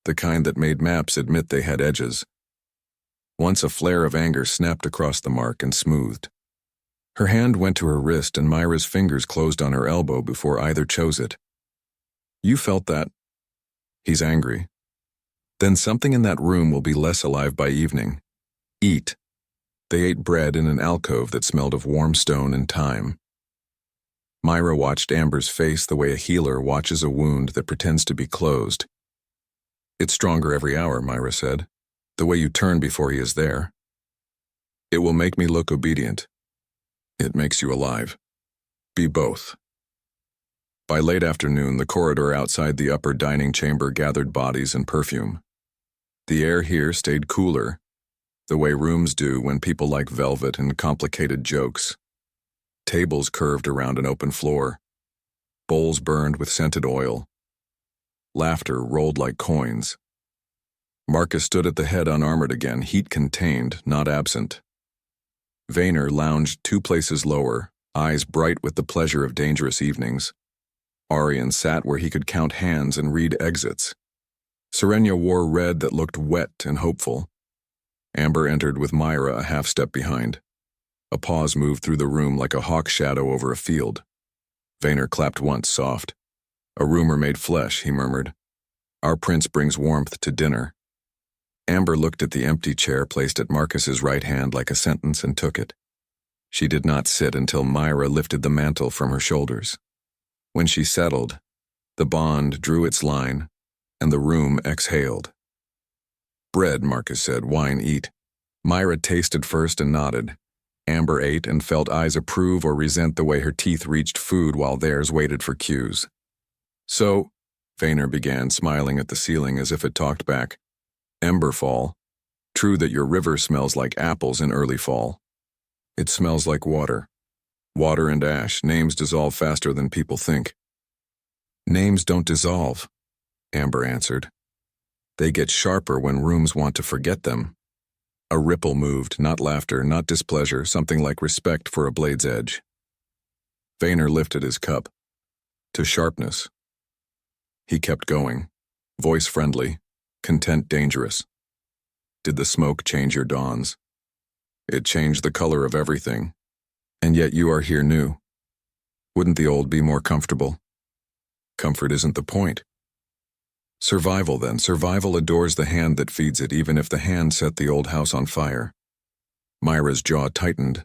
the kind that made maps admit they had edges. Once a flare of anger snapped across the mark and smoothed. Her hand went to her wrist and Myra's fingers closed on her elbow before either chose it. You felt that. He's angry. Then something in that room will be less alive by evening. Eat. They ate bread in an alcove that smelled of warm stone and thyme. Myra watched Amber's face the way a healer watches a wound that pretends to be closed. It's stronger every hour, Myra said. The way you turn before he is there. It will make me look obedient. It makes you alive. Be both. By late afternoon, the corridor outside the upper dining chamber gathered bodies and perfume. The air here stayed cooler, the way rooms do when people like velvet and complicated jokes. Tables curved around an open floor. Bowls burned with scented oil. Laughter rolled like coins. Marcus stood at the head unarmored again, heat contained, not absent. Vaynor lounged 2 places lower, eyes bright with the pleasure of dangerous evenings. Orian sat where he could count hands and read exits. Serenia wore red that looked wet and hopeful. Amber entered with Myra a half-step behind. A pause moved through the room like a hawk shadow over a field. Vaynor clapped once, soft. A rumor made flesh, he murmured. Our prince brings warmth to dinner. Amber looked at the empty chair placed at Marcus's right hand like a sentence and took it. She did not sit until Myra lifted the mantle from her shoulders. When she settled, the bond drew its line, and the room exhaled. Bread, Marcus said, wine, eat. Myra tasted first and nodded. Amber ate and felt eyes approve or resent the way her teeth reached food while theirs waited for cues. So, Vaynor began, smiling at the ceiling as if it talked back. Emberfall. True that your river smells like apples in early fall. It smells like water. Water and ash, names dissolve faster than people think. Names don't dissolve, Amber answered. They get sharper when rooms want to forget them. A ripple moved, not laughter, not displeasure, something like respect for a blade's edge. Vaynor lifted his cup. To sharpness. He kept going, voice friendly, content dangerous. Did the smoke change your dawns? It changed the color of everything. And yet you are here new. Wouldn't the old be more comfortable? Comfort isn't the point. Survival, then. Survival adores the hand that feeds it, even if the hand set the old house on fire. Myra's jaw tightened.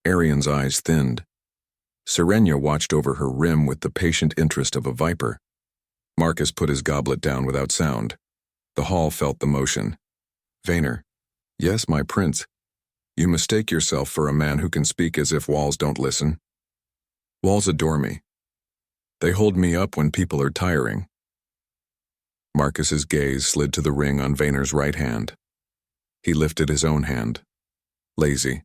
Arian's eyes thinned. Serenia watched over her rim with the patient interest of a viper. Marcus put his goblet down without sound. The hall felt the motion. Vaynor. Yes, my prince. You mistake yourself for a man who can speak as if walls don't listen. Walls adore me. They hold me up when people are tiring. Marcus's gaze slid to the ring on Vaynor's right hand. He lifted his own hand. Lazy.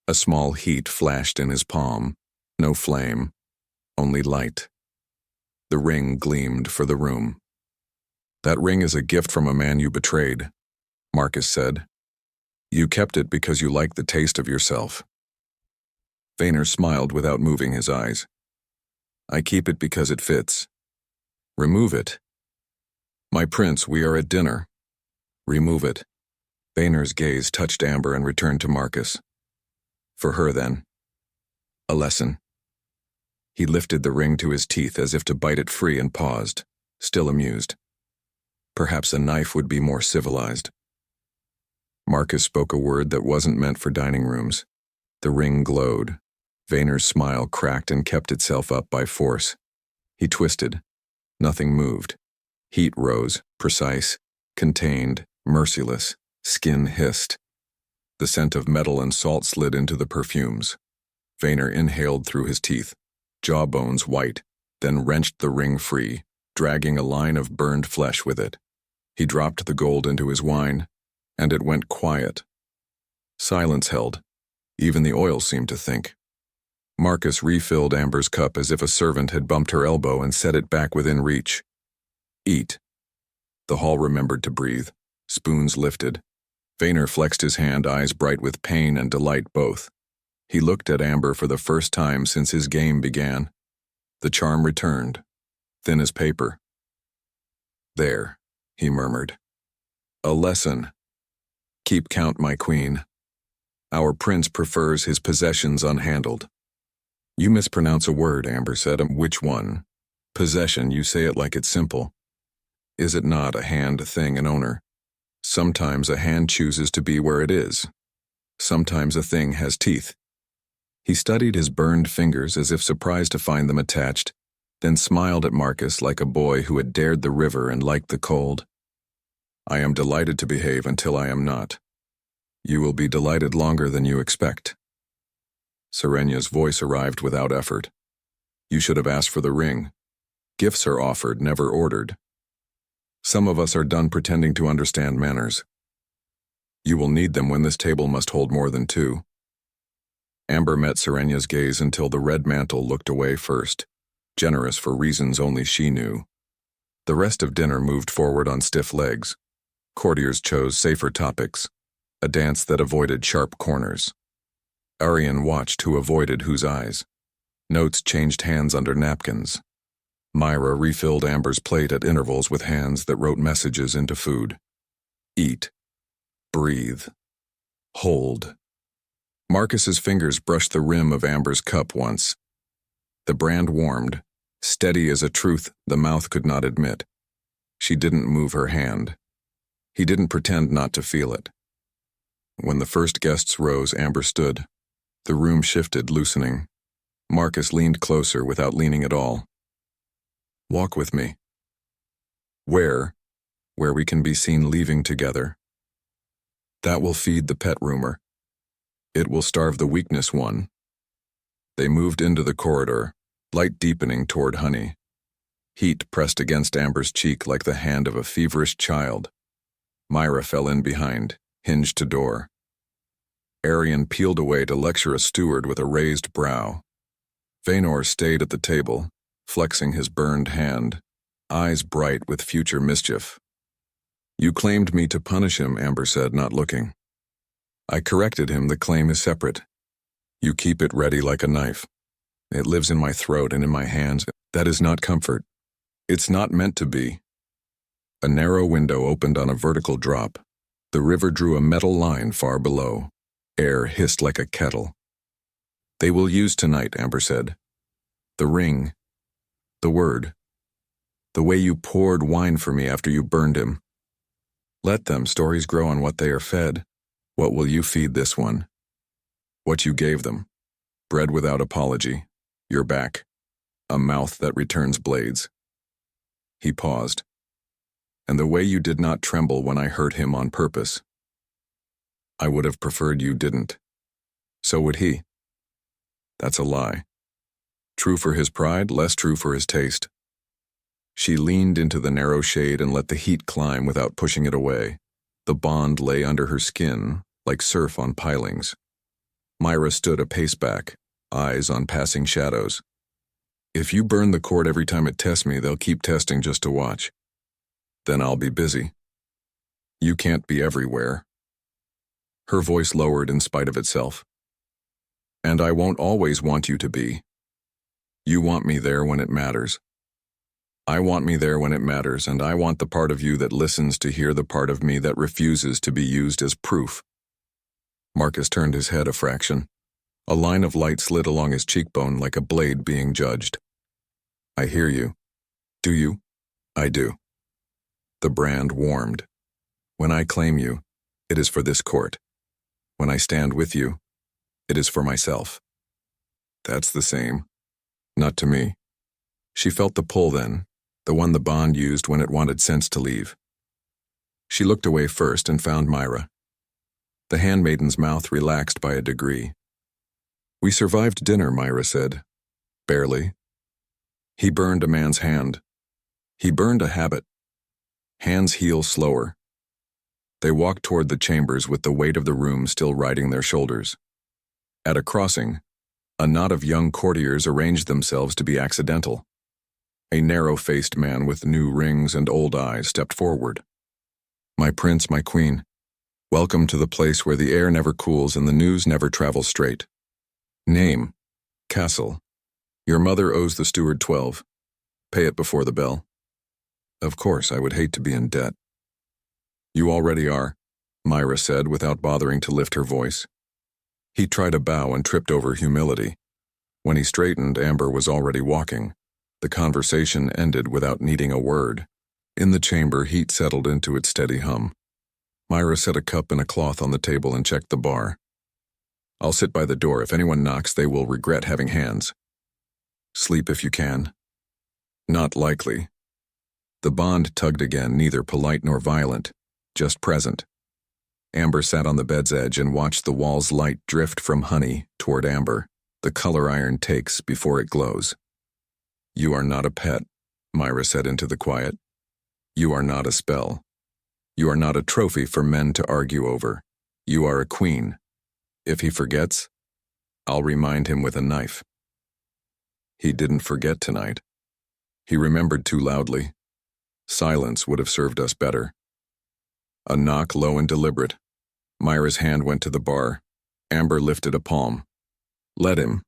A small heat flashed in his palm. No flame, only light. The ring gleamed for the room. That ring is a gift from a man you betrayed, Marcus said. You kept it because you liked the taste of yourself. Vaynor smiled without moving his eyes. I keep it because it fits. Remove it. My prince, we are at dinner. Remove it. Vaynor's gaze touched Amber and returned to Marcus. For her, then. A lesson. He lifted the ring to his teeth as if to bite it free and paused, still amused. Perhaps a knife would be more civilized. Marcus spoke a word that wasn't meant for dining rooms. The ring glowed. Vaynor's smile cracked and kept itself up by force. He twisted. Nothing moved. Heat rose, precise, contained, merciless. Skin hissed. The scent of metal and salt slid into the perfumes. Vaynor inhaled through his teeth, jawbones white, then wrenched the ring free, dragging a line of burned flesh with it. He dropped the gold into his wine, and it went quiet. Silence held. Even the oil seemed to think. Marcus refilled Amber's cup as if a servant had bumped her elbow and set it back within reach. Eat. The hall remembered to breathe. Spoons lifted. Vaynor flexed his hand, eyes bright with pain and delight both. He looked at Amber for the first time since his game began. The charm returned, thin as paper. There, he murmured. A lesson. Keep count, my queen. Our prince prefers his possessions unhandled. You mispronounce a word, Amber said. Which one? Possession, you say it like it's simple. Is it not a hand, thing, and owner? Sometimes a hand chooses to be where it is. Sometimes a thing has teeth. He studied his burned fingers as if surprised to find them attached, then smiled at Marcus like a boy who had dared the river and liked the cold. I am delighted to behave until I am not. You will be delighted longer than you expect. Serenia's voice arrived without effort. You should have asked for the ring. Gifts are offered, never ordered. Some of us are done pretending to understand manners. You will need them when this table must hold more than two. Amber met Serenia's gaze until the red mantle looked away first, generous for reasons only she knew. The rest of dinner moved forward on stiff legs. Courtiers chose safer topics, a dance that avoided sharp corners. Arian watched who avoided whose eyes. Notes changed hands under napkins. Myra refilled Amber's plate at intervals with hands that wrote messages into food. Eat. Breathe. Hold. Marcus's fingers brushed the rim of Amber's cup once. The brand warmed, steady as a truth the mouth could not admit. She didn't move her hand. He didn't pretend not to feel it. When the first guests rose, Amber stood. The room shifted, loosening. Marcus leaned closer without leaning at all. Walk with me. Where we can be seen leaving together. That will feed the pet rumor. It will starve the weakness one. They moved into the corridor, light deepening toward honey. Heat pressed against Amber's cheek like the hand of a feverish child. Myra fell in behind, hinged to door. Arian peeled away to lecture a steward with a raised brow. Vaynor stayed at the table, flexing his burned hand, eyes bright with future mischief. You claimed me to punish him, Amber said, not looking. I corrected him. The claim is separate. You keep it ready like a knife. It lives in my throat and in my hands. That is not comfort. It's not meant to be. A narrow window opened on a vertical drop. The river drew a metal line far below. Air hissed like a kettle. They will use tonight, Amber said. The ring. The word. The way you poured wine for me after you burned him. Let them. Stories grow on what they are fed. What will you feed this one? What you gave them. Bread without apology. Your back. A mouth that returns blades. He paused. And the way you did not tremble when I hurt him on purpose. I would have preferred you didn't. So would he. That's a lie. True for his pride, less true for his taste. She leaned into the narrow shade and let the heat climb without pushing it away. The bond lay under her skin, like surf on pilings. Myra stood a pace back, eyes on passing shadows. If you burn the cord every time it tests me, they'll keep testing just to watch. Then I'll be busy. You can't be everywhere. Her voice lowered in spite of itself. And I won't always want you to be. You want me there when it matters. I want me there when it matters, and I want the part of you that listens to hear the part of me that refuses to be used as proof. Marcus turned his head a fraction. A line of light slid along his cheekbone like a blade being judged. I hear you. Do you? I do. The brand warmed. When I claim you, it is for this court. When I stand with you, it is for myself. That's the same. Not to me. She felt the pull then, the one the bond used when it wanted sense to leave. She looked away first and found Myra. The handmaiden's mouth relaxed by a degree. We survived dinner, Myra said. Barely. He burned a man's hand. He burned a habit. Hands heal slower. They walked toward the chambers with the weight of the room still riding their shoulders. At a crossing, a knot of young courtiers arranged themselves to be accidental. A narrow-faced man with new rings and old eyes stepped forward. My prince, my queen, welcome to the place where the air never cools and the news never travels straight. Name, Castle. Your mother owes the steward 12. Pay it before the bell. Of course, I would hate to be in debt. You already are, Myra said without bothering to lift her voice. He tried a bow and tripped over humility. When he straightened, Amber was already walking. The conversation ended without needing a word. In the chamber, heat settled into its steady hum. Myra set a cup and a cloth on the table and checked the bar. I'll sit by the door. If anyone knocks, they will regret having hands. Sleep if you can. Not likely. The bond tugged again, neither polite nor violent, just present. Amber sat on the bed's edge and watched the wall's light drift from honey toward amber, the color iron takes before it glows. You are not a pet, Myra said into the quiet. You are not a spell. You are not a trophy for men to argue over. You are a queen. If he forgets, I'll remind him with a knife. He didn't forget tonight. He remembered too loudly. Silence would have served us better. A knock, low and deliberate. Myra's hand went to the bar. Amber lifted a palm. Let him.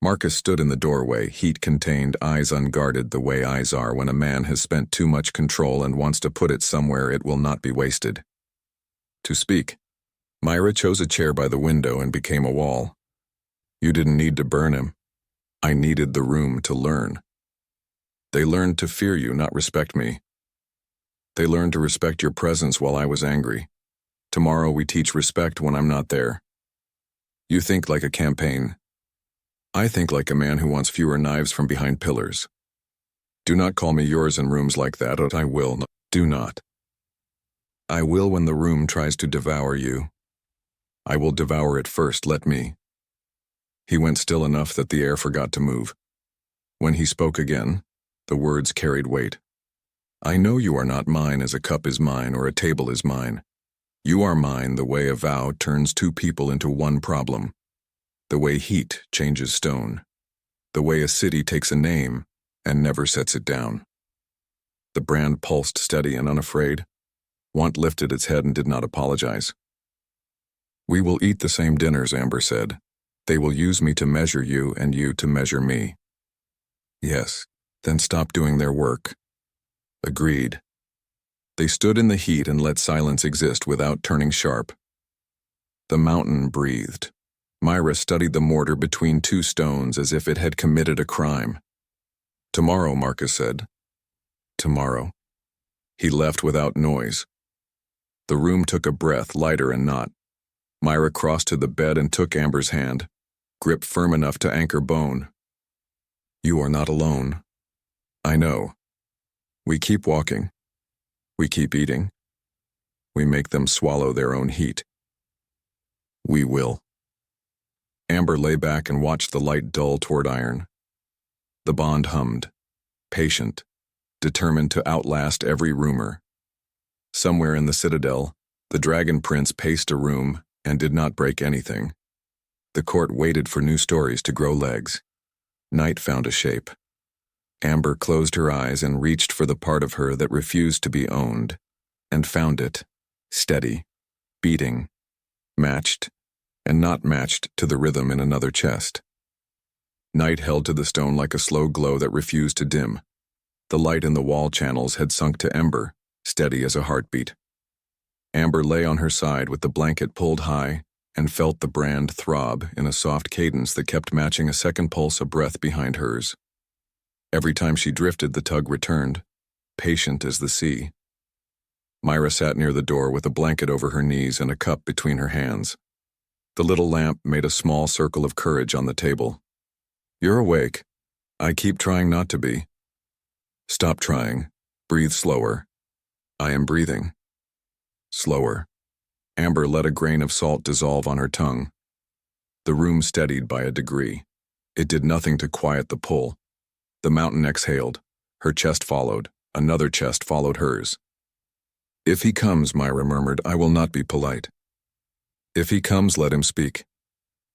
Marcus stood in the doorway, heat contained, eyes unguarded the way eyes are when a man has spent too much control and wants to put it somewhere it will not be wasted. To speak. Myra chose a chair by the window and became a wall. You didn't need to burn him. I needed the room to learn. They learned to fear you, not respect me. They learned to respect your presence while I was angry. Tomorrow we teach respect when I'm not there. You think like a campaign. I think like a man who wants fewer knives from behind pillars. Do not call me yours in rooms like that, or I will not. Do not. I will when the room tries to devour you. I will devour it first, let me. He went still enough that the air forgot to move. When he spoke again, the words carried weight. I know you are not mine as a cup is mine or a table is mine. You are mine the way a vow turns two people into one problem. The way heat changes stone. The way a city takes a name and never sets it down. The brand pulsed steady and unafraid. Want lifted its head and did not apologize. We will eat the same dinners, Amber said. They will use me to measure you and you to measure me. Yes, then stop doing their work. Agreed. They stood in the heat and let silence exist without turning sharp. The mountain breathed. Myra studied the mortar between two stones as if it had committed a crime. Tomorrow, Marcus said. Tomorrow. He left without noise. The room took a breath, lighter and not. Myra crossed to the bed and took Amber's hand, grip firm enough to anchor bone. You are not alone. I know. We keep walking. We keep eating. We make them swallow their own heat. We will. Amber lay back and watched the light dull toward iron. The bond hummed, patient, determined to outlast every rumor. Somewhere in the citadel, the dragon prince paced a room and did not break anything. The court waited for new stories to grow legs. Night found a shape. Amber closed her eyes and reached for the part of her that refused to be owned, and found it, steady, beating, matched, and not matched to the rhythm in another chest. Night held to the stone like a slow glow that refused to dim. The light in the wall channels had sunk to ember, steady as a heartbeat. Amber lay on her side with the blanket pulled high and felt the brand throb in a soft cadence that kept matching a second pulse a breath behind hers. Every time she drifted, the tug returned, patient as the sea. Myra sat near the door with a blanket over her knees and a cup between her hands. The little lamp made a small circle of courage on the table. You're awake. I keep trying not to be. Stop trying. Breathe slower. I am breathing. Slower. Amber let a grain of salt dissolve on her tongue. The room steadied by a degree. It did nothing to quiet the pull. The mountain exhaled. Her chest followed. Another chest followed hers. If he comes, Myra murmured, I will not be polite. If he comes, let him speak.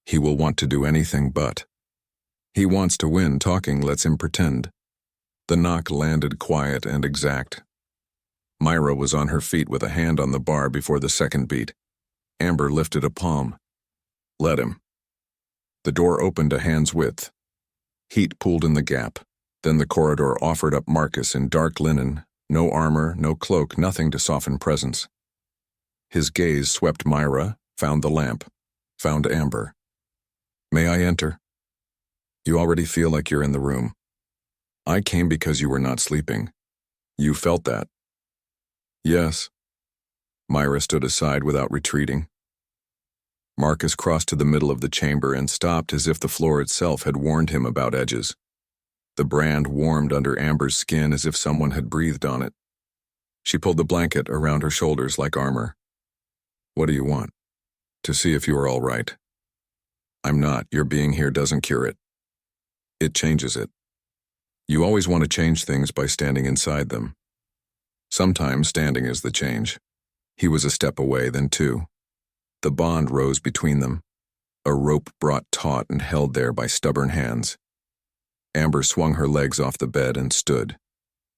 He will want to do anything but. He wants to win. Talking lets him pretend. The knock landed quiet and exact. Myra was on her feet with a hand on the bar before the second beat. Amber lifted a palm. Let him. The door opened a hand's width. Heat pooled in the gap. Then the corridor offered up Marcus in dark linen, no armor, no cloak, nothing to soften presence. His gaze swept Myra, found the lamp, found Amber. May I enter? You already feel like you're in the room. I came because you were not sleeping. You felt that. Yes. Myra stood aside without retreating. Marcus crossed to the middle of the chamber and stopped as if the floor itself had warned him about edges. The brand warmed under Amber's skin as if someone had breathed on it. She pulled the blanket around her shoulders like armor. What do you want? To see if you are all right. I'm not. Your being here doesn't cure it. It changes it. You always want to change things by standing inside them. Sometimes standing is the change. He was a step away, then two. The bond rose between them, a rope brought taut and held there by stubborn hands. Amber swung her legs off the bed and stood.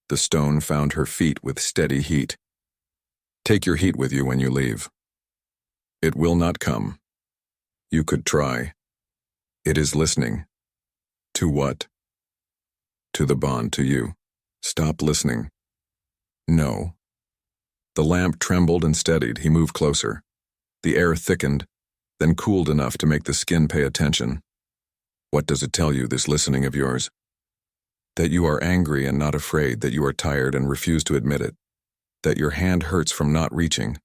The stone found her feet with steady heat. Take your heat with you when you leave. It will not come. You could try. It is listening. To what? To the bond, to you. Stop listening. No. The lamp trembled and steadied. He moved closer. The air thickened, then cooled enough to make the skin pay attention. What does it tell you, this listening of yours? That you are angry and not afraid, that you are tired and refuse to admit it, that your hand hurts from not reaching.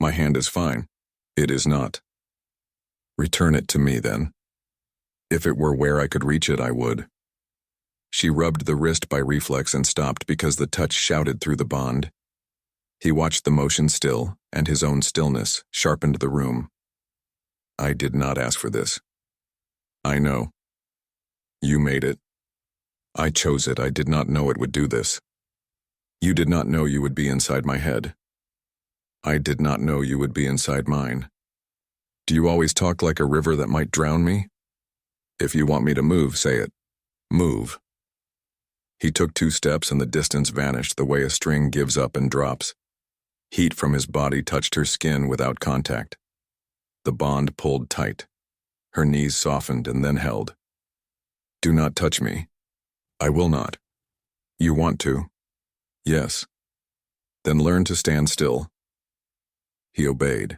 My hand is fine. It is not. Return it to me, then. If it were where I could reach it, I would. She rubbed the wrist by reflex and stopped because the touch shouted through the bond. He watched the motion still, and his own stillness sharpened the room. I did not ask for this. I know. You made it. I chose it. I did not know it would do this. You did not know you would be inside my head. I did not know you would be inside mine. Do you always talk like a river that might drown me? If you want me to move, say it. Move. He took 2 steps and the distance vanished the way a string gives up and drops. Heat from his body touched her skin without contact. The bond pulled tight. Her knees softened and then held. Do not touch me. I will not. You want to? Yes. Then learn to stand still. He obeyed.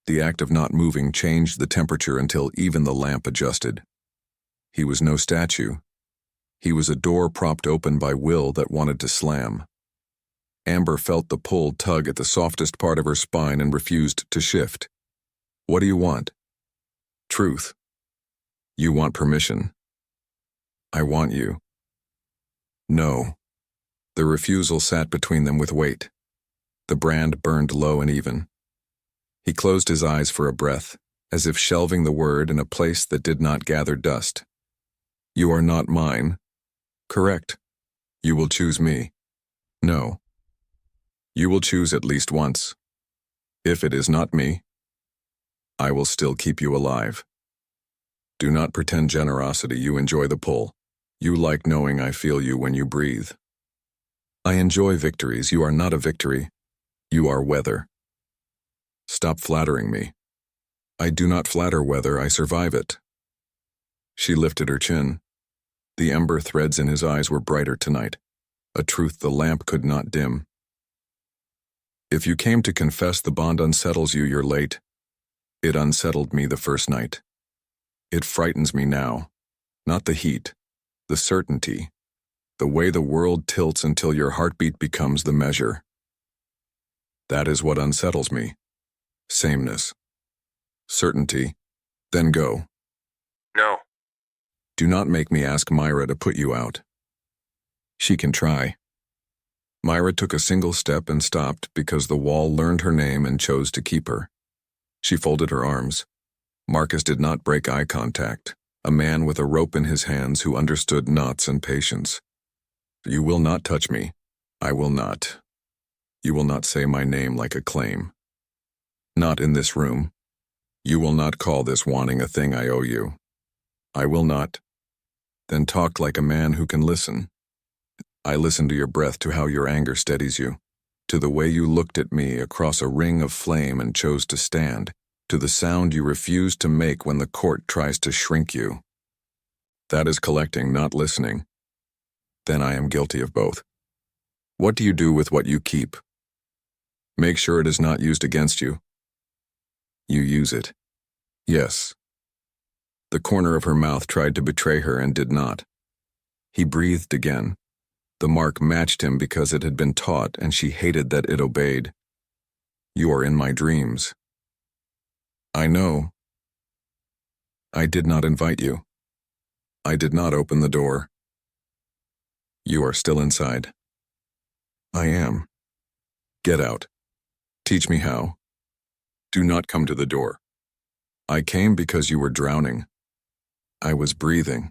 The act of not moving changed the temperature until even the lamp adjusted. He was no statue. He was a door propped open by will that wanted to slam. Amber felt the pull tug at the softest part of her spine and refused to shift. What do you want? Truth. You want permission. I want you. No. The refusal sat between them with weight. The brand burned low and even. He closed his eyes for a breath, as if shelving the word in a place that did not gather dust. You are not mine. Correct. You will choose me. No. You will choose at least once. If it is not me, I will still keep you alive. Do not pretend generosity. You enjoy the pull. You like knowing I feel you when you breathe. I enjoy victories. You are not a victory. You are weather. Stop flattering me. I do not flatter weather. I survive it. She lifted her chin. The ember threads in his eyes were brighter tonight, a truth the lamp could not dim. If you came to confess the bond unsettles you, you're late. It unsettled me the first night. It frightens me now. Not the heat, the certainty, the way the world tilts until your heartbeat becomes the measure. That is what unsettles me. Sameness. Certainty. Then go. No. Do not make me ask Myra to put you out. She can try. Myra took a single step and stopped because the wall learned her name and chose to keep her. She folded her arms. Marcus did not break eye contact, a man with a rope in his hands who understood knots and patience. You will not touch me. I will not. You will not say my name like a claim. Not in this room. You will not call this wanting a thing I owe you. I will not. Then talk like a man who can listen. I listen to your breath, to how your anger steadies you, to the way you looked at me across a ring of flame and chose to stand, to the sound you refuse to make when the court tries to shrink you. That is collecting, not listening. Then I am guilty of both. What do you do with what you keep? Make sure it is not used against you. You use it. Yes. The corner of her mouth tried to betray her and did not. He breathed again. The mark matched him because it had been taught, and she hated that it obeyed. You are in my dreams. I know. I did not invite you. I did not open the door. You are still inside. I am. Get out. Teach me how. Do not come to the door. I came because you were drowning. I was breathing.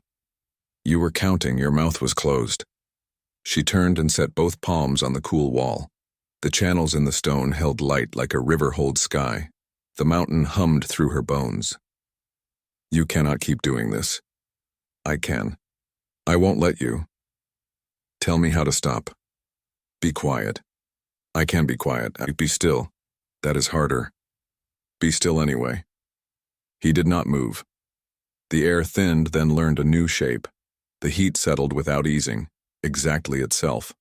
You were counting, your mouth was closed. She turned and set both palms on the cool wall. The channels in the stone held light like a river holds sky. The mountain hummed through her bones. You cannot keep doing this. I can. I won't let you. Tell me how to stop. Be quiet. I can be quiet. Be still. That is harder. Be still anyway. He did not move. The air thinned, then learned a new shape. The heat settled without easing, exactly itself.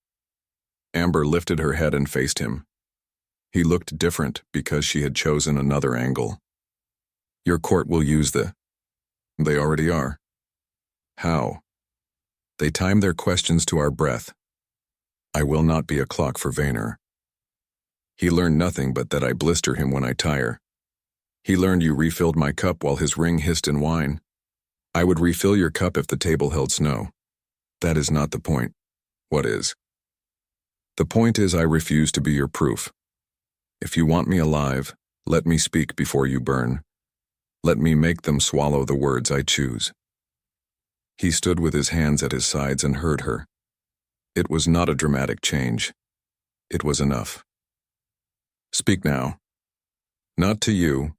Amber lifted her head and faced him. He looked different because she had chosen another angle. Your court will use They already are. How? They time their questions to our breath. I will not be a clock for Vayner. He learned nothing but that I blister him when I tire. He learned you refilled my cup while his ring hissed in wine. I would refill your cup if the table held snow. That is not the point. What is? The point is I refuse to be your proof. If you want me alive, let me speak before you burn. Let me make them swallow the words I choose. He stood with his hands at his sides and heard her. It was not a dramatic change. It was enough. Speak now. Not to you.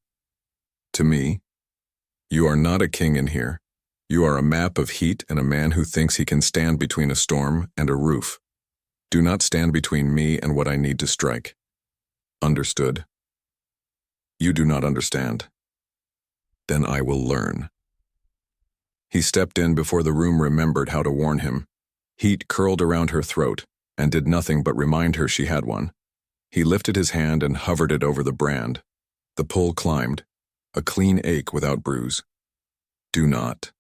To me. You are not a king in here. You are a map of heat and a man who thinks he can stand between a storm and a roof. Do not stand between me and what I need to strike. Understood? You do not understand. Then I will learn. He stepped in before the room remembered how to warn him. Heat curled around her throat and did nothing but remind her she had one. He lifted his hand and hovered it over the brand. The pull climbed, a clean ache without bruise. Do not.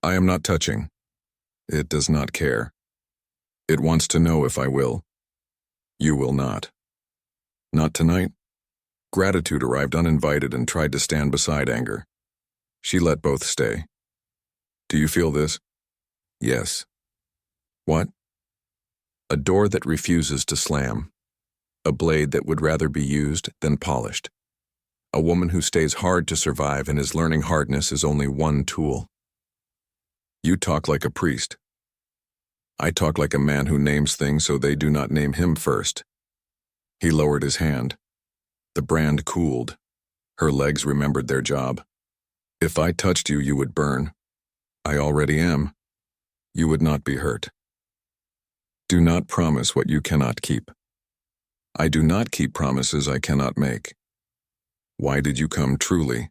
I am not touching. It does not care. It wants to know if I will. You will not. Not tonight? Gratitude arrived uninvited and tried to stand beside anger. She let both stay. Do you feel this? Yes. What? A door that refuses to slam. A blade that would rather be used than polished. A woman who stays hard to survive and is learning hardness is only one tool. You talk like a priest. I talk like a man who names things so they do not name him first. He lowered his hand. The brand cooled. Her legs remembered their job. If I touched you, you would burn. I already am. You would not be hurt. Do not promise what you cannot keep. I do not keep promises I cannot make. Why did you come truly?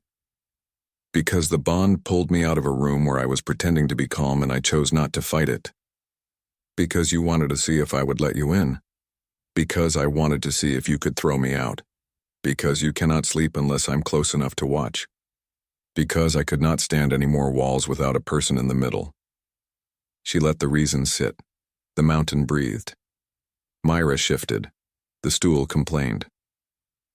Because the bond pulled me out of a room where I was pretending to be calm and I chose not to fight it. Because you wanted to see if I would let you in. Because I wanted to see if you could throw me out. Because you cannot sleep unless I'm close enough to watch. Because I could not stand any more walls without a person in the middle. She let the reason sit. The mountain breathed. Myra shifted. The stool complained.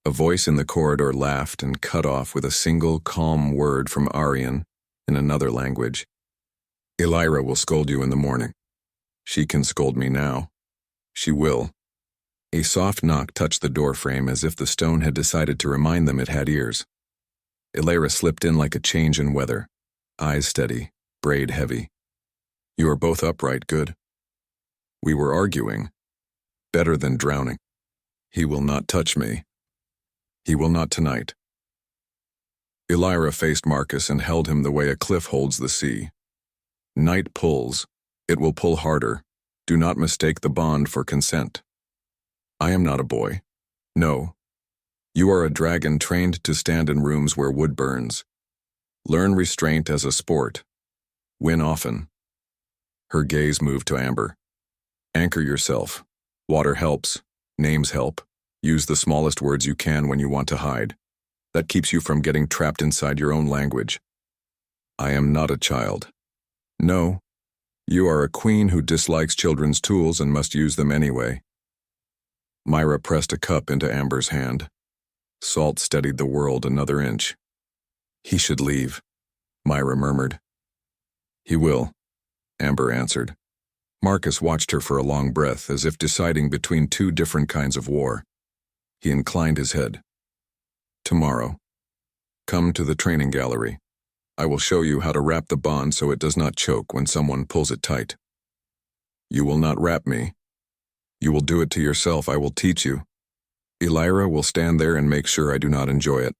A voice in the corridor laughed and cut off with a single calm word from Arian in another language. Elira will scold you in the morning. She can scold me now. She will. A soft knock touched the doorframe as if the stone had decided to remind them it had ears. Elira slipped in like a change in weather, eyes steady, braid heavy. You are both upright, good. We were arguing. Better than drowning. He will not touch me. He will not tonight. Elira faced Marcus and held him the way a cliff holds the sea. Night pulls. It will pull harder. Do not mistake the bond for consent. I am not a boy. No. You are a dragon trained to stand in rooms where wood burns. Learn restraint as a sport. Win often. Her gaze moved to Amber. Anchor yourself. Water helps. Names help. Use the smallest words you can when you want to hide. That keeps you from getting trapped inside your own language. I am not a child. No. You are a queen who dislikes children's tools and must use them anyway. Myra pressed a cup into Amber's hand. Salt steadied the world another inch. He should leave, Myra murmured. He will, Amber answered. Marcus watched her for a long breath, as if deciding between two different kinds of war. He inclined his head. Tomorrow. Come to the training gallery. I will show you how to wrap the bond so it does not choke when someone pulls it tight. You will not wrap me. You will do it to yourself. I will teach you. Elira will stand there and make sure I do not enjoy it.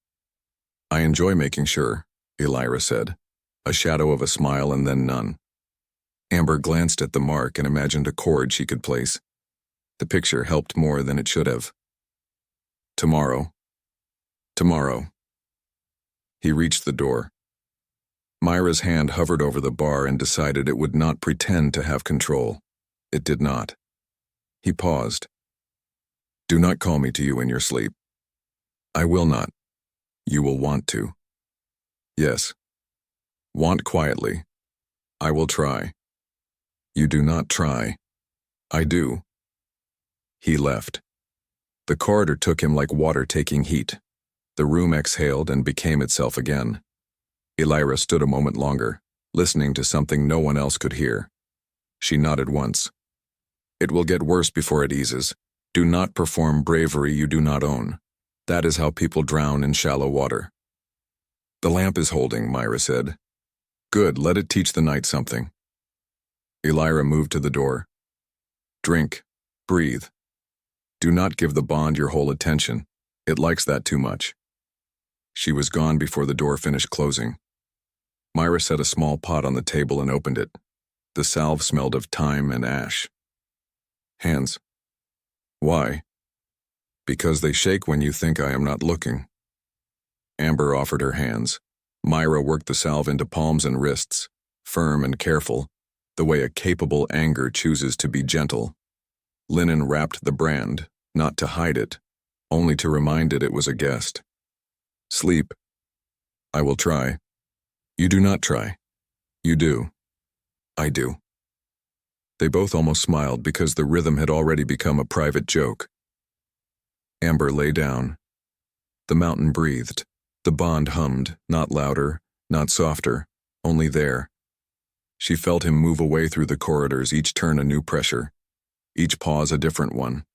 I enjoy making sure, Elira said, a shadow of a smile and then none. Amber glanced at the mark and imagined a chord she could place. The picture helped more than it should have. Tomorrow. Tomorrow. He reached the door. Myra's hand hovered over the bar and decided it would not pretend to have control. It did not. He paused. Do not call me to you in your sleep. I will not. You will want to. Yes. Want quietly. I will try. You do not try. I do. He left. The corridor took him like water taking heat. The room exhaled and became itself again. Elira stood a moment longer, listening to something no one else could hear. She nodded once. It will get worse before it eases. Do not perform bravery you do not own. That is how people drown in shallow water. The lamp is holding, Myra said. Good, let it teach the night something. Elira moved to the door. Drink. Breathe. Do not give the bond your whole attention. It likes that too much. She was gone before the door finished closing. Myra set a small pot on the table and opened it. The salve smelled of thyme and ash. Hands. Why? Because they shake when you think I am not looking. Amber offered her hands. Myra worked the salve into palms and wrists, firm and careful, the way a capable anger chooses to be gentle. Linen wrapped the brand, not to hide it, only to remind it was a guest. Sleep. I will try. You do not try. You do. I do. They both almost smiled because the rhythm had already become a private joke. Amber lay down. The mountain breathed. The bond hummed, not louder, not softer, only there. She felt him move away through the corridors, each turn a new pressure, each pause a different one.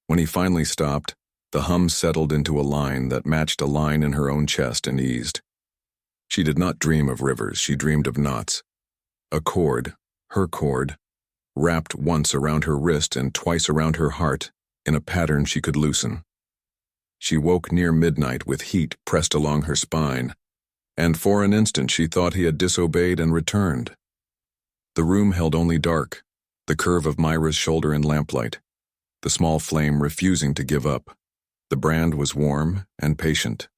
When he finally stopped, the hum settled into a line that matched a line in her own chest and eased. She did not dream of rivers, she dreamed of knots. A cord, her cord, wrapped once around her wrist and twice around her heart, in a pattern she could loosen. She woke near midnight with heat pressed along her spine, and for an instant she thought he had disobeyed and returned. The room held only dark, the curve of Myra's shoulder in lamplight, the small flame refusing to give up. The brand was warm and patient.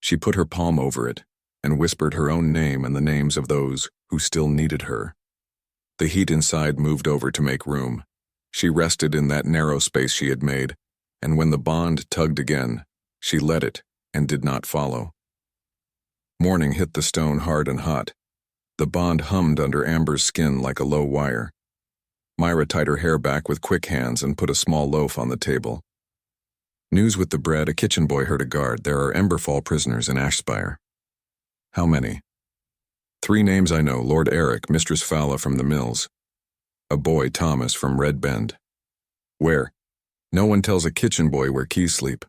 She put her palm over it and whispered her own name and the names of those who still needed her. The heat inside moved over to make room. She rested in that narrow space she had made, and when the bond tugged again, she let it and did not follow. Morning hit the stone hard and hot. The bond hummed under Amber's skin like a low wire. Myra tied her hair back with quick hands and put a small loaf on the table. News with the bread, a kitchen boy heard a guard. There are Emberfall prisoners in Ash Spire. How many? 3 names I know, Lord Eric, Mistress Fala from the mills. A boy, Thomas, from Red Bend. Where? No one tells a kitchen boy where keys sleep.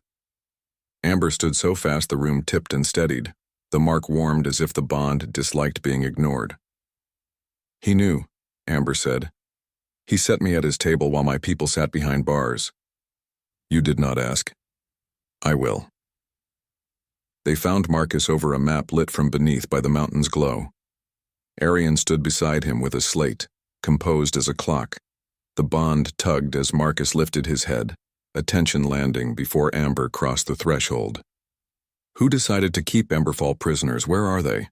Amber stood so fast the room tipped and steadied. The mark warmed as if the bond disliked being ignored. He knew, Amber said. He set me at his table while my people sat behind bars. You did not ask. I will. They found Marcus over a map lit from beneath by the mountain's glow. Arian stood beside him with a slate, composed as a clock. The bond tugged as Marcus lifted his head, attention landing before Amber crossed the threshold. Who decided to keep Emberfall prisoners? Where are they?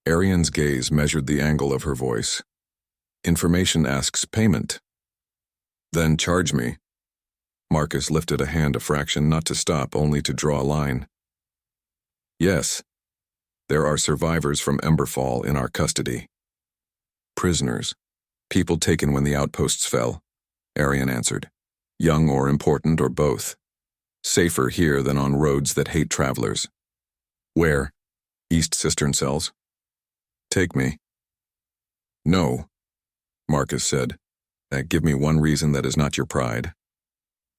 Arian's gaze measured the angle of her voice. Information asks payment. Then charge me. Marcus lifted a hand a fraction, not to stop, only to draw a line. Yes. There are survivors from Emberfall in our custody. Prisoners. People taken when the outposts fell, Arian answered. Young or important or both. Safer here than on roads that hate travelers. Where? East Cistern cells. Take me. No, Marcus said. Give me one reason that is not your pride.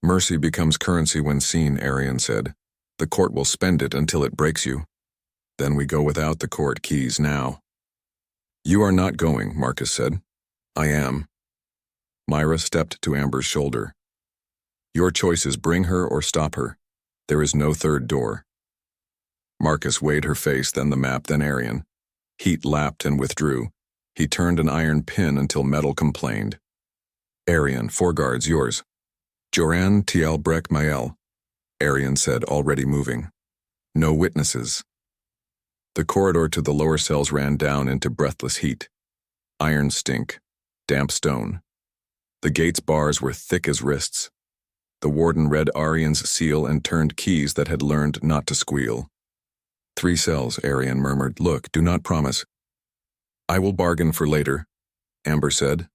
Mercy becomes currency when seen, Arian said. The court will spend it until it breaks you. Then we go without the court keys now. You are not going, Marcus said. I am. Myra stepped to Amber's shoulder. Your choice is bring her or stop her. There is no third door. Marcus weighed her face, then the map, then Arian. Heat lapped and withdrew. He turned an iron pin until metal complained. Arian, 4 guards, yours. Joran Tiel Breck Mael, Arian said, already moving. No witnesses. The corridor to the lower cells ran down into breathless heat. Iron stink. Damp stone. The gate's bars were thick as wrists. The warden read Arian's seal and turned keys that had learned not to squeal. 3 cells, Arian murmured. Look, do not promise. I will bargain for later, Amber said.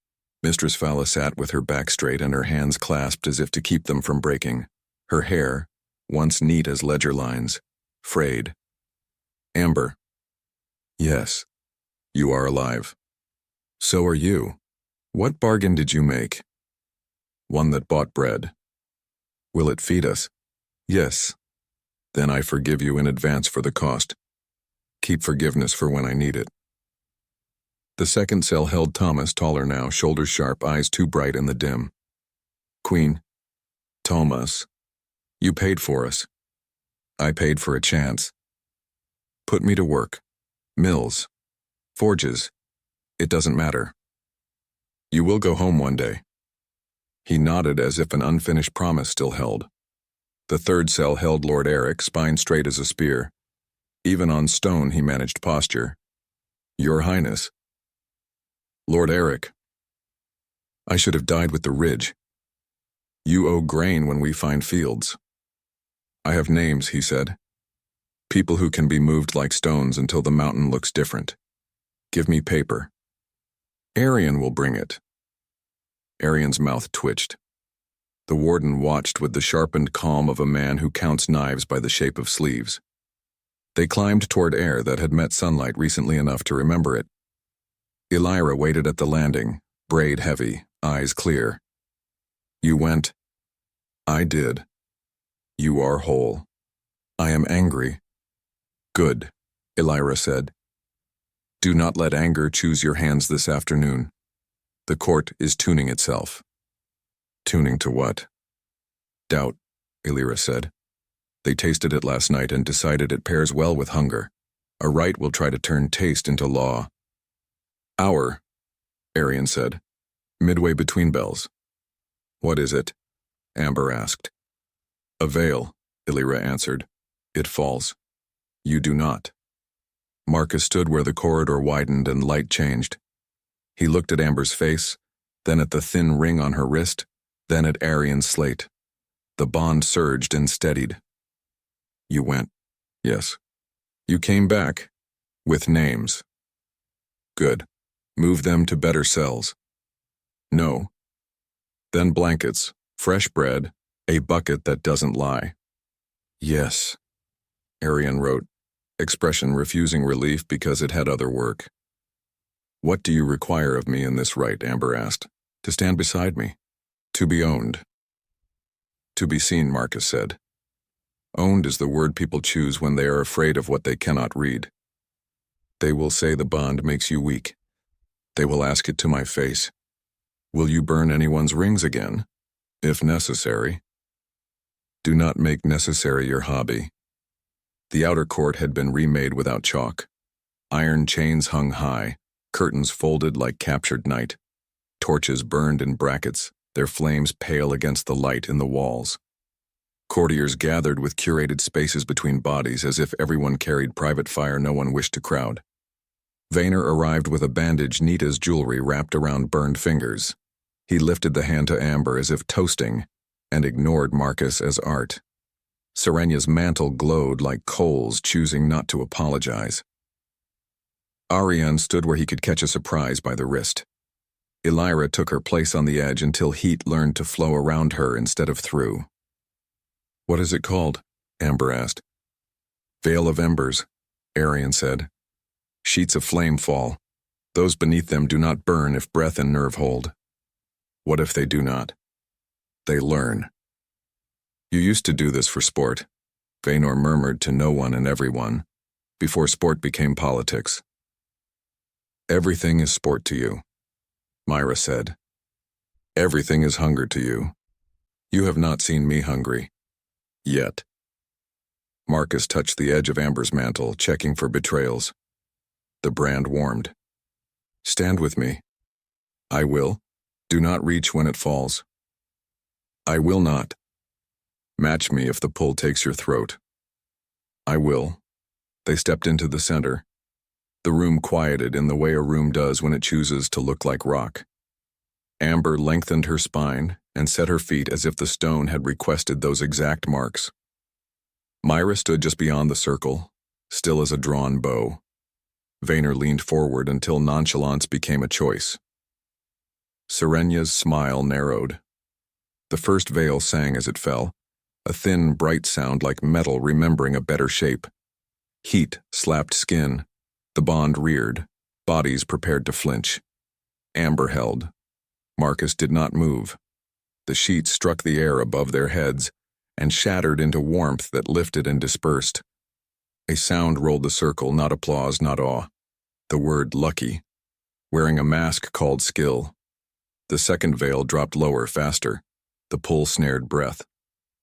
Mistress Fala sat with her back straight and her hands clasped as if to keep them from breaking. Her hair, once neat as ledger lines, frayed. Amber. Yes. You are alive. So are you. What bargain did you make? One that bought bread. Will it feed us? Yes. Then I forgive you in advance for the cost. Keep forgiveness for when I need it. The second cell held Thomas, taller now, shoulders sharp, eyes too bright in the dim. Queen. Thomas. You paid for us. I paid for a chance. Put me to work. Mills. Forges. It doesn't matter. You will go home one day. He nodded as if an unfinished promise still held. The third cell held Lord Eric, spine straight as a spear. Even on stone he managed posture. Your Highness. Lord Eric. I should have died with the ridge. You owe grain when we find fields. I have names, he said. People who can be moved like stones until the mountain looks different. Give me paper. Arian will bring it. Arian's mouth twitched. The warden watched with the sharpened calm of a man who counts knives by the shape of sleeves. They climbed toward air that had met sunlight recently enough to remember it. Elira waited at the landing, braid heavy, eyes clear. You went. I did. You are whole. I am angry. Good, Elira said. Do not let anger choose your hands this afternoon. The court is tuning itself. Tuning to what? Doubt, Elira said. They tasted it last night and decided it pairs well with hunger. A rite will try to turn taste into law. Hour, Arian said, midway between bells. What is it? Amber asked. A veil, Elira answered. It falls. You do not. Marcus stood where the corridor widened and light changed. He looked at Amber's face, then at the thin ring on her wrist, then at Arian's slate. The bond surged and steadied. You went. Yes. You came back. With names. Good. Move them to better cells. No. Then blankets, fresh bread, a bucket that doesn't lie. Yes. Arian wrote, expression refusing relief because it had other work. What do you require of me in this rite? Amber asked. To stand beside me. To be owned. To be seen, Marcus said. Owned is the word people choose when they are afraid of what they cannot read. They will say the bond makes you weak. They will ask it to my face. Will you burn anyone's rings again? If necessary. Do not make necessary your hobby. The outer court had been remade without chalk. Iron chains hung high, curtains folded like captured night. Torches burned in brackets, their flames pale against the light in the walls. Courtiers gathered with curated spaces between bodies as if everyone carried private fire no one wished to crowd. Vaynor arrived with a bandage neat as jewelry wrapped around burned fingers. He lifted the hand to Amber as if toasting, and ignored Marcus as art. Serenya's mantle glowed like coals, choosing not to apologize. Arian stood where he could catch a surprise by the wrist. Elira took her place on the edge until heat learned to flow around her instead of through. What is it called? Amber asked. Veil of Embers, Arian said. Sheets of flame fall. Those beneath them do not burn if breath and nerve hold. What if they do not? They learn. You used to do this for sport, Vaynor murmured to no one and everyone, before sport became politics. Everything is sport to you, Myra said. Everything is hunger to you. You have not seen me hungry. Yet. Marcus touched the edge of Amber's mantle, checking for betrayals. The brand warmed. Stand with me. I will. Do not reach when it falls. I will not. Match me if the pull takes your throat. I will. They stepped into the center. The room quieted in the way a room does when it chooses to look like rock. Amber lengthened her spine and set her feet as if the stone had requested those exact marks. Myra stood just beyond the circle, still as a drawn bow. Vaynor leaned forward until nonchalance became a choice. Serenya's smile narrowed. The first veil sang as it fell, a thin, bright sound like metal remembering a better shape. Heat slapped skin. The bond reared, bodies prepared to flinch. Amber held. Marcus did not move. The sheet struck the air above their heads and shattered into warmth that lifted and dispersed. A sound rolled the circle, not applause, not awe. The word lucky, wearing a mask called skill. The second veil dropped lower, faster. The pull snared breath.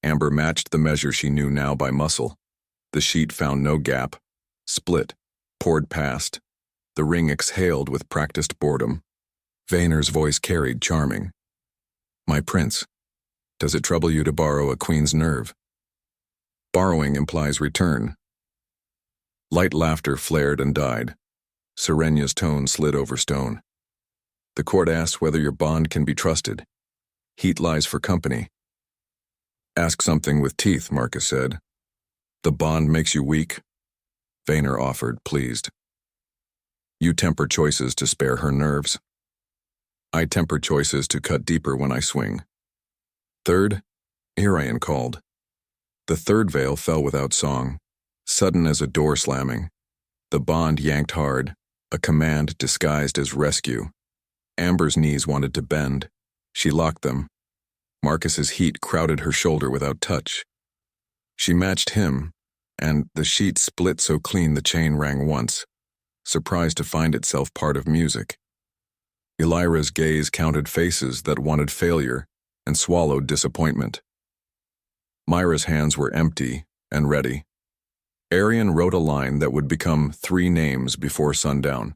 Amber matched the measure she knew now by muscle. The sheet found no gap. Split. Poured past. The ring exhaled with practiced boredom. Vaynor's voice carried, charming. My prince, does it trouble you to borrow a queen's nerve? Borrowing implies return. Light laughter flared and died. Serenya's tone slid over stone. The court asks whether your bond can be trusted. Heat lies for company. Ask something with teeth, Marcus said. The bond makes you weak? Vaynor offered, pleased. You temper choices to spare her nerves. I temper choices to cut deeper when I swing. Third, Arian called. The third veil fell without song, sudden as a door slamming. The bond yanked hard, a command disguised as rescue. Amber's knees wanted to bend. She locked them. Marcus's heat crowded her shoulder without touch. She matched him, and the sheet split so clean the chain rang once, surprised to find itself part of music. Elira's gaze counted faces that wanted failure and swallowed disappointment. Myra's hands were empty and ready. Arian wrote a line that would become 3 names before sundown.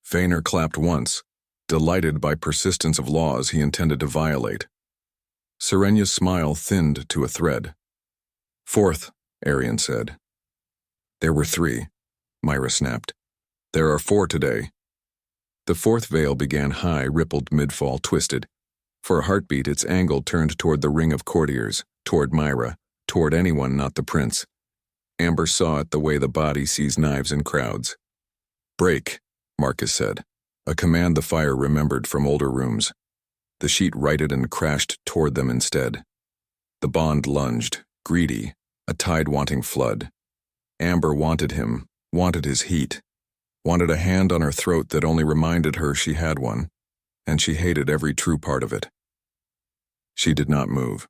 Vaynor clapped once, delighted by persistence of laws he intended to violate. Serenya's smile thinned to a thread. Fourth, Arian said. There were 3, Myra snapped. There are 4 today. The fourth veil began high, rippled midfall, twisted. For a heartbeat, its angle turned toward the ring of courtiers, toward Myra, toward anyone not the prince. Amber saw it the way the body sees knives in crowds. Break, Marcus said, a command the fire remembered from older rooms. The sheet righted and crashed toward them instead. The bond lunged, greedy, a tide-wanting flood. Amber wanted him, wanted his heat, wanted a hand on her throat that only reminded her she had one, and she hated every true part of it. She did not move.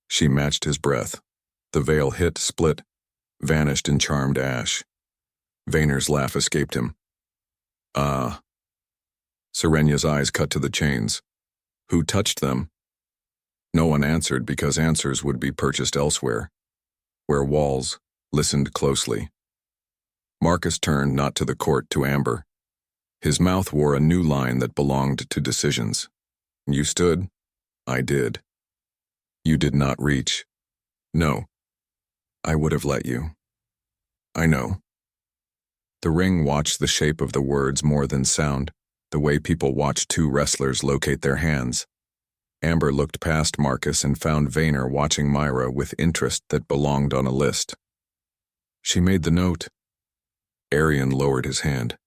She matched his breath. The veil hit, split, vanished in charmed ash. Vaynor's laugh escaped him. Ah. Serenya's eyes cut to the chains. Who touched them? No one answered because answers would be purchased elsewhere, where walls listened closely. Marcus turned not to the court, to Amber. His mouth wore a new line that belonged to decisions. You stood. I did. You did not reach. No. I would have let you. I know. The ring watched the shape of the words more than sound, the way people watch 2 wrestlers locate their hands. Amber looked past Marcus and found Vaynor watching Myra with interest that belonged on a list. She made the note. Arian lowered his hand.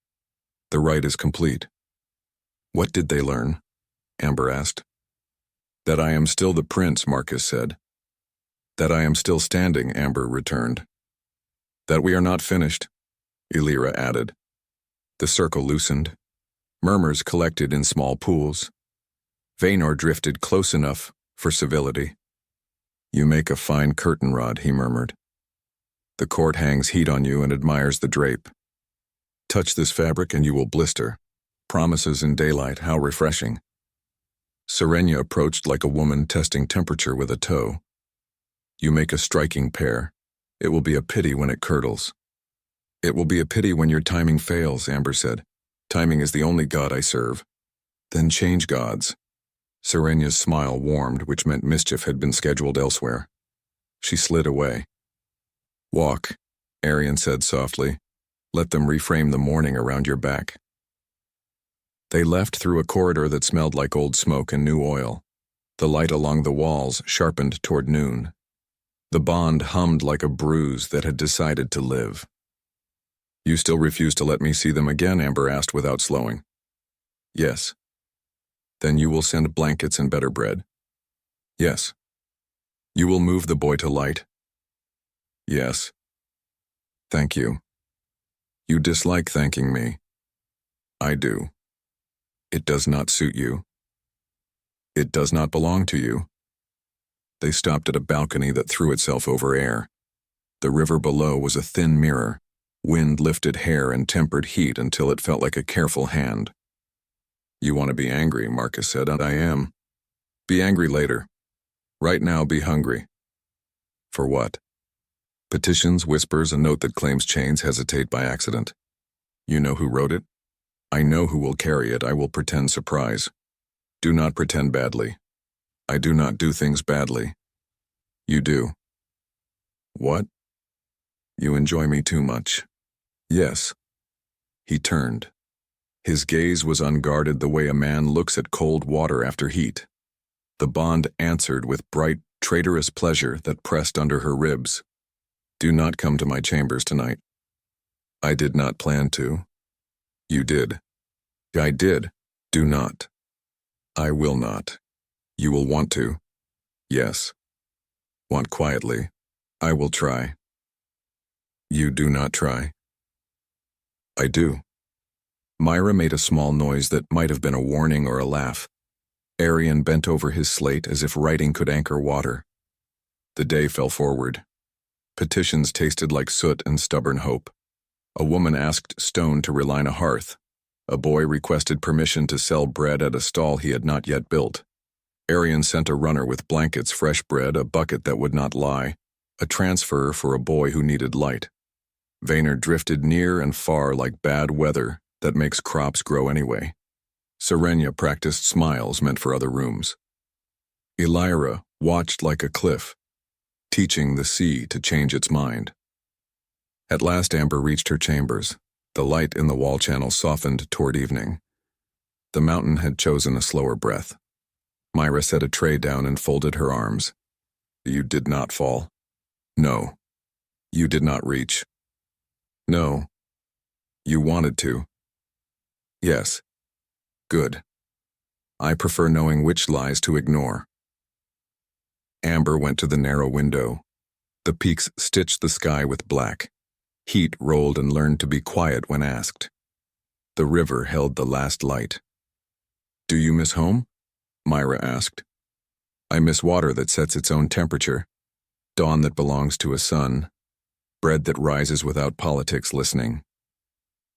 The rite is complete. What did they learn? Amber asked. That I am still the prince, Marcus said. That I am still standing, Amber returned. That we are not finished, Elira added. The circle loosened. Murmurs collected in small pools. Vaynor drifted close enough for civility. You make a fine curtain rod, he murmured. The court hangs heat on you and admires the drape. Touch this fabric and you will blister. Promises in daylight, how refreshing. Serenya approached like a woman testing temperature with a toe. You make a striking pair. It will be a pity when it curdles. It will be a pity when your timing fails, Amber said. Timing is the only god I serve. Then change gods. Serenya's smile warmed, which meant mischief had been scheduled elsewhere. She slid away. Walk, Arian said softly. Let them reframe the morning around your back. They left through a corridor that smelled like old smoke and new oil. The light along the walls sharpened toward noon. The bond hummed like a bruise that had decided to live. You still refuse to let me see them again, Amber asked without slowing. Yes. Then you will send blankets and better bread. Yes. You will move the boy to light. Yes. Thank you. You dislike thanking me. I do. It does not suit you. It does not belong to you. They stopped at a balcony that threw itself over air. The river below was a thin mirror. Wind lifted hair and tempered heat until it felt like a careful hand. You want to be angry, Marcus said, and I am. Be angry later. Right now, be hungry. For what? Petitions, whispers, a note that claims chains hesitate by accident. You know who wrote it? I know who will carry it. I will pretend surprise. Do not pretend badly. I do not do things badly. You do. What? You enjoy me too much. Yes. He turned. His gaze was unguarded the way a man looks at cold water after heat. The bond answered with bright, traitorous pleasure that pressed under her ribs. Do not come to my chambers tonight. I did not plan to. You did. I did. Do not. I will not. You will want to. Yes. Want quietly. I will try. You do not try. I do. Myra made a small noise that might have been a warning or a laugh. Arian bent over his slate as if writing could anchor water. The day fell forward. Petitions tasted like soot and stubborn hope. A woman asked Stone to reline a hearth. A boy requested permission to sell bread at a stall he had not yet built. Arian sent a runner with blankets, fresh bread, a bucket that would not lie, a transfer for a boy who needed light. Vayner drifted near and far like bad weather that makes crops grow anyway. Serenia practiced smiles meant for other rooms. Elira watched like a cliff, teaching the sea to change its mind. At last Amber reached her chambers. The light in the wall channel softened toward evening. The mountain had chosen a slower breath. Myra set a tray down and folded her arms. You did not fall. No. You did not reach. No. You wanted to. Yes. Good. I prefer knowing which lies to ignore. Amber went to the narrow window. The peaks stitched the sky with black. Heat rolled and learned to be quiet when asked. The river held the last light. Do you miss home? Myra asked. I miss water that sets its own temperature, dawn that belongs to a sun, bread that rises without politics listening.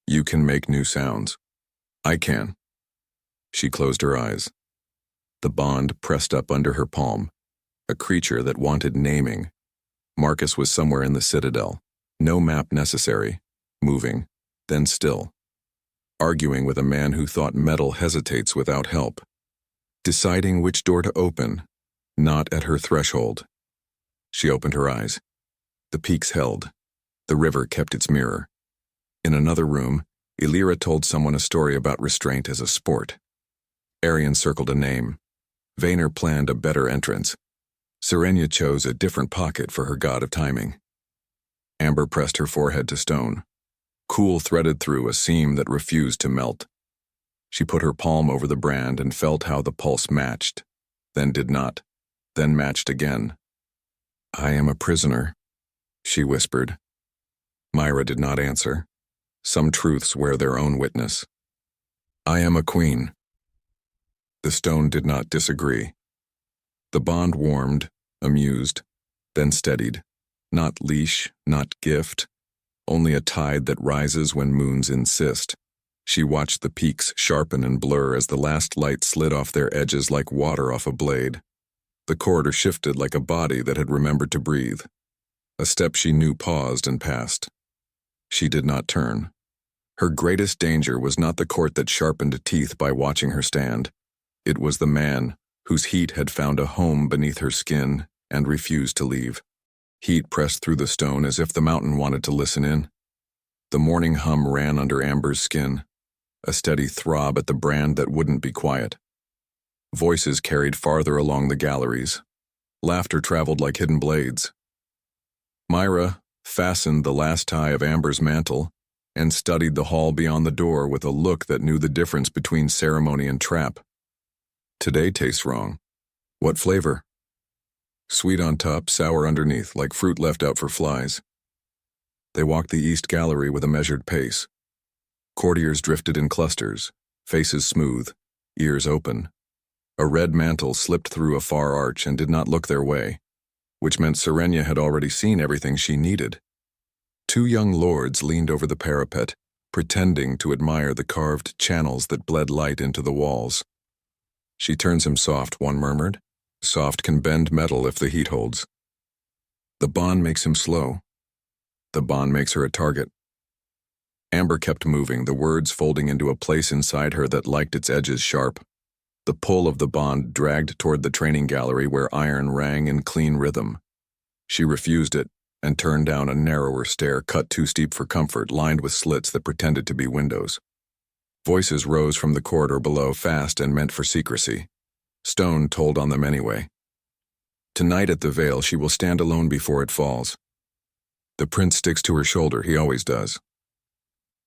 You can make new sounds. I can. She closed her eyes. The bond pressed up under her palm, a creature that wanted naming. Marcus was somewhere in the citadel. No map necessary, moving, then still. Arguing with a man who thought metal hesitates without help. Deciding which door to open, not at her threshold. She opened her eyes. The peaks held. The river kept its mirror. In another room, Elira told someone a story about restraint as a sport. Arian circled a name. Vayner planned a better entrance. Serenia chose a different pocket for her god of timing. Amber pressed her forehead to stone. Cool threaded through a seam that refused to melt. She put her palm over the brand and felt how the pulse matched, then did not, then matched again. I am a prisoner, she whispered. Myra did not answer. Some truths wear their own witness. I am a queen. The stone did not disagree. The bond warmed, amused, then steadied. Not leash, not gift, only a tide that rises when moons insist. She watched the peaks sharpen and blur as the last light slid off their edges like water off a blade. The corridor shifted like a body that had remembered to breathe. A step she knew paused and passed. She did not turn. Her greatest danger was not the court that sharpened teeth by watching her stand. It was the man whose heat had found a home beneath her skin and refused to leave. Heat pressed through the stone as if the mountain wanted to listen in. The morning hum ran under Amber's skin, a steady throb at the brand that wouldn't be quiet. Voices carried farther along the galleries. Laughter traveled like hidden blades. Myra fastened the last tie of Amber's mantle and studied the hall beyond the door with a look that knew the difference between ceremony and trap. Today tastes wrong. What flavor? Sweet on top, sour underneath, like fruit left out for flies. They walked the east gallery with a measured pace. Courtiers drifted in clusters, faces smooth, ears open. A red mantle slipped through a far arch and did not look their way, which meant Serenia had already seen everything she needed. Two young lords leaned over the parapet, pretending to admire the carved channels that bled light into the walls. She turns him soft, one murmured. Soft can bend metal if the heat holds. The bond makes him slow. The bond makes her a target. Amber kept moving, the words folding into a place inside her that liked its edges sharp. The pull of the bond dragged toward the training gallery where iron rang in clean rhythm. She refused it, and turned down a narrower stair cut too steep for comfort, lined with slits that pretended to be windows. Voices rose from the corridor below, fast and meant for secrecy. Stone told on them anyway. Tonight at the Vale she will stand alone before it falls. The prince sticks to her shoulder, he always does.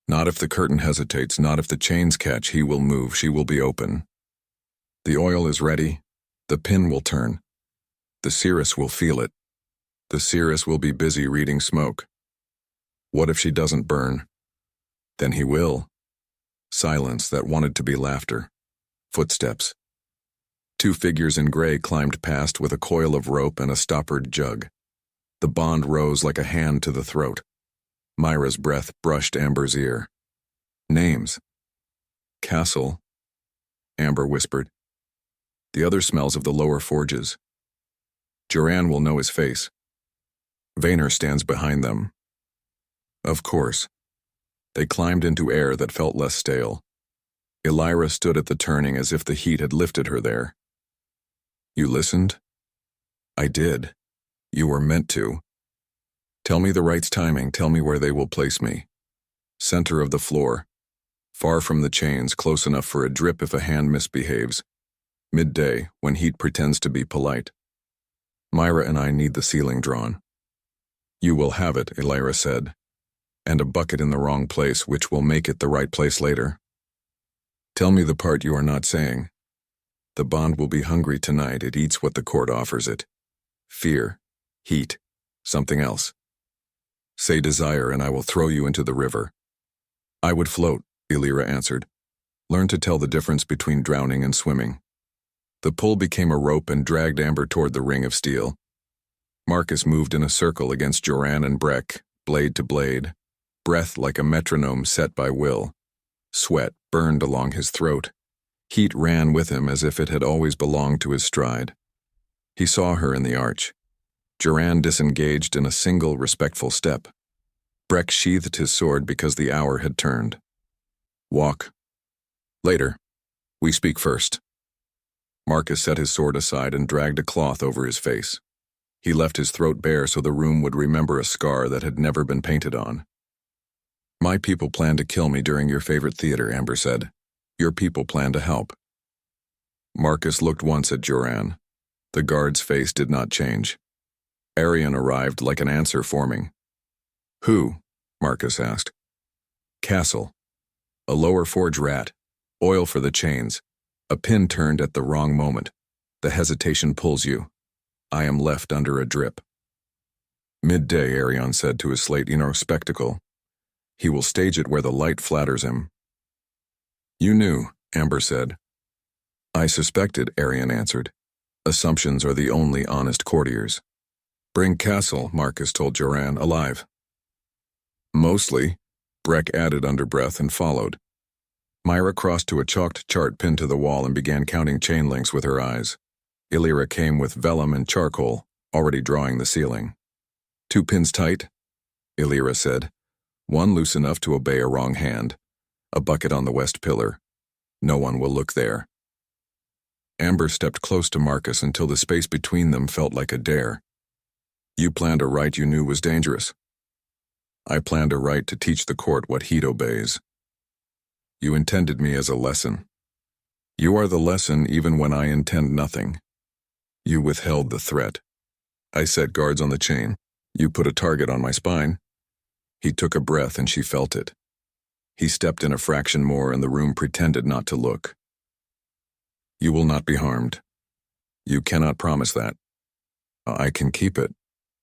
Not if the curtain hesitates, not if the chains catch, he will move, she will be open. The oil is ready, the pin will turn. The seeress will feel it. The seeress will be busy reading smoke. What if she doesn't burn? Then he will. Silence that wanted to be laughter. Footsteps. 2 figures in gray climbed past with a coil of rope and a stoppered jug. The bond rose like a hand to the throat. Myra's breath brushed Amber's ear. Names. Castle, Amber whispered. The other smells of the lower forges. Joran will know his face. Vaynor stands behind them. Of course. They climbed into air that felt less stale. Elira stood at the turning as if the heat had lifted her there. You listened? I did. You were meant to. Tell me the right's timing, tell me where they will place me. Center of the floor. Far from the chains, close enough for a drip if a hand misbehaves. Midday, when heat pretends to be polite. Myra and I need the ceiling drawn. You will have it, Elira said. And a bucket in the wrong place, which will make it the right place later. Tell me the part you are not saying. The bond will be hungry tonight, it eats what the court offers it. Fear, heat, something else. Say desire and I will throw you into the river. I would float, Elira answered. Learn to tell the difference between drowning and swimming. The pull became a rope and dragged Amber toward the ring of steel. Marcus moved in a circle against Joran and Breck, blade to blade, breath like a metronome set by will. Sweat burned along his throat. Heat ran with him as if it had always belonged to his stride. He saw her in the arch. Joran disengaged in a single respectful step. Breck sheathed his sword because the hour had turned. Walk. Later. We speak first. Marcus set his sword aside and dragged a cloth over his face. He left his throat bare so the room would remember a scar that had never been painted on. My people plan to kill me during your favorite theater, Amber said. Your people plan to help. Marcus looked once at Joran. The guard's face did not change. Arion arrived like an answer forming. Who? Marcus asked. Castle. A lower forge rat. Oil for the chains. A pin turned at the wrong moment. The hesitation pulls you. I am left under a drip. Midday, Arion said to his slate spectacle. He will stage it where the light flatters him. You knew, Amber said. I suspected, Arion answered. Assumptions are the only honest courtiers. Bring Castle, Marcus told Joran, alive. Mostly, Breck added under breath and followed. Myra crossed to a chalked chart pinned to the wall and began counting chain links with her eyes. Elira came with vellum and charcoal, already drawing the ceiling. 2 pins tight, Elira said. 1 loose enough to obey a wrong hand. A bucket on the west pillar. No one will look there. Amber stepped close to Marcus until the space between them felt like a dare. You planned a rite you knew was dangerous. I planned a rite to teach the court what heat obeys. You intended me as a lesson. You are the lesson even when I intend nothing. You withheld the threat. I set guards on the chain. You put a target on my spine. He took a breath and she felt it. He stepped in a fraction more and the room pretended not to look. You will not be harmed. You cannot promise that. I can keep it.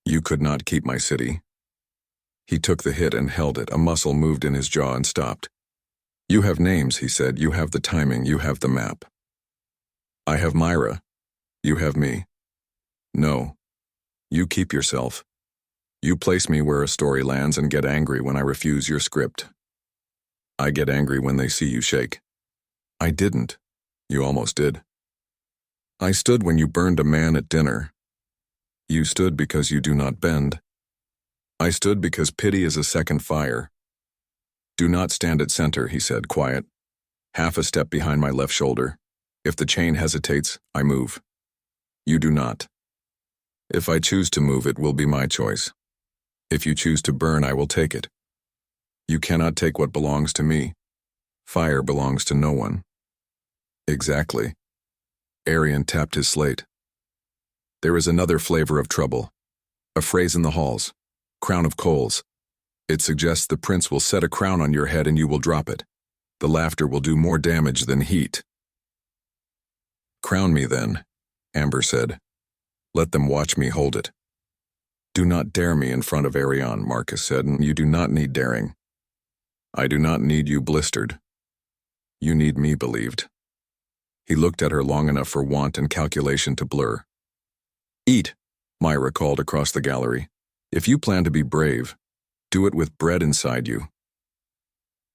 You could not keep my city. He took the hit and held it. A muscle moved in his jaw and stopped. You have names, he said. You have the timing. You have the map. I have Myra. You have me. No. You keep yourself. You place me where a story lands and get angry when I refuse your script. I get angry when they see you shake. I didn't. You almost did. I stood when you burned a man at dinner. You stood because you do not bend. I stood because pity is a second fire. Do not stand at center, he said, quiet. Half a step behind my left shoulder. If the chain hesitates, I move. You do not. If I choose to move, it will be my choice. If you choose to burn, I will take it. You cannot take what belongs to me. Fire belongs to no one. Exactly. Arian tapped his slate. There is another flavor of trouble. A phrase in the halls. Crown of coals. It suggests the prince will set a crown on your head and you will drop it. The laughter will do more damage than heat. Crown me then, Amber said. Let them watch me hold it. Do not dare me in front of Arian, Marcus said, and you do not need daring. I do not need you blistered. You need me believed. He looked at her long enough for want and calculation to blur. Eat, Myra called across the gallery. If you plan to be brave, do it with bread inside you.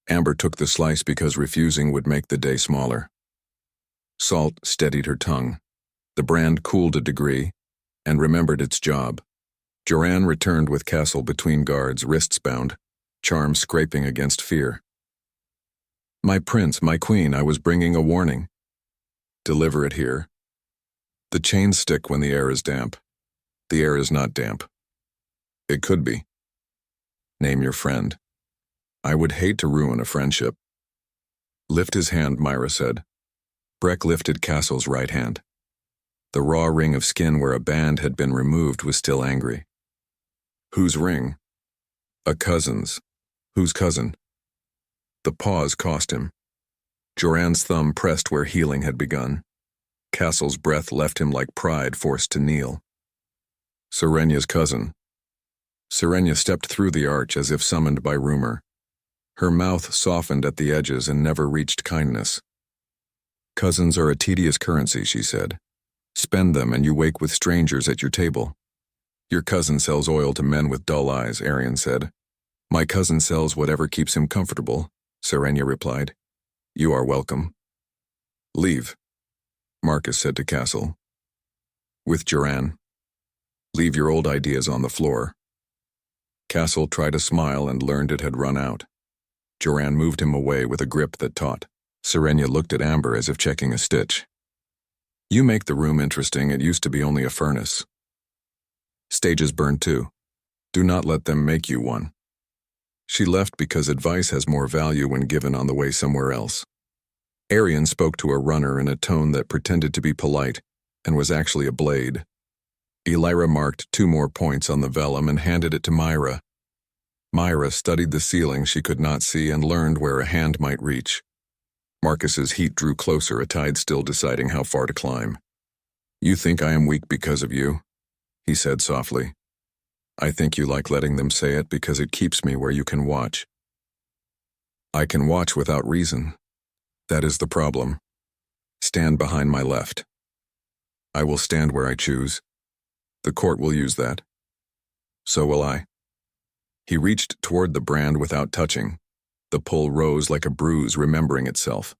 Amber took the slice because refusing would make the day smaller. Salt steadied her tongue. The brand cooled a degree and remembered its job. Joran returned with castle between guards, wrists bound, charm scraping against fear. My prince, my queen, I was bringing a warning. Deliver it here. The chains stick when the air is damp. The air is not damp. It could be. Name your friend. I would hate to ruin a friendship. Lift his hand, Myra said. Breck lifted Castle's right hand. The raw ring of skin where a band had been removed was still angry. Whose ring? A cousin's. Whose cousin? The pause cost him. Joran's thumb pressed where healing had begun. Castle's breath left him like pride forced to kneel. Serenya's cousin. Serenya stepped through the arch as if summoned by rumor. Her mouth softened at the edges and never reached kindness. Cousins are a tedious currency, she said. Spend them and you wake with strangers at your table. Your cousin sells oil to men with dull eyes, Arian said. My cousin sells whatever keeps him comfortable, Serenya replied. You are welcome. Leave, Marcus said to Castle. With Joran. Leave your old ideas on the floor. Castle tried a smile and learned it had run out. Joran moved him away with a grip that taut. Serenya looked at Amber as if checking a stitch. You make the room interesting. It used to be only a furnace. Stages burn too. Do not let them make you one. She left because advice has more value when given on the way somewhere else. Arian spoke to a runner in a tone that pretended to be polite and was actually a blade. Elira marked 2 more points on the vellum and handed it to Myra. Myra studied the ceiling she could not see and learned where a hand might reach. Marcus's heat drew closer, a tide still deciding how far to climb. You think I am weak because of you? He said softly. I think you like letting them say it because it keeps me where you can watch. I can watch without reason. That is the problem. Stand behind my left. I will stand where I choose. The court will use that. So will I. He reached toward the brand without touching. The pull rose like a bruise remembering itself.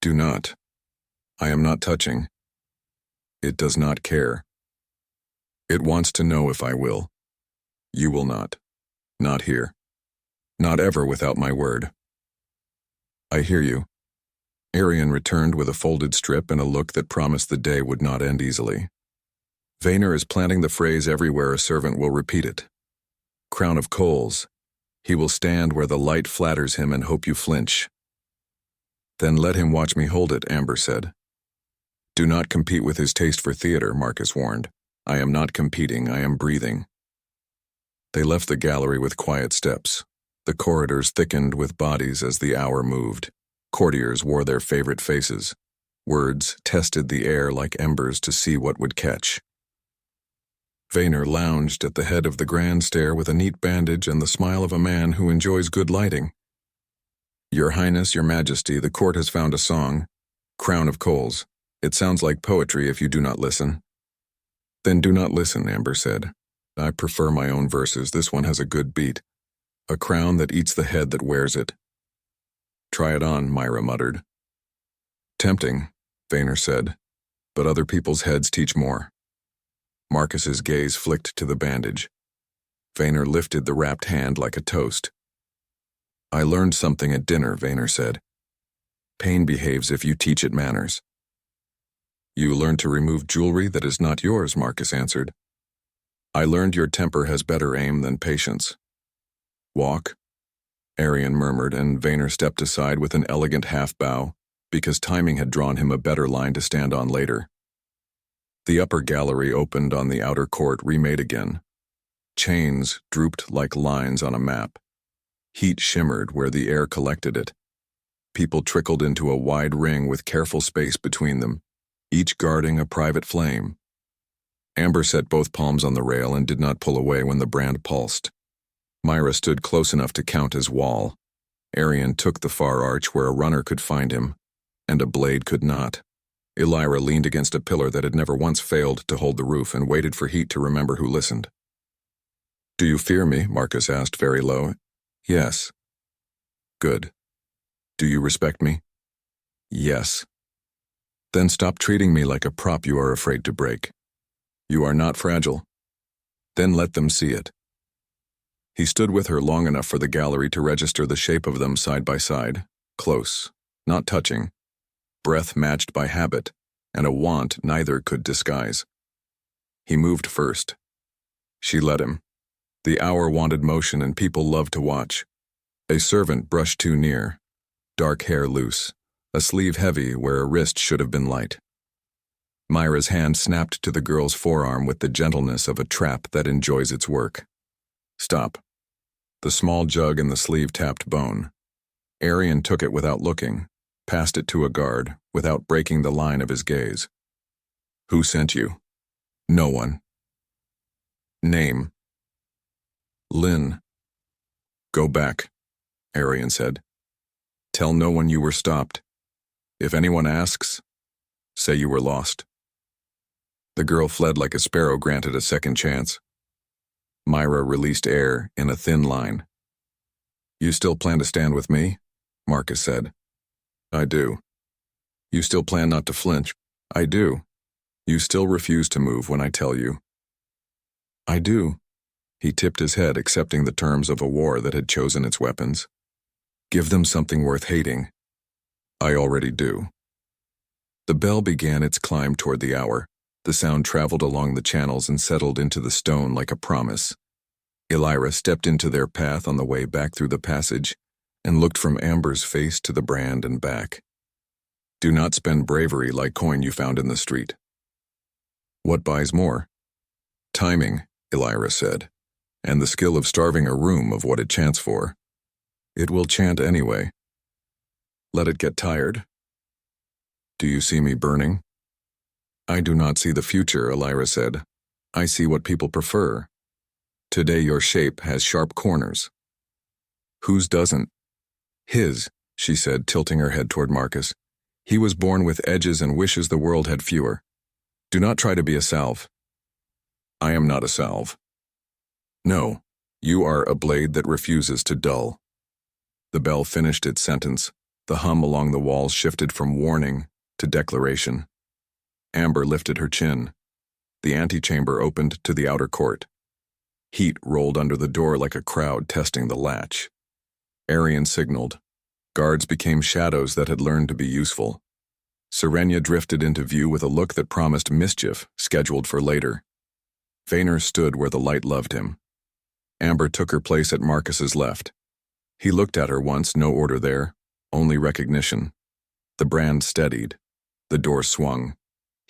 Do not. I am not touching. It does not care. It wants to know if I will. You will not. Not here. Not ever without my word. I hear you. Arian returned with a folded strip and a look that promised the day would not end easily. Vaynor is planting the phrase everywhere a servant will repeat it. Crown of coals. He will stand where the light flatters him and hope you flinch. Then let him watch me hold it, Amber said. Do not compete with his taste for theater, Marcus warned. I am not competing, I am breathing. They left the gallery with quiet steps. The corridors thickened with bodies as the hour moved. Courtiers wore their favorite faces. Words tested the air like embers to see what would catch. Vaynor lounged at the head of the grand stair with a neat bandage and the smile of a man who enjoys good lighting. Your Highness, Your Majesty, the court has found a song. Crown of Coals. It sounds like poetry if you do not listen. Then do not listen, Amber said. I prefer my own verses. This one has a good beat. A crown that eats the head that wears it. Try it on, Myra muttered. Tempting, Vaynor said, but other people's heads teach more. Marcus's gaze flicked to the bandage. Vaynor lifted the wrapped hand like a toast. I learned something at dinner, Vaynor said. Pain behaves if you teach it manners. You learned to remove jewelry that is not yours, Marcus answered. I learned your temper has better aim than patience. Walk, Arian murmured, and Vaynor stepped aside with an elegant half-bow, because timing had drawn him a better line to stand on later. The upper gallery opened on the outer court remade again. Chains drooped like lines on a map. Heat shimmered where the air collected it. People trickled into a wide ring with careful space between them, each guarding a private flame. Amber set both palms on the rail and did not pull away when the brand pulsed. Myra stood close enough to count as wall. Arian took the far arch where a runner could find him, and a blade could not. Elira leaned against a pillar that had never once failed to hold the roof and waited for Heat to remember who listened. "Do you fear me?" Marcus asked very low. "Yes." "Good. Do you respect me?" "Yes." "Then stop treating me like a prop you are afraid to break. You are not fragile. Then let them see it." He stood with her long enough for the gallery to register the shape of them side by side, close, not touching, breath matched by habit, and a want neither could disguise. He moved first. She let him. The hour wanted motion and people loved to watch. A servant brushed too near, dark hair loose, a sleeve heavy where a wrist should have been light. Myra's hand snapped to the girl's forearm with the gentleness of a trap that enjoys its work. "Stop." The small jug in the sleeve tapped bone. Arian took it without looking, passed it to a guard, without breaking the line of his gaze. "Who sent you?" "No one." "Name?" "Lynn." "Go back," Arian said. "Tell no one you were stopped. If anyone asks, say you were lost." The girl fled like a sparrow granted a second chance. Myra released air in a thin line. "You still plan to stand with me?" Marcus said. "I do." "You still plan not to flinch?" "I do." "You still refuse to move when I tell you?" "I do." He tipped his head, accepting the terms of a war that had chosen its weapons. "Give them something worth hating." "I already do." The bell began its climb toward the hour. The sound traveled along the channels and settled into the stone like a promise. Elira stepped into their path on the way back through the passage and looked from Amber's face to the brand and back. "Do not spend bravery like coin you found in the street." "What buys more?" "Timing," Elira said, "and the skill of starving a room of what it chants for. It will chant anyway. Let it get tired." "Do you see me burning?" "I do not see the future," Elira said. "I see what people prefer. Today your shape has sharp corners." "Whose doesn't?" "His," she said, tilting her head toward Marcus. "He was born with edges and wishes the world had fewer. Do not try to be a salve." "I am not a salve." "No, you are a blade that refuses to dull." The bell finished its sentence. The hum along the walls shifted from warning to declaration. Amber lifted her chin. The antechamber opened to the outer court. Heat rolled under the door like a crowd testing the latch. Arian signaled. Guards became shadows that had learned to be useful. Serenia drifted into view with a look that promised mischief, scheduled for later. Vaynor stood where the light loved him. Amber took her place at Marcus's left. He looked at her once, no order there, only recognition. The brand steadied. The door swung.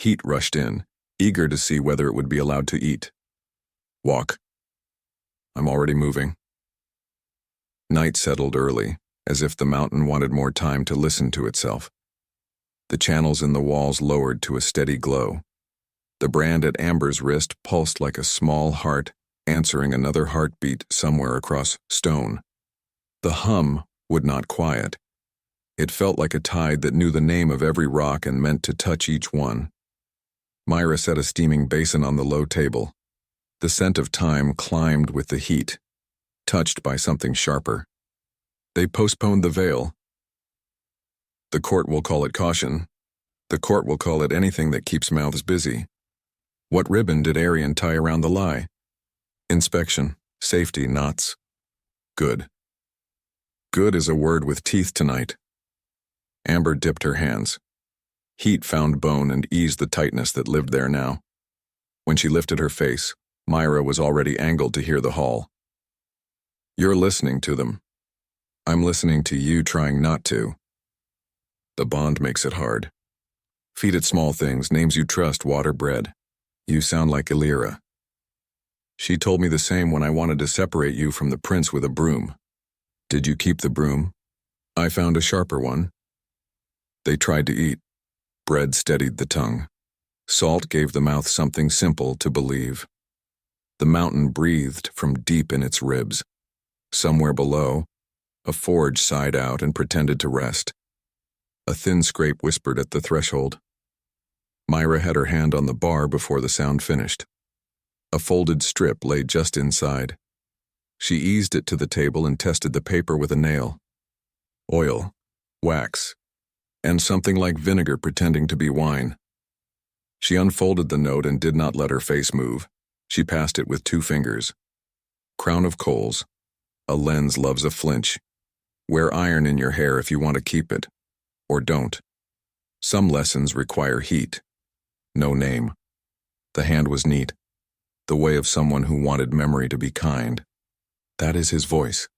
Heat rushed in, eager to see whether it would be allowed to eat. "Walk." "I'm already moving." Night settled early, as if the mountain wanted more time to listen to itself. The channels in the walls lowered to a steady glow. The brand at Amber's wrist pulsed like a small heart answering another heartbeat somewhere across stone. The hum would not quiet. It felt like a tide that knew the name of every rock and meant to touch each one. Myra set a steaming basin on the low table. The scent of time climbed with the heat, touched by something sharper. They postponed the veil. The court will call it caution. The court will call it anything that keeps mouths busy. What ribbon did Arian tie around the lie? Inspection, safety, knots. Good. Good is a word with teeth tonight. Amber dipped her hands. Heat found bone and eased the tightness that lived there now. When she lifted her face, Myra was already angled to hear the hall. You're listening to them. I'm listening to you trying not to. The bond makes it hard. Feed it small things, names you trust, water, bread. You sound like Illyra. She told me the same when I wanted to separate you from the prince with a broom. Did you keep the broom? I found a sharper one. They tried to eat. Bread steadied the tongue. Salt gave the mouth something simple to believe. The mountain breathed from deep in its ribs. Somewhere below, a forge sighed out and pretended to rest. A thin scrape whispered at the threshold. Myra had her hand on the bar before the sound finished. A folded strip lay just inside. She eased it to the table and tested the paper with a nail. Oil, wax, and something like vinegar pretending to be wine. She unfolded the note and did not let her face move. She passed it with 2 fingers. Crown of coals. A lens loves a flinch. Wear iron in your hair if you want to keep it. Or don't. Some lessons require heat. No name. The hand was neat. The way of someone who wanted memory to be kind. That is his voice.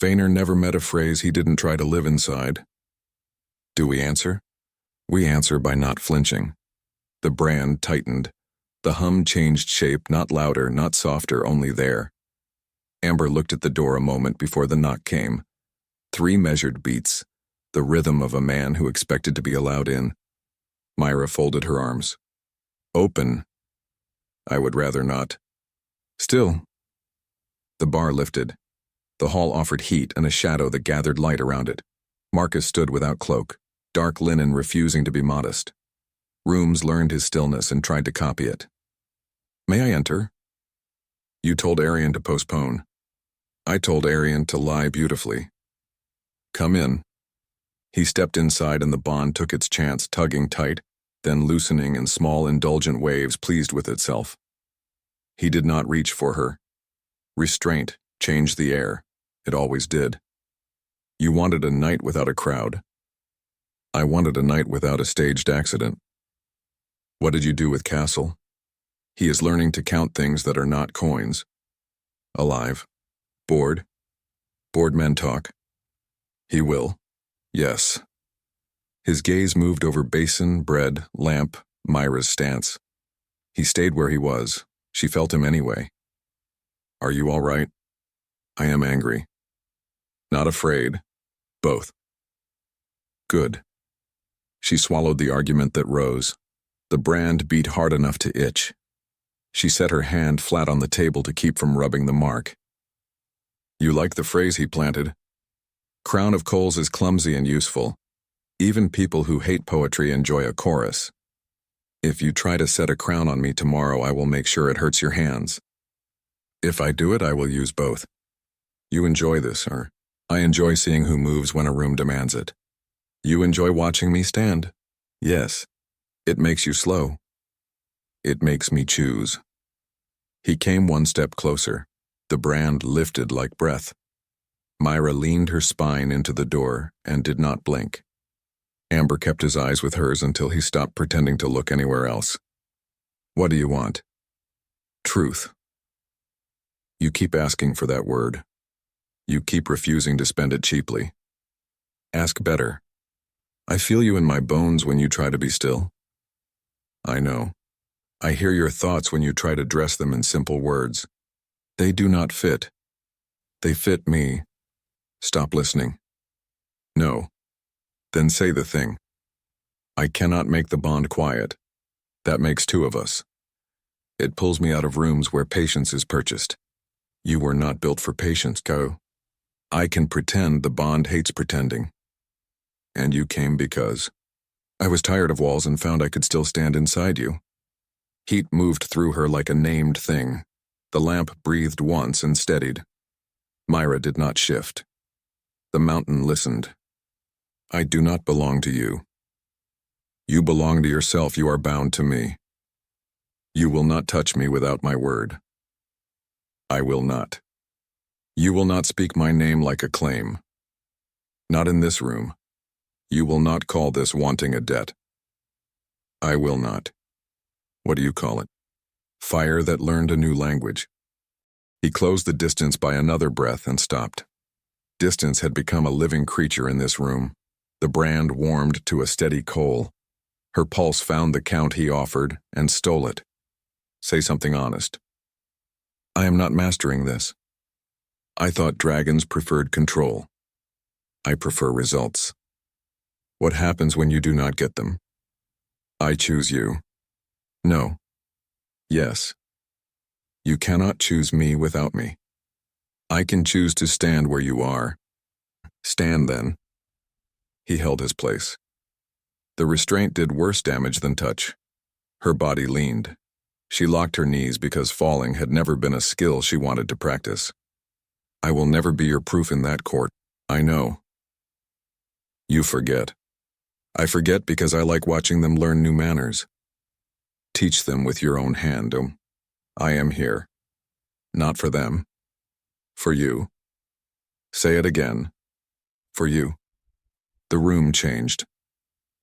Vayner never met a phrase he didn't try to live inside. Do we answer? We answer by not flinching. The brand tightened. The hum changed shape, not louder, not softer, only there. Amber looked at the door a moment before the knock came. 3 measured beats, the rhythm of a man who expected to be allowed in. Myra folded her arms. Open. I would rather not. Still. The bar lifted. The hall offered heat and a shadow that gathered light around it. Marcus stood without cloak, dark linen refusing to be modest. Rooms learned his stillness and tried to copy it. May I enter? You told Arian to postpone. I told Arian to lie beautifully. Come in. He stepped inside and the bond took its chance, tugging tight, then loosening in small indulgent waves, pleased with itself. He did not reach for her. Restraint changed the air. It always did. You wanted a night without a crowd. I wanted a night without a staged accident. What did you do with Castle? He is learning to count things that are not coins. Alive. Bored. Bored men talk. He will. Yes. His gaze moved over basin, bread, lamp, Myra's stance. He stayed where he was. She felt him anyway. Are you all right? I am angry. Not afraid. Both. Good. She swallowed the argument that rose. The brand beat hard enough to itch. She set her hand flat on the table to keep from rubbing the mark. You like the phrase he planted? Crown of coals is clumsy and useful. Even people who hate poetry enjoy a chorus. If you try to set a crown on me tomorrow, I will make sure it hurts your hands. If I do it, I will use both. You enjoy this, or I enjoy seeing who moves when a room demands it. You enjoy watching me stand? Yes. It makes you slow. It makes me choose. He came 1 step closer. The brand lifted like breath. Myra leaned her spine into the door and did not blink. Amber kept his eyes with hers until he stopped pretending to look anywhere else. What do you want? Truth. You keep asking for that word. You keep refusing to spend it cheaply. Ask better. I feel you in my bones when you try to be still. I know. I hear your thoughts when you try to dress them in simple words. They do not fit. They fit me. Stop listening. No. Then say the thing. I cannot make the bond quiet. That makes 2 of us. It pulls me out of rooms where patience is purchased. You were not built for patience, Ko. I can pretend the bond hates pretending. And you came because I was tired of walls and found I could still stand inside you. Heat moved through her like a named thing. The lamp breathed once and steadied. Myra did not shift. The mountain listened. I do not belong to you. You belong to yourself. You are bound to me. You will not touch me without my word. I will not. You will not speak my name like a claim. Not in this room. You will not call this wanting a debt. I will not. What do you call it? Fire that learned a new language. He closed the distance by another breath and stopped. Distance had become a living creature in this room. The brand warmed to a steady coal. Her pulse found the count he offered and stole it. Say something honest. I am not mastering this. I thought dragons preferred control. I prefer results. What happens when you do not get them? I choose you. No. Yes. You cannot choose me without me. I can choose to stand where you are. Stand then. He held his place. The restraint did worse damage than touch. Her body leaned. She locked her knees because falling had never been a skill she wanted to practice. I will never be your proof in that court. I know. You forget. I forget because I like watching them learn new manners. Teach them with your own hand. I am here. Not for them. For you. Say it again. For you. The room changed.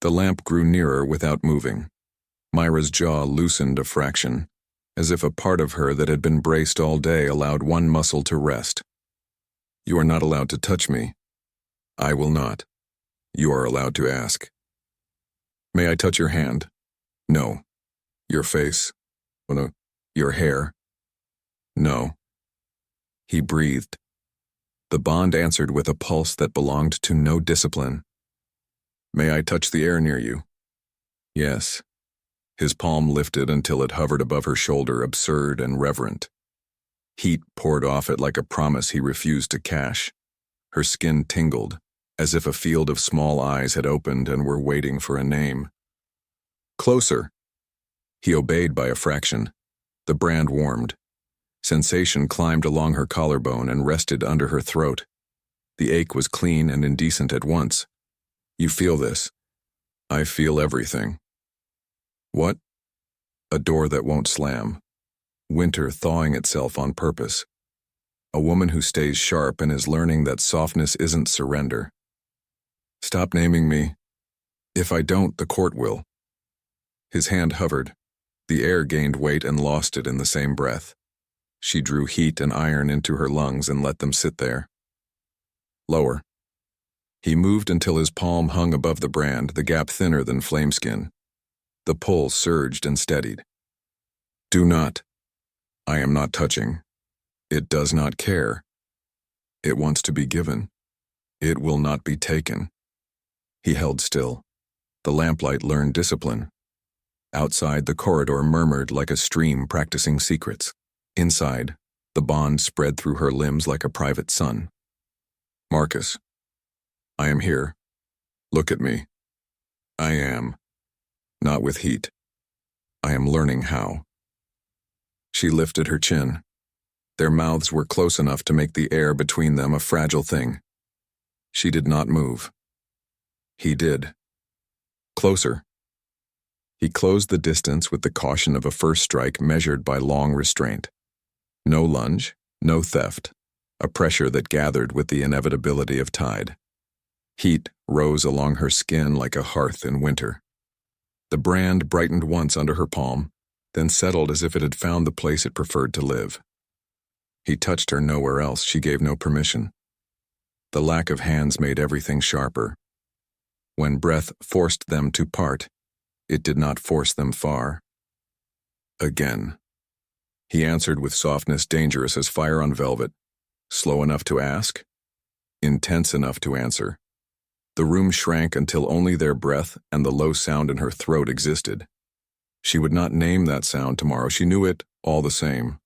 The lamp grew nearer without moving. Myra's jaw loosened a fraction, as if a part of her that had been braced all day allowed one muscle to rest. You are not allowed to touch me. I will not. You are allowed to ask. May I touch your hand? No. Your face? Oh, no. Your hair? No. He breathed. The bond answered with a pulse that belonged to no discipline. May I touch the air near you? Yes. His palm lifted until it hovered above her shoulder, absurd and reverent. Heat poured off it like a promise he refused to cash. Her skin tingled, as if a field of small eyes had opened and were waiting for a name. Closer. He obeyed by a fraction. The brand warmed. Sensation climbed along her collarbone and rested under her throat. The ache was clean and indecent at once. You feel this. I feel everything. What? A door that won't slam. Winter thawing itself on purpose. A woman who stays sharp and is learning that softness isn't surrender. Stop naming me. If I don't, the court will. His hand hovered. The air gained weight and lost it in the same breath. She drew heat and iron into her lungs and let them sit there. Lower. He moved until his palm hung above the brand, the gap thinner than flameskin. The pull surged and steadied. Do not. I am not touching. It does not care. It wants to be given. It will not be taken. He held still. The lamplight learned discipline. Outside, the corridor murmured like a stream practicing secrets. Inside, the bond spread through her limbs like a private sun. Marcus. I am here. Look at me. I am. Not with heat. I am learning how. She lifted her chin. Their mouths were close enough to make the air between them a fragile thing. She did not move. He did. Closer. He closed the distance with the caution of a first strike measured by long restraint. No lunge, no theft, a pressure that gathered with the inevitability of tide. Heat rose along her skin like a hearth in winter. The brand brightened once under her palm, then settled as if it had found the place it preferred to live. He touched her nowhere else. She gave no permission. The lack of hands made everything sharper. When breath forced them to part, it did not force them far. Again. He answered with softness dangerous as fire on velvet. Slow enough to ask, intense enough to answer. The room shrank until only their breath and the low sound in her throat existed. She would not name that sound tomorrow. She knew it all the same.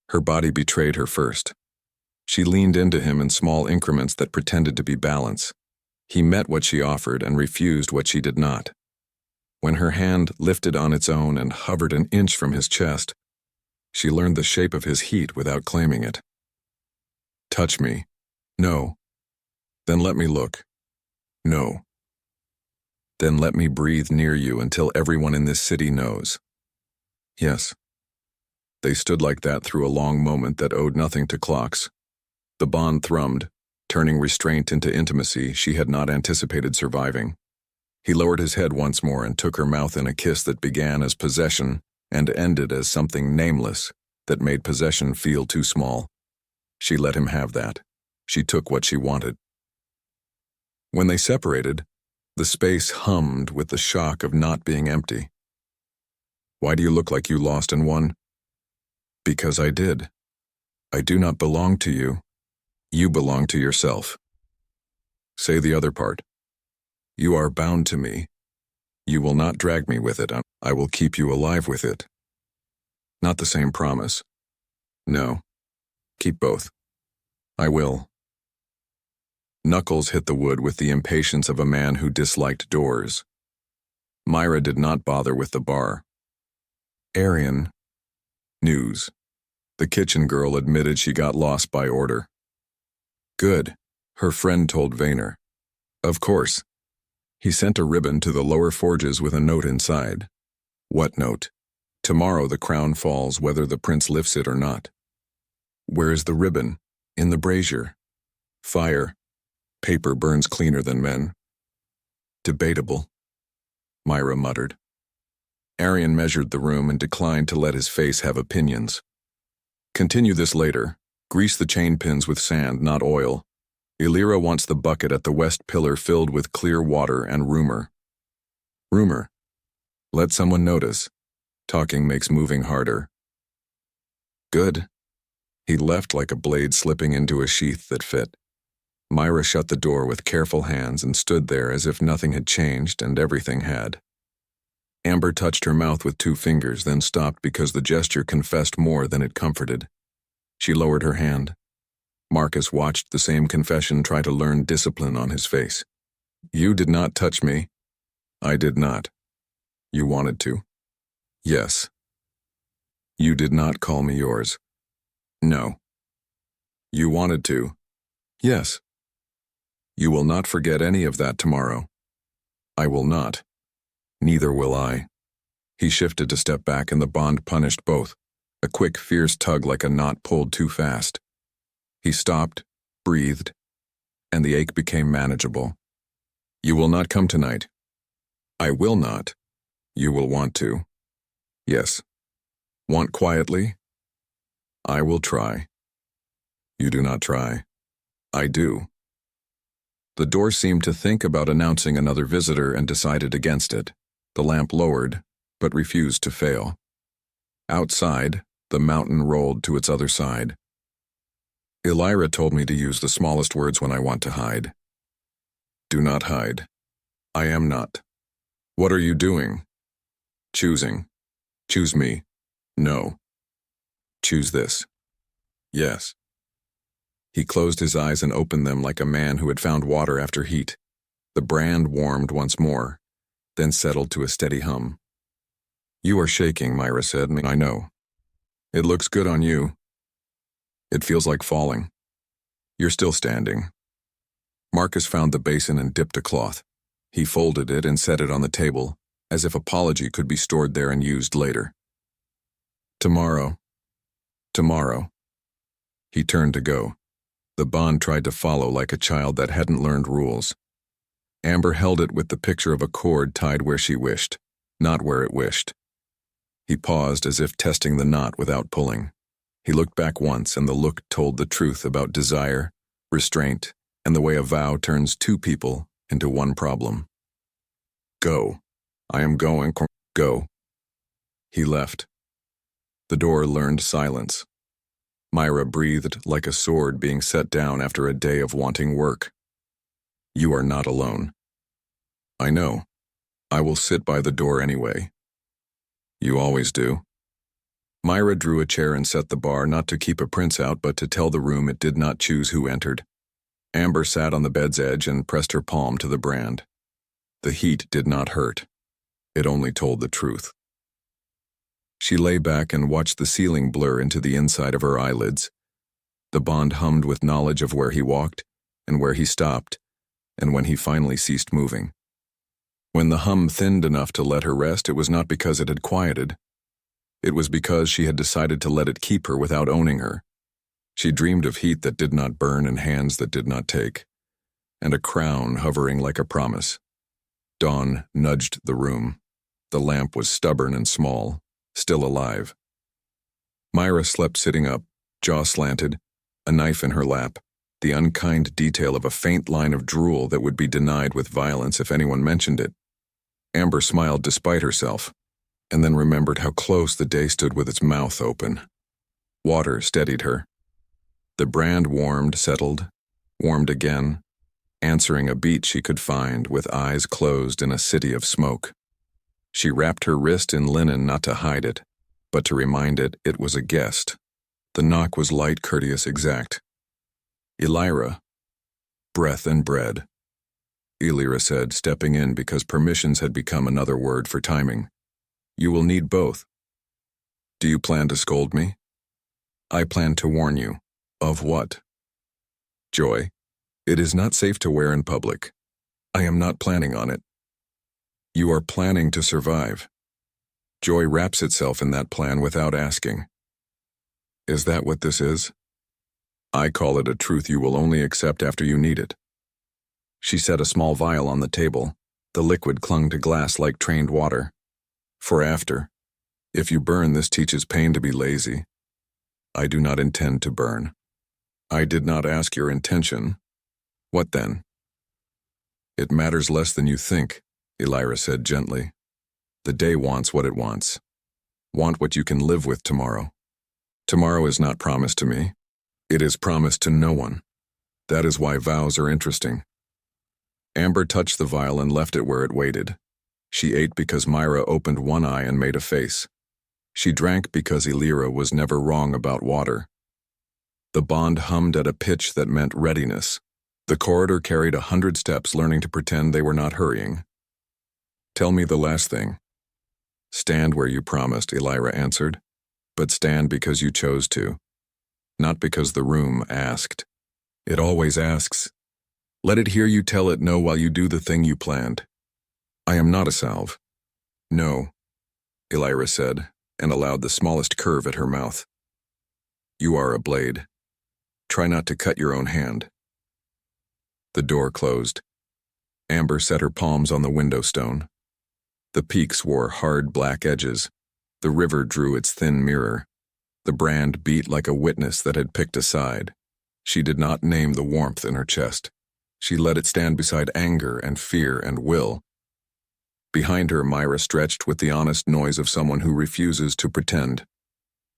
Her body betrayed her first. She leaned into him in small increments that pretended to be balance. He met what she offered and refused what she did not. When her hand lifted on its own and hovered an inch from his chest, she learned the shape of his heat without claiming it. Touch me. No. Then let me look. No. Then let me breathe near you until everyone in this city knows. Yes. They stood like that through a long moment that owed nothing to clocks. The bond thrummed, turning restraint into intimacy she had not anticipated surviving. He lowered his head once more and took her mouth in a kiss that began as possession and ended as something nameless that made possession feel too small. She let him have that. She took what she wanted. When they separated, the space hummed with the shock of not being empty. Why do you look like you lost and won? Because I did. I do not belong to you. You belong to yourself. Say the other part. You are bound to me. You will not drag me with it. I will keep you alive with it. Not the same promise. No. Keep both. I will. Knuckles hit the wood with the impatience of a man who disliked doors. Myra did not bother with the bar. Arian. News. The kitchen girl admitted she got lost by order. Good, her friend told Vayner. Of course. He sent a ribbon to the lower forges with a note inside. What note? Tomorrow the crown falls whether the prince lifts it or not. Where is the ribbon? In the brazier. Fire. Paper burns cleaner than men. Debatable, Myra muttered. Arian measured the room and declined to let his face have opinions. Continue this later. Grease the chain pins with sand, not oil. Illyra wants the bucket at the west pillar filled with clear water and rumor. Rumor. Let someone notice. Talking makes moving harder. Good. He left like a blade slipping into a sheath that fit. Myra shut the door with careful hands and stood there as if nothing had changed and everything had. Amber touched her mouth with 2 fingers, then stopped because the gesture confessed more than it comforted. She lowered her hand. Marcus watched the same confession try to learn discipline on his face. You did not touch me. I did not. You wanted to. Yes. You did not call me yours. No. You wanted to. Yes. You will not forget any of that tomorrow. I will not. Neither will I. He shifted to step back and the bond punished both, a quick, fierce tug like a knot pulled too fast. He stopped, breathed, and the ache became manageable. You will not come tonight. I will not. You will want to. Yes. Want quietly? I will try. You do not try. I do. The door seemed to think about announcing another visitor and decided against it. The lamp lowered, but refused to fail. Outside, the mountain rolled to its other side. Illyra told me to use the smallest words when I want to hide. Do not hide. I am not. What are you doing? Choosing. Choose me. No. Choose this. Yes. He closed his eyes and opened them like a man who had found water after heat. The brand warmed once more, then settled to a steady hum. You are shaking, Myra said. I know. It looks good on you. It feels like falling. You're still standing. Marcus found the basin and dipped a cloth. He folded it and set it on the table, as if apology could be stored there and used later. Tomorrow. Tomorrow. He turned to go. The bond tried to follow like a child that hadn't learned rules. Amber held it with the picture of a cord tied where she wished, not where it wished. He paused as if testing the knot without pulling. He looked back once and the look told the truth about desire, restraint, and the way a vow turns 2 people into 1 problem. Go. I am going. Go. He left. The door learned silence. Myra breathed like a sword being set down after a day of wanting work. You are not alone. I know. I will sit by the door anyway. You always do. Myra drew a chair and set the bar not to keep a prince out but to tell the room it did not choose who entered. Amber sat on the bed's edge and pressed her palm to the brand. The heat did not hurt. It only told the truth. She lay back and watched the ceiling blur into the inside of her eyelids. The bond hummed with knowledge of where he walked and where he stopped and when he finally ceased moving. When the hum thinned enough to let her rest, it was not because it had quieted. It was because she had decided to let it keep her without owning her. She dreamed of heat that did not burn and hands that did not take, and a crown hovering like a promise. Dawn nudged the room. The lamp was stubborn and small, still alive. Myra slept sitting up, jaw slanted, a knife in her lap, the unkind detail of a faint line of drool that would be denied with violence if anyone mentioned it. Amber smiled despite herself, and then remembered how close the day stood with its mouth open. Water steadied her. The brand warmed, settled, warmed again, answering a beat she could find with eyes closed in a city of smoke. She wrapped her wrist in linen not to hide it, but to remind it was a guest. The knock was light, courteous, exact. "Elira." "Breath and bread," Elira said, stepping in because permissions had become another word for timing. "You will need both." "Do you plan to scold me?" "I plan to warn you." "Of what?" "Joy. It is not safe to wear in public." "I am not planning on it." "You are planning to survive." Joy wraps itself in that plan without asking. "Is that what this is?" "I call it a truth you will only accept after you need it." She set a small vial on the table. The liquid clung to glass like trained water. "For after. If you burn, this teaches pain to be lazy." "I do not intend to burn." "I did not ask your intention." "What then?" "It matters less than you think," Elira said gently. "The day wants what it wants. Want what you can live with tomorrow. Tomorrow is not promised to me. It is promised to no one. That is why vows are interesting." Amber touched the vial and left it where it waited. She ate because Myra opened one eye and made a face. She drank because Elira was never wrong about water. The bond hummed at a pitch that meant readiness. The corridor carried 100 steps, learning to pretend they were not hurrying. "Tell me the last thing." "Stand where you promised," Elira answered. "But stand because you chose to. Not because the room asked. It always asks. Let it hear you tell it no while you do the thing you planned." "I am not a salve." "No," Elira said, and allowed the smallest curve at her mouth. "You are a blade. Try not to cut your own hand." The door closed. Amber set her palms on the window stone. The peaks wore hard black edges. The river drew its thin mirror. The brand beat like a witness that had picked a side. She did not name the warmth in her chest. She let it stand beside anger and fear and will. Behind her, Myra stretched with the honest noise of someone who refuses to pretend.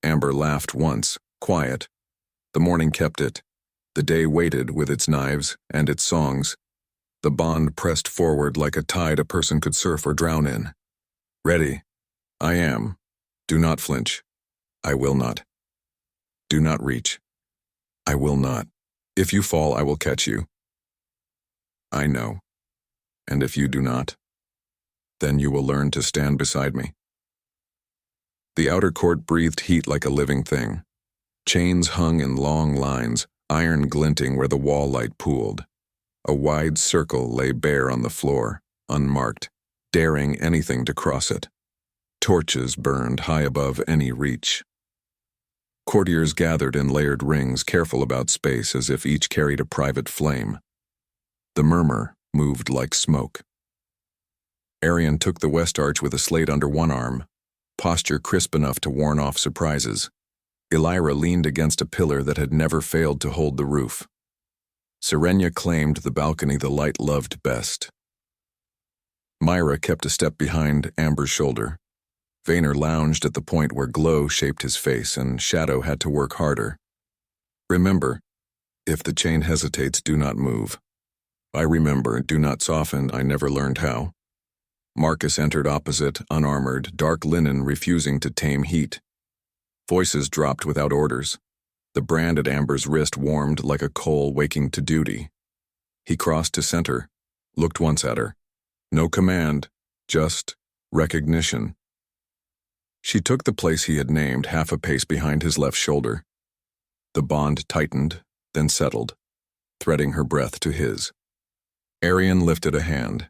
Amber laughed once, quiet. The morning kept it. The day waited with its knives and its songs. The bond pressed forward like a tide a person could surf or drown in. "Ready. I am. Do not flinch. I will not. Do not reach. I will not. If you fall, I will catch you. I know. And if you do not, then you will learn to stand beside me." The outer court breathed heat like a living thing. Chains hung in long lines, iron glinting where the wall light pooled. A wide circle lay bare on the floor, unmarked, daring anything to cross it. Torches burned high above any reach. Courtiers gathered in layered rings, careful about space as if each carried a private flame. The murmur moved like smoke. Arian took the west arch with a slate under one arm, posture crisp enough to warn off surprises. Elira leaned against a pillar that had never failed to hold the roof. Serenia claimed the balcony the light loved best. Myra kept a step behind Amber's shoulder. Vaynor lounged at the point where glow shaped his face and Shadow had to work harder. "Remember, if the chain hesitates, do not move." "I remember, do not soften, I never learned how." Marcus entered opposite, unarmored, dark linen refusing to tame heat. Voices dropped without orders. The brand at Amber's wrist warmed like a coal waking to duty. He crossed to center, looked once at her. No command, just recognition. She took the place he had named, half a pace behind his left shoulder. The bond tightened, then settled, threading her breath to his. Arian lifted a hand.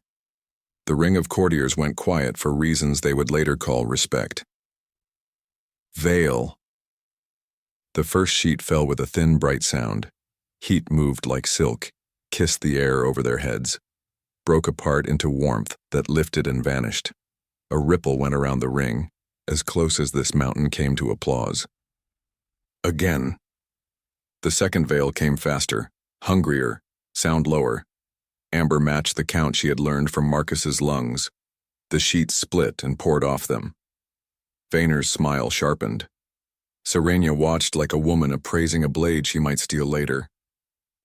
The ring of courtiers went quiet for reasons they would later call respect. Veil. The first sheet fell with a thin, bright sound. Heat moved like silk, kissed the air over their heads, broke apart into warmth that lifted and vanished. A ripple went around the ring, as close as this mountain came to applause. Again. The second veil came faster, hungrier, sound lower. Amber matched the count she had learned from Marcus's lungs. The sheets split and poured off them. Vayner's smile sharpened. Serenia watched like a woman appraising a blade she might steal later.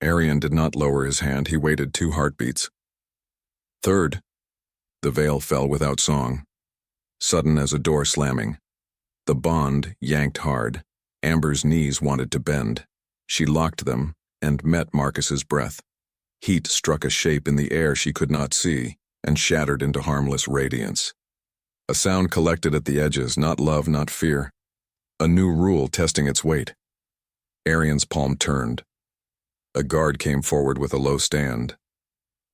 Arian did not lower his hand. He waited 2 heartbeats. Third. The veil fell without song. Sudden as a door slamming. The bond yanked hard. Amber's knees wanted to bend. She locked them and met Marcus's breath. Heat struck a shape in the air she could not see and shattered into harmless radiance. A sound collected at the edges, not love, not fear. A new rule testing its weight. Arian's palm turned. A guard came forward with a low stand.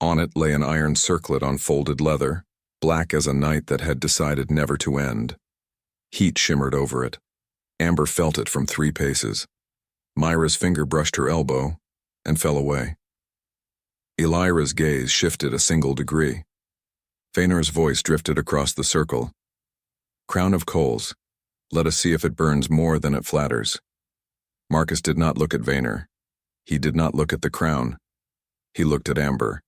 On it lay an iron circlet on folded leather, black as a night that had decided never to end. Heat shimmered over it. Amber felt it from 3 paces. Myra's finger brushed her elbow and fell away. Elira's gaze shifted a single degree. Vayner's voice drifted across the circle. Crown of coals. Let us see if it burns more than it flatters. Marcus did not look at Vayner. He did not look at the crown. He looked at Amber.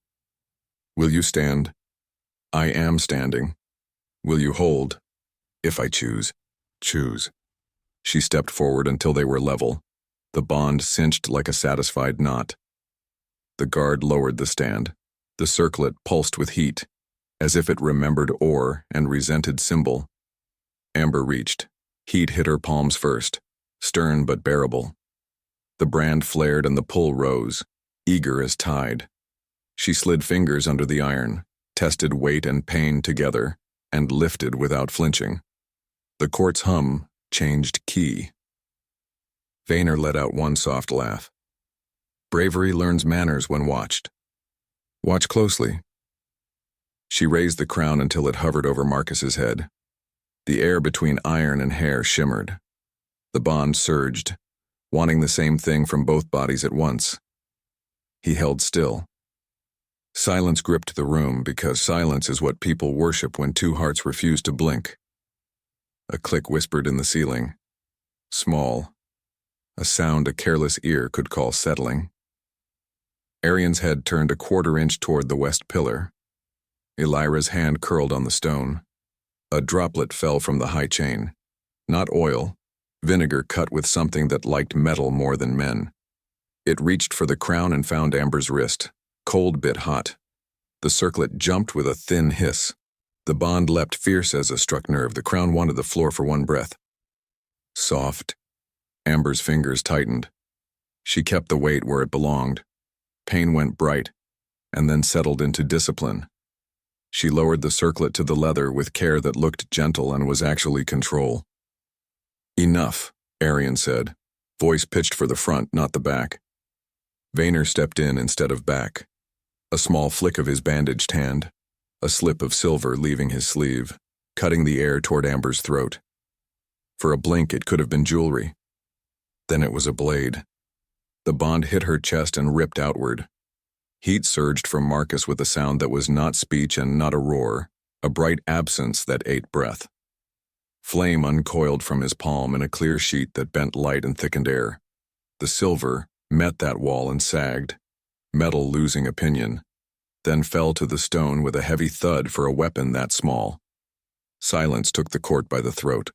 Will you stand? I am standing. Will you hold? If I choose. Choose. She stepped forward until they were level. The bond cinched like a satisfied knot. The guard lowered the stand. The circlet pulsed with heat, as if it remembered ore and resented symbol. Amber reached. Heat hit her palms first, stern but bearable. The brand flared and the pull rose, eager as tide. She slid fingers under the iron, tested weight and pain together, and lifted without flinching. The quartz hum changed key. Vayner let out one soft laugh. Bravery learns manners when watched. Watch closely. She raised the crown until it hovered over Marcus's head. The air between iron and hair shimmered. The bond surged, wanting the same thing from both bodies at once. He held still. Silence gripped the room because silence is what people worship when 2 hearts refuse to blink. A click whispered in the ceiling. Small. A sound a careless ear could call settling. Arian's head turned a 1/4 inch toward the west pillar. Elira's hand curled on the stone. A droplet fell from the high chain. Not oil, vinegar cut with something that liked metal more than men. It reached for the crown and found Amber's wrist, cold bit hot. The circlet jumped with a thin hiss. The bond leapt fierce as a struck nerve. The crown wanted the floor for one breath. Soft. Amber's fingers tightened. She kept the weight where it belonged. Pain went bright, and then settled into discipline. She lowered the circlet to the leather with care that looked gentle and was actually control. Enough, Arian said, voice pitched for the front, not the back. Vayner stepped in instead of back. A small flick of his bandaged hand, a slip of silver leaving his sleeve, cutting the air toward Amber's throat. For a blink it could have been jewelry. Then it was a blade. The bond hit her chest and ripped outward. Heat surged from Marcus with a sound that was not speech and not a roar, a bright absence that ate breath. Flame uncoiled from his palm in a clear sheet that bent light and thickened air. The silver met that wall and sagged, metal losing opinion, then fell to the stone with a heavy thud for a weapon that small. Silence took the court by the throat.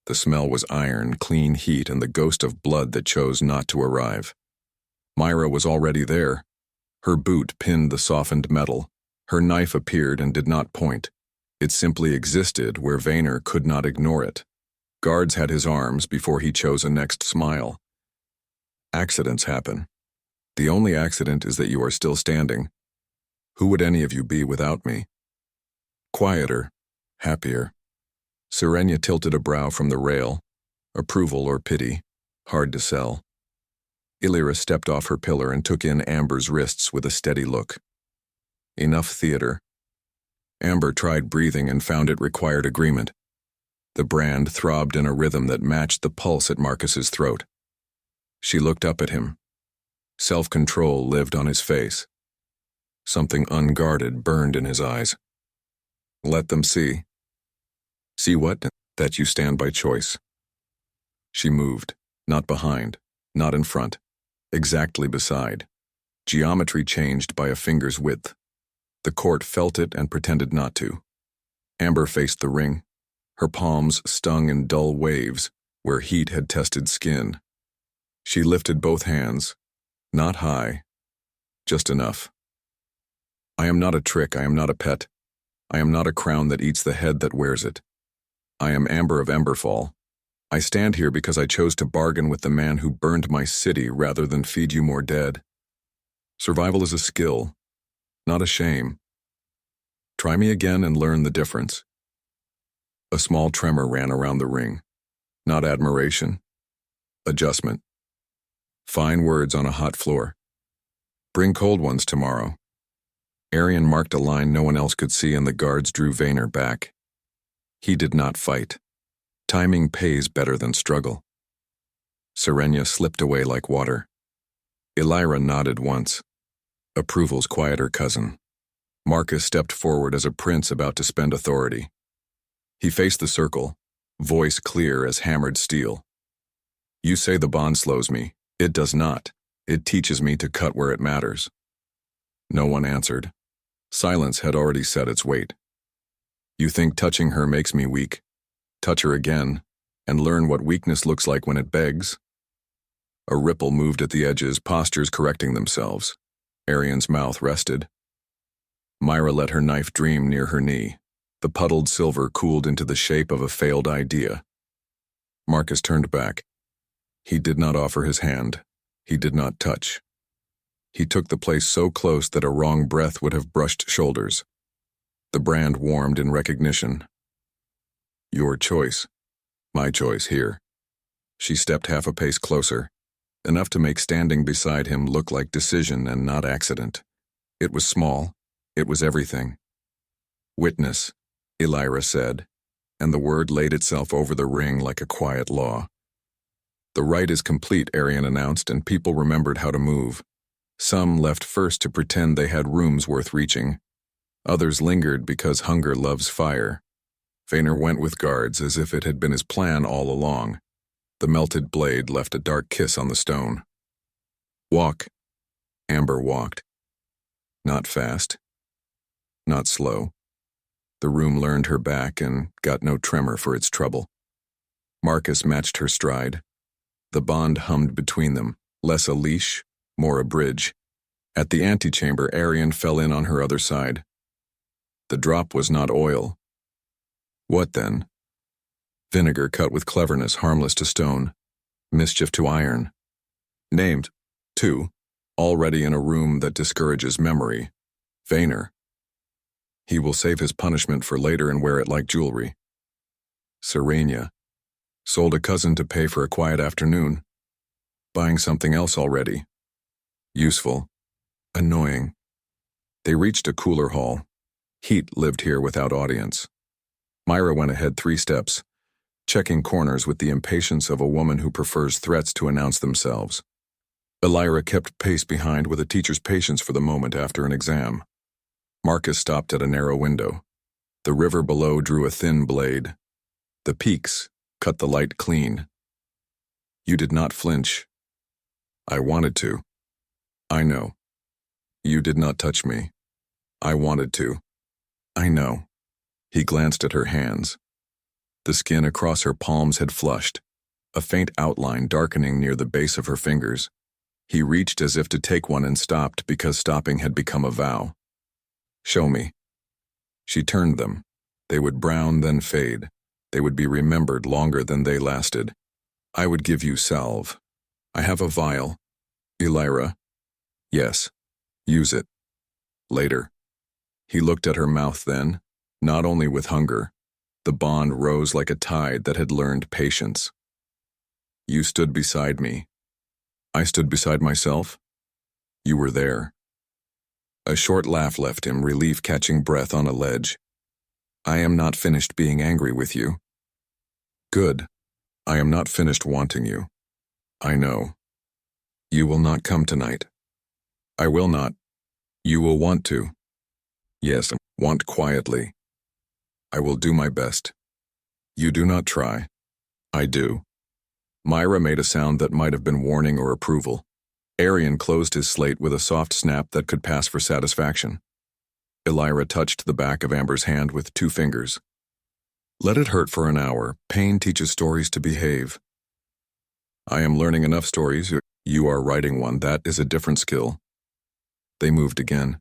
The smell was iron, clean heat, and the ghost of blood that chose not to arrive. Myra was already there. Her boot pinned the softened metal. Her knife appeared and did not point. It simply existed where Vayner could not ignore it. Guards had his arms before he chose a next smile. Accidents happen. The only accident is that you are still standing. Who would any of you be without me? Quieter, happier. Serenia tilted a brow from the rail. Approval or pity, hard to sell. Elira stepped off her pillar and took in Amber's wrists with a steady look. Enough theater. Amber tried breathing and found it required agreement. The brand throbbed in a rhythm that matched the pulse at Marcus's throat. She looked up at him. Self-control lived on his face. Something unguarded burned in his eyes. Let them see. See what? That you stand by choice. She moved, not behind, not in front, exactly beside. Geometry changed by a finger's width. The court felt it and pretended not to. Amber faced the ring. Her palms stung in dull waves where heat had tested skin. She lifted both hands, not high, just enough. I am not a trick, I am not a pet. I am not a crown that eats the head that wears it. I am Amber of Emberfall. I stand here because I chose to bargain with the man who burned my city rather than feed you more dead. Survival is a skill, not a shame. Try me again and learn the difference. A small tremor ran around the ring. Not admiration. Adjustment. Fine words on a hot floor. Bring cold ones tomorrow. Arian marked a line no one else could see and the guards drew Vaynor back. He did not fight. Timing pays better than struggle. Serenia slipped away like water. Elira nodded once. Approval's quieter cousin. Marcus stepped forward as a prince about to spend authority. He faced the circle, voice clear as hammered steel. You say the bond slows me. It does not. It teaches me to cut where it matters. No one answered. Silence had already set its weight. You think touching her makes me weak? Touch her again, and learn what weakness looks like when it begs. A ripple moved at the edges, postures correcting themselves. Arian's mouth rested. Myra let her knife dream near her knee. The puddled silver cooled into the shape of a failed idea. Marcus turned back. He did not offer his hand. He did not touch. He took the place so close that a wrong breath would have brushed shoulders. The brand warmed in recognition. Your choice. My choice here. She stepped half a pace closer, enough to make standing beside him look like decision and not accident. It was small. It was everything. Witness, Elira said, and the word laid itself over the ring like a quiet law. The rite is complete, Arian announced, and people remembered how to move. Some left first to pretend they had rooms worth reaching. Others lingered because hunger loves fire. Vaynor went with guards as if it had been his plan all along. The melted blade left a dark kiss on the stone. Walk. Amber walked. Not fast. Not slow. The room learned her back and got no tremor for its trouble. Marcus matched her stride. The bond hummed between them, less a leash, more a bridge. At the antechamber, Arian fell in on her other side. The drop was not oil. What then? Vinegar cut with cleverness, harmless to stone. Mischief to iron. Named, too, already in a room that discourages memory. Vaynor. He will save his punishment for later and wear it like jewelry. Serenia. Sold a cousin to pay for a quiet afternoon. Buying something else already. Useful. Annoying. They reached a cooler hall. Heat lived here without audience. Myra went ahead 3 steps, checking corners with the impatience of a woman who prefers threats to announce themselves. Elira kept pace behind with a teacher's patience for the moment after an exam. Marcus stopped at a narrow window. The river below drew a thin blade. The peaks cut the light clean. You did not flinch. I wanted to. I know. You did not touch me. I wanted to. I know. He glanced at her hands. The skin across her palms had flushed, a faint outline darkening near the base of her fingers. He reached as if to take one and stopped because stopping had become a vow. Show me. She turned them. They would brown, then fade. They would be remembered longer than they lasted. I would give you salve. I have a vial. Elira. Yes. Use it. Later. He looked at her mouth then, not only with hunger. The bond rose like a tide that had learned patience. You stood beside me. I stood beside myself. You were there. A short laugh left him, relief catching breath on a ledge. I am not finished being angry with you. Good. I am not finished wanting you. I know. You will not come tonight. I will not. You will want to. Yes, want quietly. I will do my best. You do not try. I do. Myra made a sound that might have been warning or approval. Arian closed his slate with a soft snap that could pass for satisfaction. Elira touched the back of Amber's hand with 2 fingers. Let it hurt for an hour. Pain teaches stories to behave. I am learning enough stories. You are writing one. That is a different skill. They moved again.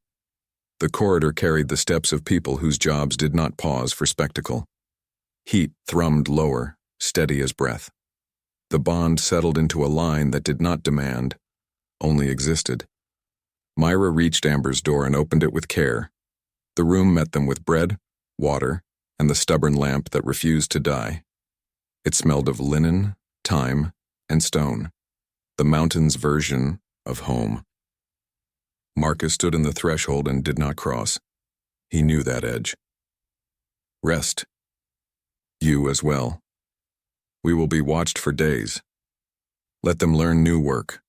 The corridor carried the steps of people whose jobs did not pause for spectacle. Heat thrummed lower, steady as breath. The bond settled into a line that did not demand, only existed. Myra reached Amber's door and opened it with care. The room met them with bread, water, and the stubborn lamp that refused to die. It smelled of linen, thyme, and stone, the mountain's version of home. Marcus stood in the threshold and did not cross. He knew that edge. Rest. You as well. We will be watched for days. Let them learn new work.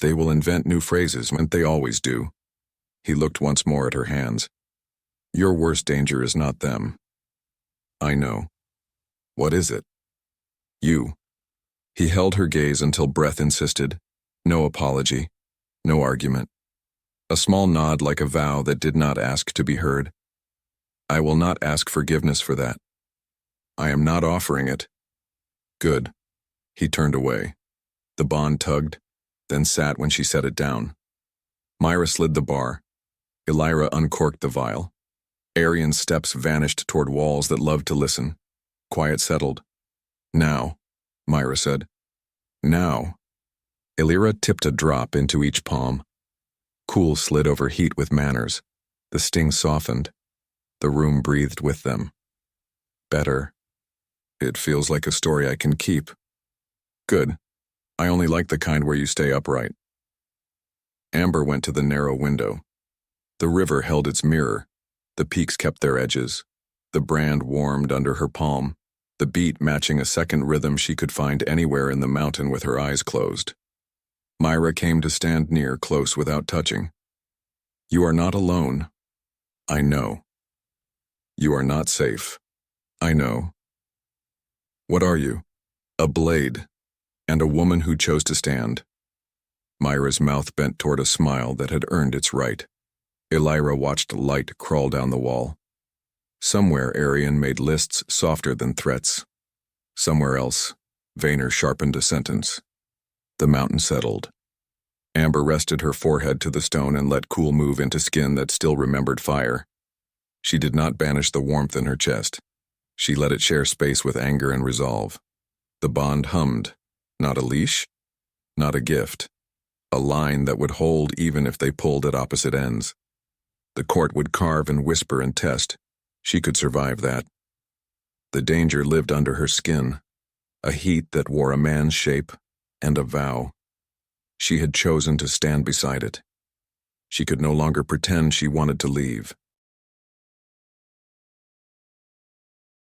They will invent new phrases, and they always do. He looked once more at her hands. Your worst danger is not them. I know. What is it? You. He held her gaze until breath insisted. No apology. No argument. A small nod like a vow that did not ask to be heard. I will not ask forgiveness for that. I am not offering it. Good. He turned away. The bond tugged, then sat when she set it down. Myra slid the bar. Elira uncorked the vial. Arian's steps vanished toward walls that loved to listen. Quiet settled. Now, Myra said. Now. Elira tipped a drop into each palm. Cool slid over heat with manners. The sting softened. The room breathed with them. Better. It feels like a story I can keep. Good. I only like the kind where you stay upright. Amber went to the narrow window. The river held its mirror. The peaks kept their edges. The brand warmed under her palm, the beat matching a second rhythm she could find anywhere in the mountain with her eyes closed. Myra came to stand near, close without touching. You are not alone. I know. You are not safe. I know. What are you? A blade, and a woman who chose to stand. Myra's mouth bent toward a smile that had earned its right. Elira watched light crawl down the wall. Somewhere Arian made lists softer than threats. Somewhere else, Vaynor sharpened a sentence. The mountain settled. Amber rested her forehead to the stone and let cool move into skin that still remembered fire. She did not banish the warmth in her chest. She let it share space with anger and resolve. The bond hummed, not a leash, not a gift, a line that would hold even if they pulled at opposite ends. The court would carve and whisper and test. She could survive that. The danger lived under her skin, a heat that wore a man's shape and a vow. She had chosen to stand beside it. She could no longer pretend she wanted to leave.